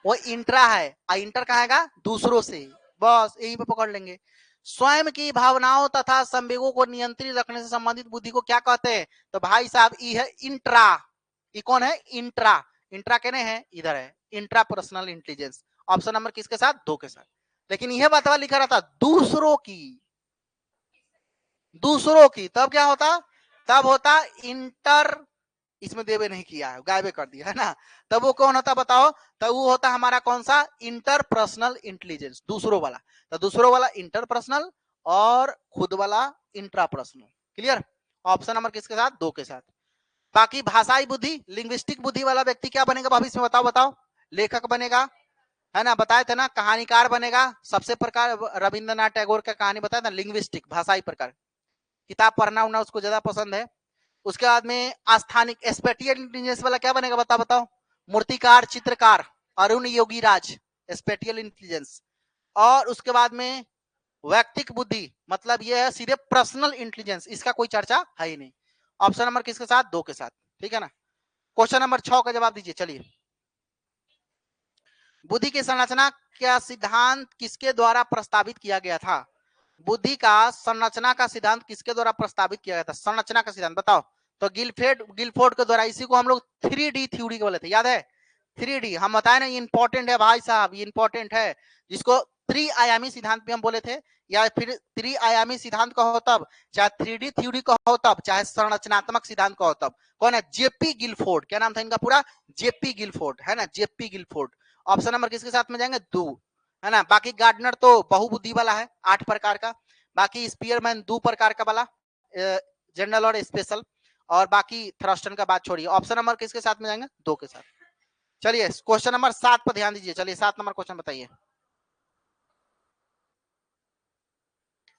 वो इंट्रा है। और इंटर कहाँ आएगा? दूसरों से। बस यही पे पकड़ लेंगे। स्वयं की भावनाओं तथा संवेगों को नियंत्रित रखने से संबंधित बुद्धि को क्या कहते हैं? तो भाई साहब ये है इंट्रा। ये कौन है? इंट्रा। इंट्रा कहने हैं इधर है, intra personal intelligence. Option number किसके साथ? 2 के साथ। लेकिन यह बात लिखा रहता दूसरों की, दूसरों की, तब क्या होता? तब होता इंटर। इसमें देवे नहीं किया है, गायबे कर दिया है ना? तब वो कौन होता बताओ? तब वो होता हमारा कौन सा? इंटरपर्सनल इंटेलिजेंस, दूसरों वाला। तो दूसरों वाला इंटरपर्सनल, और खुद वाला इंट्रापर्सनल। क्लियर? ऑप्शन नंबर किसके साथ? 2 के साथ। बाकी भाषाई बुद्धि, लिंग्विस्टिक बुद्धि वाला व्यक्ति क्या बनेगा भविष्य में? बताओ बताओ। लेखक बनेगा, है ना? बताए थे ना, कहानीकार बनेगा। सबसे प्रकार रविंद्रनाथ टैगोर का कहानी बताया था, लिंग्विस्टिक, भाषाई प्रकार, किताब पढ़ना उना उसको ज्यादा पसंद है। उसके बाद में स्थानिक स्पेटियल इंटेलिजेंस वाला क्या बनेगा? बताओ बताओ। मूर्तिकार, चित्रकार, अरुण योगीराज, स्पेटियल इंटेलिजेंस। और उसके बाद में व्यक्तिक बुद्धि, मतलब ये है सीधे पर्सनल इंटेलिजेंस, इसका कोई चर्चा है ही नहीं। ऑप्शन नंबर किसके साथ? 2 के साथ, ठीक है ना? क्वेश्चन नंबर 6 का जवाब दीजिए। चलिए, बुद्धि की संरचना का सिद्धांत किसके द्वारा प्रस्तावित किया गया था? बुद्धि का संरचना का सिद्धांत किसके द्वारा प्रस्तावित किया गया था? संरचना का सिद्धांत बताओ। तो गिलफोर्ड के द्वारा। इसी को हम लोग 3D थ्योरी बोले थे, याद है? 3D हम बताए ना, इंपॉर्टेंट है भाई साहब, ये इंपॉर्टेंट है। जिसको त्रिआयामी सिद्धांत भी हम बोले थे, या फिर त्रिआयामी सिद्धांत कहो तब, चाहे 3D थ्योरी कहो तब, चाहे संरचनात्मक सिद्धांत कहो तब। कौन है? JP Guilford. क्या नाम था इनका पूरा? जेपी गिलफोर्ड, है ना? JP Guilford. ऑप्शन नंबर किसके साथ में जाएंगे? 2, है ना? बाकी गार्डनर तो बहुबुद्धि वाला है, 8 प्रकार का। बाकी स्पीयरमैन 2 प्रकार का वाला, जनरल और स्पेशल। और बाकी थ्रस्टन का बात छोड़िए। ऑप्शन नंबर किसके साथ में जाएंगे? 2 के साथ। चलिए क्वेश्चन नंबर 7 पर ध्यान दीजिए। चलिए 7 नंबर क्वेश्चन बताइए।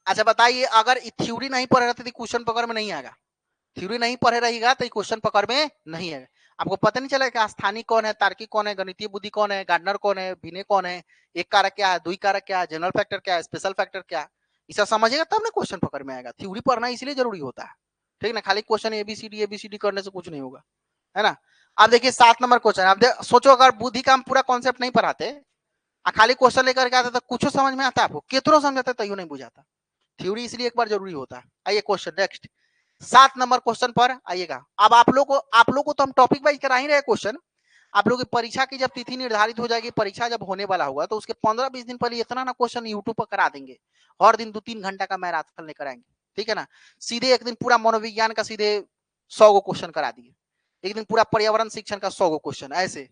अच्छा बताइए, अगर थ्योरी नहीं पढ़े रहते तो क्वेश्चन पकड़ में नहीं आएगा। थ्योरी नहीं पढ़े रहेगा तो क्वेश्चन पकड़ में नहीं आएगा। आपको पता नहीं चला कि स्थानिक कौन है, तार्किक कौन है, गणितीय बुद्धि कौन है, गार्डनर कौन है, विनय कौन है, एक कारक क्या है, दुई कारक क्या है, जनरल फैक्टर क्या है, स्पेशल फैक्टर क्या है, इसे समझेगा तब ना क्वेश्चन पकड़ में आएगा। थ्योरी पढ़ना इसलिए जरूरी होता है, ठीक ना। खाली क्वेश्चन एबीसीडी करने से कुछ नहीं होगा, है ना। अब देखिए 7 नंबर क्वेश्चन। अब सोचो अगर बुद्धि का हम पूरा कॉन्सेप्ट नहीं पढ़ाते, खाली क्वेश्चन लेकर के आते तो कुछ समझ में आता है आपको, कितनों समझाते तैयो नहीं बुझाता। थ्योरी इसलिए एक बार जरूरी होता है। आइए क्वेश्चन नेक्स्ट 7 नंबर क्वेश्चन पर आइएगा। अब आप लोग को तो हम टॉपिक वाइज करा ही रहे क्वेश्चन। आप लोग की परीक्षा की जब तिथि निर्धारित हो जाएगी, परीक्षा जब होने वाला होगा, तो उसके 15-20 दिन पहले इतना ना क्वेश्चन यूट्यूब पर करा देंगे। हर दिन 2-3 घंटा का मैराथन लेकर आएंगे, ठीक है ना। सीधे एक दिन पूरा मनोविज्ञान का सीधे 100 गो क्वेश्चन करा दिए, एक दिन पूरा पर्यावरण शिक्षण का 100 गो क्वेश्चन, ऐसे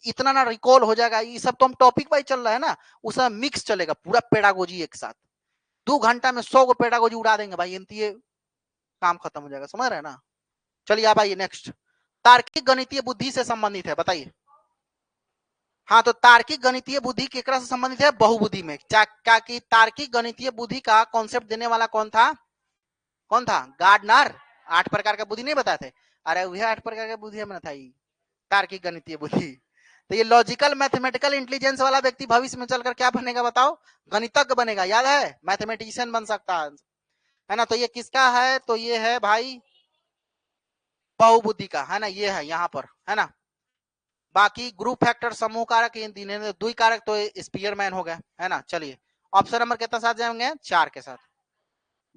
इतना ना रिकॉल हो जाएगा। ये सब तो हम टॉपिक वाइज चल रहा है ना, उसमें मिक्स चलेगा पूरा पेडागोजी एक साथ। 2 घंटा में 100 गो पेडागोजी उड़ा देंगे भाई, ये काम खत्म हो जाएगा, समझ रहे हैं ना। चलिए आप आइए नेक्स्ट। तार्किक गणितीय बुद्धि से संबंधित है, बताइए। हाँ तो तार्किक गणितीय बुद्धि केकरा से संबंधित है, बहुबुद्धि में। क्या कि तार्किक गणितीय बुद्धि का कॉन्सेप्ट देने वाला कौन था, कौन था, गार्डनर। 8 प्रकार का बुद्धि नहीं बताते, अरे वह 8 प्रकार का बुद्धि में था तार्किक गणितीय बुद्धि। तो ये लॉजिकल मैथमेटिकल इंटेलिजेंस वाला व्यक्ति भविष्य में चलकर क्या बनेगा बताओ, गणितज्ञ बनेगा, याद है, मैथमेटिशियन बन सकता है ना। तो ये किसका है, तो ये है भाई बहुबुद्धि का, है ना, ये है यहाँ पर, है ना। बाकी ग्रुप फैक्टर, समूह कारक, द्वि कारक तो स्पीयरमैन हो गया, है ना। चलिए ऑप्शन नंबर कितना साथ जाएंगे, 4 के साथ।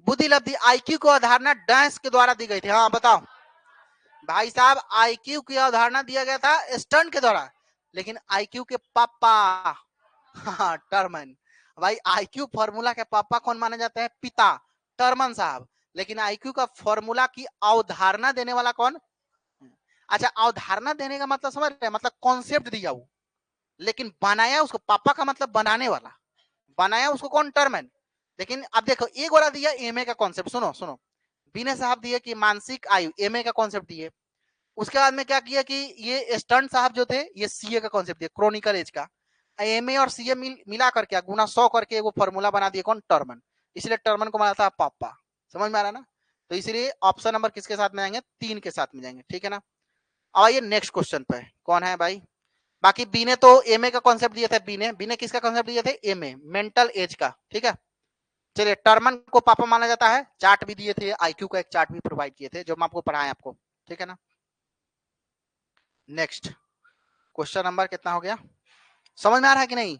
बुद्धि लब्धि आईक्यू को अवधारणा डैश के द्वारा दी गई थी, हाँ बताओ भाई साहब। आईक्यू की अवधारणा दिया गया था स्टर्न के द्वारा, लेकिन आईक्यू के पापा हाँ टर्मन। भाई आईक्यू फॉर्मूला के पापा कौन माने जाते हैं, पिता टर्मन साहब। लेकिन आईक्यू का फॉर्मूला की अवधारणा देने वाला कौन, अच्छा अवधारणा देने का मतलब समझ रहे हैं, मतलब कॉन्सेप्ट दिया वो, लेकिन बनाया उसको पापा का मतलब बनाने वाला, बनाया उसको कौन, टर्मन। लेकिन अब देखो एक वाला दिया एमए का कॉन्सेप्ट, सुनो सुनो, विनय साहब दिए कि मानसिक आयु, एमए का कॉन्सेप्ट दिए। उसके बाद में क्या किया कि ये स्टर्न साहब जो थे ये सीए का कॉन्सेप्ट दिए, क्रोनिकल एज का। एमए और सीए मिला करके गुना 100 करके वो फॉर्मूला बना दिए कौन, टर्मन। इसलिए टर्मन को बनाता है पापा, समझ में आ रहा ना। तो इसलिए ऑप्शन नंबर किसके साथ में जाएंगे, 3 के साथ में जाएंगे, ठीक है ना। अब आइए नेक्स्ट क्वेश्चन पे, कौन है भाई। बाकी बी ने तो एमए का कॉन्सेप्ट दिया था, बी ने किसका कॉन्सेप्ट दिए थे, एमए मेंटल एज का, ठीक है। चलिए टर्मन को पापा माना जाता है, चार्ट भी दिए थे, आईक्यू का एक चार्ट भी प्रोवाइड किए थे जो हम आपको पढ़ाएं आपको, ठीक है ना। नेक्स्ट क्वेश्चन नंबर कितना हो गया, समझ में आ रहा है कि नहीं,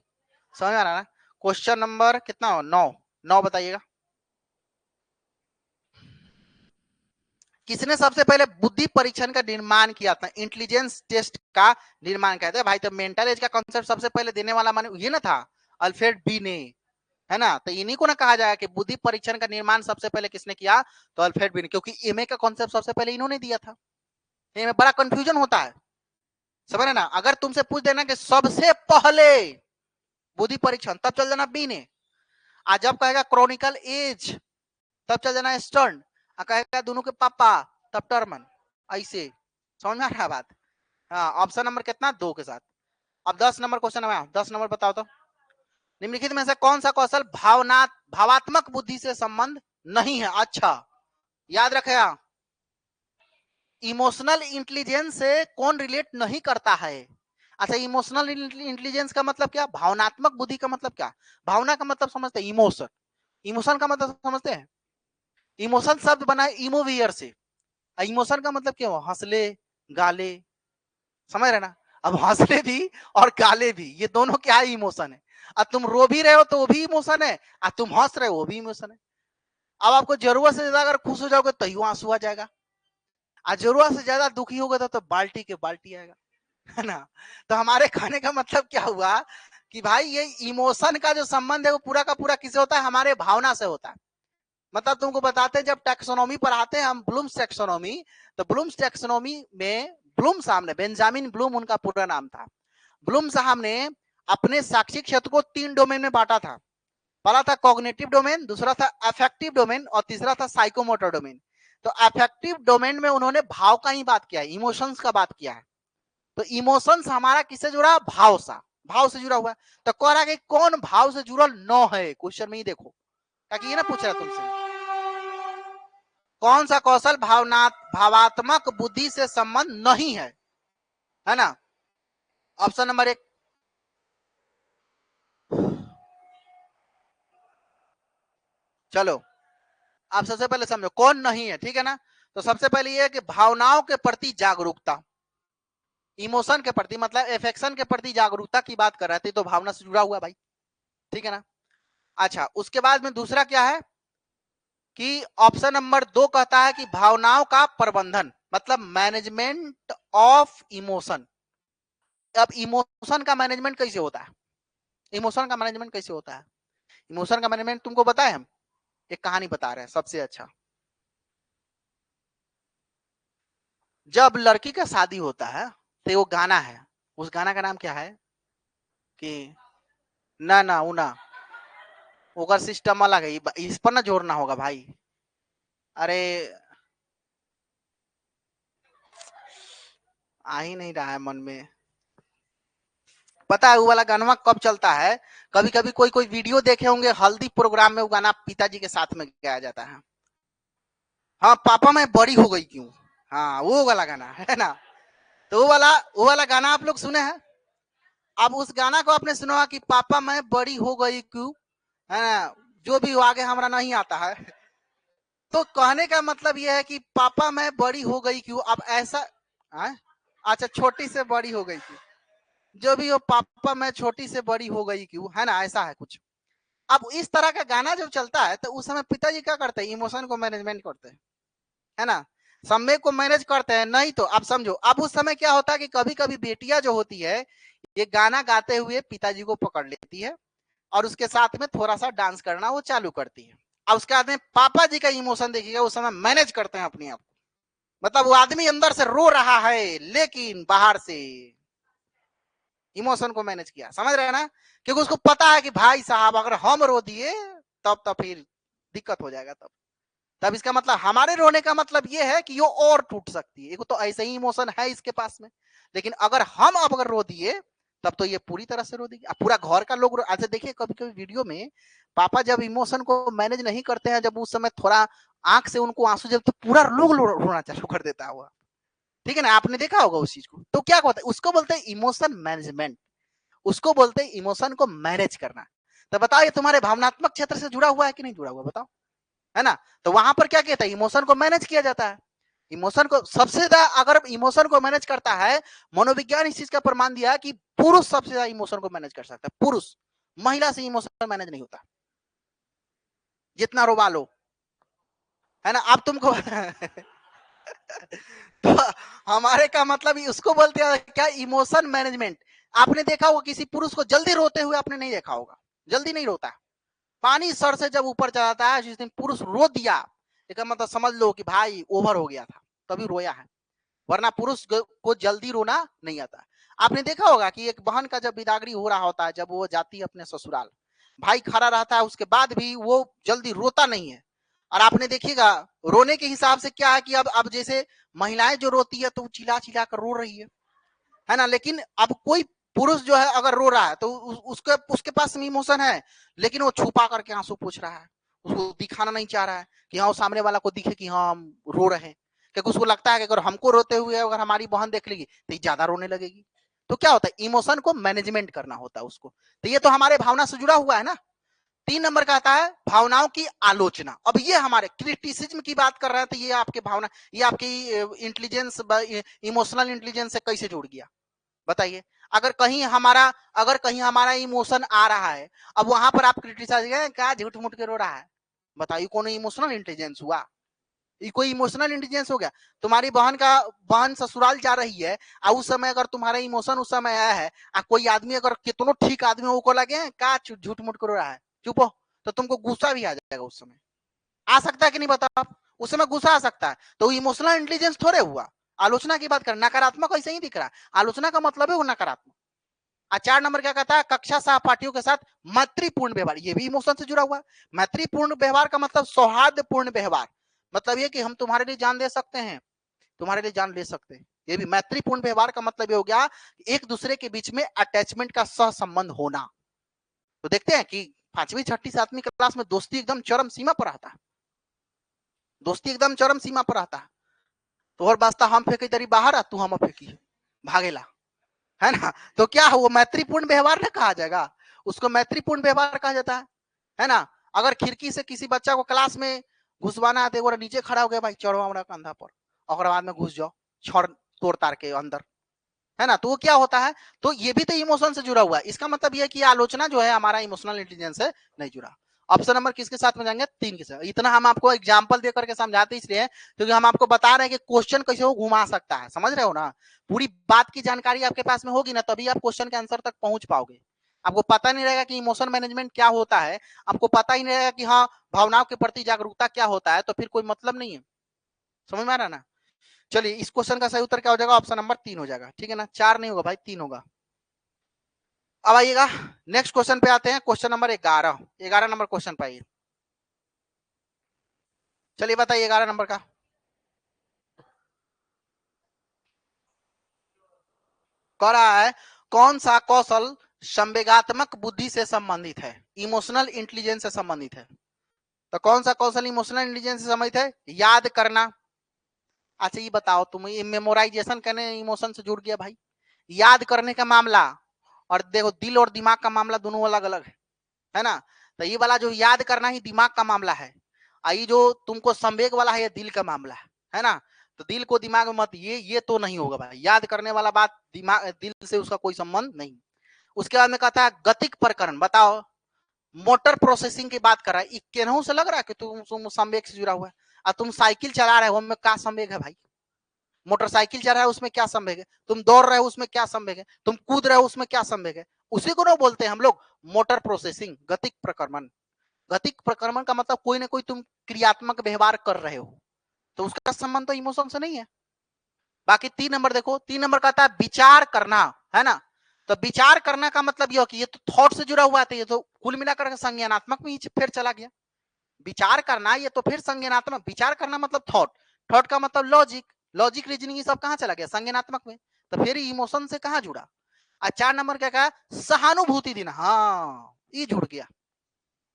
समझ में आ रहा है ना। क्वेश्चन नंबर कितना हो, 9 9 बताइएगा। किसने सबसे पहले बुद्धि परीक्षण का निर्माण किया था, इंटेलिजेंस टेस्ट का निर्माण किया था भाई। तो मेंटल एज का कॉन्सेप्ट सबसे पहले देने वाला माने ये ना था, अल्फ्रेड बी ने, है ना। तो इन्हीं को ना कहा जाएगा कि बुद्धि परीक्षण का निर्माण सबसे पहले किसने किया, तो अल्फ्रेड बी ने, क्योंकि एमए का कॉन्सेप्ट सबसे पहले इन्होंने दिया था। एमए बड़ा कंफ्यूजन होता है, समझ रहे ना। अगर तुमसे पूछ देना कि सबसे पहले बुद्धि परीक्षण, तब चल जाना बी ने। आज जब कहेगा क्रॉनिकल एज, तब चल जाना स्टर्न। कहेगा दोनों के पापा, तब टर्मन। ऐसे समझ में आ रहा बात। हाँ ऑप्शन नंबर कितना, 2 के साथ। अब 10 नंबर क्वेश्चन है, 10 नंबर बताओ तो। निम्नलिखित में से कौन सा कौशल भावात्मक बुद्धि से संबंध नहीं है, अच्छा याद रखेगा। इमोशनल इंटेलिजेंस से कौन रिलेट नहीं करता है, अच्छा इमोशनल इंटेलिजेंस का मतलब क्या, भावनात्मक बुद्धि का मतलब क्या। भावना का मतलब समझते हैं इमोशन, इमोशन का मतलब समझते हैं, इमोशन शब्द बना है इमोवियर से। इमोशन का मतलब क्या, हंसले गाले, समझ रहे ना। अब हंसले भी और गाले भी ये दोनों क्या है, इमोशन है। अब तुम रो भी रहे हो तो वो भी इमोशन है, और तुम हंस रहे हो वो भी इमोशन है। अब आपको जरूरत से ज्यादा अगर खुश हो जाओगे तो आंसू आ जाएगा, और जरूरत से ज्यादा दुखी होगा तो बाल्टी के बाल्टी आएगा, है ना। तो हमारे कहने का मतलब क्या हुआ कि भाई ये इमोशन का जो संबंध है वो पूरा का पूरा किससे होता है, हमारे भावना से होता है। मतलब तुमको बताते हैं जब टैक्सोनॉमी पढ़ाते हैं हम, ब्लूम्स टैक्सोनॉमी, तो ब्लूम्स टैक्सोनॉमी में ब्लूम साहब ने, बेंजामिन ब्लूम उनका पूरा नाम था, ब्लूम साहब ने अपने शैक्षिक क्षेत्र को 3 डोमेन में बांटा था। पहला था कॉग्निटिव डोमेन, दूसरा था अफेक्टिव डोमेन, और तीसरा था साइकोमोटर डोमेन। तो अफेक्टिव डोमेन में उन्होंने भाव का ही बात किया है, इमोशंस का बात किया है, तो इमोशंस हमारा किससे जुड़ा, भाव सा, भाव से जुड़ा हुआ है। तो कह रहा है कि कौन भाव से जुड़ल न है, क्वेश्चन में ही देखो, ताकि ये ना पूछ रहा तुमसे कौन सा कौशल भावात्मक बुद्धि से संबंध नहीं है ना। ऑप्शन नंबर 1, चलो आप सबसे पहले समझो कौन नहीं है, ठीक है ना। तो सबसे पहले ये है कि भावनाओं के प्रति जागरूकता, इमोशन के प्रति मतलब एफेक्शन के प्रति जागरूकता की बात कर रहे थे, तो भावना से जुड़ा हुआ भाई, ठीक है ना। अच्छा, उसके बाद में दूसरा क्या है कि ऑप्शन नंबर 2 कहता है कि भावनाओं का प्रबंधन मतलब मैनेजमेंट ऑफ इमोशन। अब इमोशन का मैनेजमेंट कैसे होता है, इमोशन का मैनेजमेंट कैसे होता है, इमोशन का मैनेजमेंट तुमको बताए, हम एक कहानी बता रहे हैं सबसे अच्छा। जब लड़की का शादी होता है तो वो गाना है, उस गाना का नाम क्या है कि ना ना उना, ओकर सिस्टम अलग है, इस पर ना जोड़ना होगा भाई। अरे आ ही नहीं रहा है मन में। पता है वो वाला गाना कब चलता है, कभी कभी कोई कोई वीडियो देखे होंगे हल्दी प्रोग्राम में, वो गाना पिताजी के साथ में गाया जाता है। हाँ पापा मैं बड़ी हो गई क्यों, हाँ वो वाला गाना है ना। तो वो वाला गाना आप लोग सुने हैं। अब उस गाना को आपने सुना कि पापा मैं बड़ी हो गई क्यों, है ना, जो भी हो आगे हमारा नहीं आता है। तो कहने का मतलब यह है कि पापा मैं बड़ी हो गई क्यों, अब ऐसा है? अच्छा छोटी से बड़ी हो गई क्यों, जो भी हो पापा मैं छोटी से बड़ी हो गई क्यों, है ना, ऐसा है कुछ। अब इस तरह का गाना जब चलता है तो उस समय पिताजी क्या करते हैं, इमोशन को मैनेजमेंट करते हैं, है ना, समय को मैनेज करते हैं। नहीं तो आप समझो, अब उस समय क्या होता है कि कभी कभी बेटियां जो होती है ये गाना गाते हुए पिताजी को पकड़ लेती है और उसके साथ में थोड़ा सा डांस करना वो चालू करती है। अब उसके बाद में पापा जी का इमोशन देखिएगा, उस समय मैनेज करते हैं अपने आप को, मतलब वो आदमी अंदर से रो रहा है लेकिन बाहर से इमोशन को मैनेज किया, समझ रहे हैं ना। क्योंकि उसको पता है कि भाई साहब अगर हम रो दिए तब तो फिर दिक्कत हो जाएगा, तब इसका मतलब हमारे रोने का मतलब ये है कि वो और टूट सकती है, एक तो ऐसे ही इमोशन है इसके पास में, लेकिन अगर हम अब अगर रो दिए तब तो ये पूरी तरह से रो देगी। अब पूरा घर का लोग अच्छा देखिए, कभी कभी वीडियो में पापा जब इमोशन को मैनेज नहीं करते हैं, जब उस समय थोड़ा आंख से उनको आंसू जब तो पूरा लोग रोना चालू कर देता हुआ, ठीक है ना, आपने देखा होगा उस चीज को। तो क्या होता है, उसको बोलते हैं इमोशन मैनेजमेंट, उसको बोलते हैं इमोशन को मैनेज करना। तो बताओ ये तुम्हारे भावनात्मक क्षेत्र से जुड़ा हुआ है कि नहीं जुड़ा हुआ, बताओ, है ना। तो वहां पर क्या कहता है, इमोशन को मैनेज किया जाता है। इमोशन को सबसे ज्यादा अगर इमोशन को मैनेज करता है, मनोविज्ञान इस चीज का प्रमाण दिया है कि पुरुष सबसे ज्यादा इमोशन को मैनेज कर सकता है, पुरुष, महिला से इमोशन मैनेज नहीं होता, जितना रोवा लो, है ना। अब तुमको तो हमारे का मतलब उसको बोलते हैं क्या, इमोशन मैनेजमेंट। आपने देखा होगा किसी पुरुष को जल्दी रोते हुए आपने नहीं देखा होगा, जल्दी नहीं रोता, पानी सर से जब ऊपर चलाता है, जिस दिन पुरुष रो दिया इसका मतलब समझ लो कि भाई ओवर हो गया था, तभी रोया है, वरना पुरुष को जल्दी रोना नहीं आता। आपने देखा होगा कि एक बहन का जब बिदागरी हो रहा होता है, जब वो जाती है अपने ससुराल, भाई खड़ा रहता है, उसके बाद भी वो जल्दी रोता नहीं है। और आपने देखिएगा रोने के हिसाब से क्या है कि अब जैसे महिलाएं जो रोती है तो चिल्ला चिल्ला कर रो रही है ना, लेकिन अब कोई पुरुष जो है अगर रो रहा है तो उसके उसके पास इमोशन है, लेकिन वो छुपा करके आंसू पूछ रहा है, उसको दिखाना नहीं चाह रहा है कि हाँ सामने वाला को दिखे कि हाँ हम रो रहे हैं, क्योंकि उसको लगता है कि अगर हमको रोते हुए अगर हमारी बहन देख लेगी तो ज्यादा रोने लगेगी। तो क्या होता है, इमोशन को मैनेजमेंट करना होता है उसको। तो ये तो हमारे भावना से जुड़ा हुआ है ना। 3 नंबर का आता है भावनाओं की आलोचना। अब ये हमारे क्रिटिसिज्म की बात कर रहे हैं, तो ये आपके भावना, ये आपकी इंटेलिजेंस, इमोशनल इंटेलिजेंस से कैसे जुड़ गया बताइए। अगर कहीं हमारा इमोशन आ रहा है, अब वहां पर आप क्रिटिसाइज क्या झूठ मूठ के रो रहा है, बताइए कौन इमोशनल इंटेलिजेंस हुआ, ये कोई इमोशनल इंटेलिजेंस हो गया। तुम्हारी बहन ससुराल जा रही है और उस समय अगर तुम्हारा इमोशन उस समय आया है, कोई आदमी अगर कितनों ठीक आदमी वो को लगे क्या झूठ मूठ कर रहा है, चुप हो, तो तुमको गुस्सा भी आ जाएगा, उस समय आ सकता है कि नहीं बताओ आप, उस समय गुस्सा आ सकता है, तो इमोशनल इंटेलिजेंस थोड़े हुआ। आलोचना की बात कर, नकारात्मक ऐसे ही दिख रहा है, आलोचना का मतलब है वो नकारात्मक। 4 नंबर क्या कहता है, कक्षा सहपाठियों के साथ मैत्रीपूर्ण व्यवहार, ये भी इमोशन से जुड़ा हुआ है। मैत्रीपूर्ण व्यवहार का मतलब सौहार्दपूर्ण व्यवहार, मतलब ये कि हम तुम्हारे लिए जान दे सकते हैं, तुम्हारे लिए जान ले सकते हैं, ये भी मैत्रीपूर्ण व्यवहार का मतलब ये हो गया एक दूसरे के बीच में अटैचमेंट का सह संबंध होना। तो देखते हैं कि 5वीं 6वीं 7वीं क्लास में दोस्ती एकदम चरम सीमा पर आता है, दोस्ती एकदम चरम सीमा पर आता है। तो और वास्ता हम फेंके तरी बाहर आ, तू हम फेंकी भागेला, है ना। तो क्या वो मैत्रीपूर्ण व्यवहार ना कहा जाएगा, उसको मैत्रीपूर्ण व्यवहार कहा जाता है ना। अगर खिड़की से किसी बच्चा को क्लास में घुसवाना है तो नीचे खड़ा हो गया, भाई चढ़ो हमारा कंधा पर, और बाद में घुस जाओ छड़ तोड़ तार के अंदर, है ना। तो वो क्या होता है, तो ये भी तो इमोशन से जुड़ा हुआ है। इसका मतलब ये कि आलोचना जो है हमारा इमोशनल इंटेलिजेंस से नहीं जुड़ा। ऑप्शन नंबर किसके साथ में जाएंगे, 3 के साथ। इतना हम आपको एग्जांपल दे करके समझाते इसलिए क्योंकि हम आपको बता रहे हैं कि क्वेश्चन कैसे वो घुमा सकता है, समझ रहे हो ना। पूरी बात की जानकारी आपके पास में होगी ना, तभी आप क्वेश्चन के आंसर तक पहुंच पाओगे। आपको पता नहीं रहेगा कि इमोशन मैनेजमेंट क्या होता है, आपको पता ही नहीं रहेगा कि हाँ भावनाओं के प्रति जागरूकता क्या होता है, तो फिर कोई मतलब नहीं है। समझ में आ रहा ना। चलिए इस क्वेश्चन का सही उत्तर क्या हो जाएगा, ऑप्शन नंबर 3 हो जाएगा, ठीक है ना। 4 नहीं होगा भाई, 3 होगा। अब आइएगा नेक्स्ट क्वेश्चन पे आते हैं, क्वेश्चन नंबर 11 नंबर क्वेश्चन पे आइए। चलिए बताइए 11 नंबर का। कह रहा है कौन सा कौशल संवेगात्मक बुद्धि से संबंधित है, इमोशनल इंटेलिजेंस से संबंधित है। तो कौन सा कौशल इमोशनल इंटेलिजेंस से संबंधित है, याद करना। अच्छा ये बताओ, तुम ये मेमोराइजेशन करने इमोशन से जुड़ गया भाई, याद करने का मामला, और देखो दिल और दिमाग का मामला दोनों अलग अलग है ना। तो ये वाला जो याद करना ही दिमाग का मामला है, ये जो तुमको संवेग वाला है ये दिल का मामला है ना। तो दिल को दिमाग में मत, ये तो नहीं होगा भाई, याद करने वाला बात दिमाग दिल से उसका कोई संबंध नहीं। उसके बाद में कहता है गतिक प्रकरण, बताओ मोटर प्रोसेसिंग की बात कर रहा है, केनहू से लग रहा है कि तुम संवेग से जुड़ा हुआ है। और तुम साइकिल चला रहे हो, उनमें क्या संवेग है भाई, मोटरसाइकिल चल रहा है उसमें क्या संवेग है, तुम दौड़ रहे हो उसमें क्या संवेग है, तुम कूद रहे हो उसमें क्या संवेग है। उसी को ना बोलते हैं हम लोग मोटर प्रोसेसिंग, गतिक प्रक्रमण। गतिक प्रक्रमण का मतलब कोई ना कोई तुम क्रियात्मक व्यवहार कर रहे हो, तो उसका संबंध तो इमोशन से नहीं है। बाकी 3 नंबर देखो, 3 नंबर कहता है विचार करना, है ना। तो विचार करना का मतलब यह कि ये तो थॉट से जुड़ा हुआ था, ये तो कुल मिलाकर संज्ञानात्मक में फिर चला गया। विचार करना ये तो फिर संज्ञानात्मक, विचार करना मतलब थॉट, थॉट का मतलब लॉजिक, लॉजिक रीजनिंग, ये सब कहां चला गया, संज्ञानात्मक में। तो फिर इमोशन से कहां जुड़ा। और 4 नंबर क्या कहा, सहानुभूति देना, हाँ ये जुड़ गया।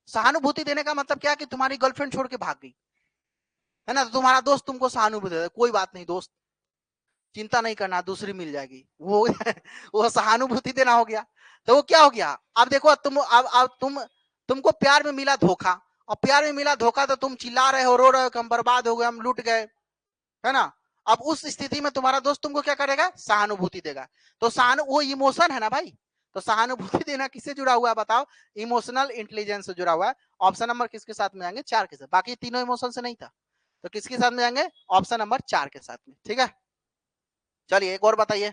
सहानुभूति देने का मतलब क्या कि तुम्हारी गर्लफ्रेंड छोड़ के भाग गई, है ना, तो तुम्हारा दोस्त तुमको सहानुभूति दे, कोई बात नहीं दोस्त चिंता नहीं करना दूसरी मिल जाएगी, वो वो सहानुभूति देना हो गया। तो वो क्या हो गया, अब देखो तुम अब तुमको प्यार में मिला धोखा, और प्यार में मिला धोखा तो तुम चिल्ला रहे हो, रो रहे हो कि हम बर्बाद हो गए, हम लूट गए, है ना। अब उस स्थिति में तुम्हारा दोस्त तुमको क्या करेगा, सहानुभूति देगा। तो वो इमोशन है ना भाई। तो सहानुभूति देना किससे जुड़ा हुआ है बताओ, इमोशनल इंटेलिजेंस से जुड़ा हुआ है। ऑप्शन नंबर किसके साथ में जाएंगे, 4 के साथ। बाकी तीनों इमोशन से नहीं था, तो किसके साथ में जाएंगे, ऑप्शन नंबर 4 के साथ में, ठीक है। चलिए एक और बताइए,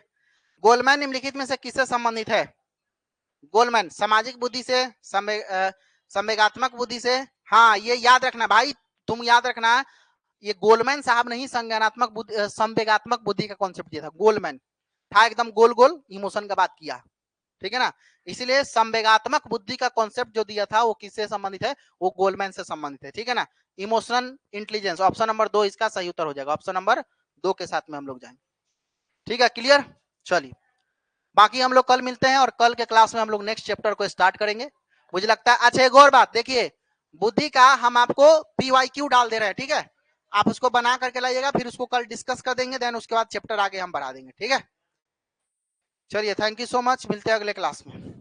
गोलमैन निम्नलिखित में से किससे संबंधित है। गोलमैन सामाजिक बुद्धि से, संवेगात्मक बुद्धि से। हाँ ये याद रखना भाई, तुम याद रखना, ये गोलमैन साहब ने ही संज्ञानात्मक बुद्धि संवेगात्मक बुद्धि का कॉन्सेप्ट दिया था। गोलमैन था एकदम गोल गोल इमोशन का बात किया, ठीक है ना। इसलिए संवेगात्मक बुद्धि का कॉन्सेप्ट जो दिया था वो किससे संबंधित है, वो गोलमैन से संबंधित है, ठीक है ना। इमोशनल इंटेलिजेंस ऑप्शन नंबर 2 इसका सही उत्तर हो जाएगा, ऑप्शन नंबर 2 के साथ में हम लोग जाएंगे, ठीक है, क्लियर। चलिए बाकी हम लोग कल मिलते हैं, और कल के क्लास में हम लोग नेक्स्ट चैप्टर को स्टार्ट करेंगे, मुझे लगता है। अच्छा एक और बात देखिए, बुद्धि का हम आपको PYQ डाल दे रहे हैं, ठीक है, आप उसको बना करके लाइएगा, फिर उसको कल डिस्कस कर देंगे, देन उसके बाद चैप्टर आगे हम बढ़ा देंगे, ठीक है। चलिए थैंक यू सो मच, मिलते हैं अगले क्लास में।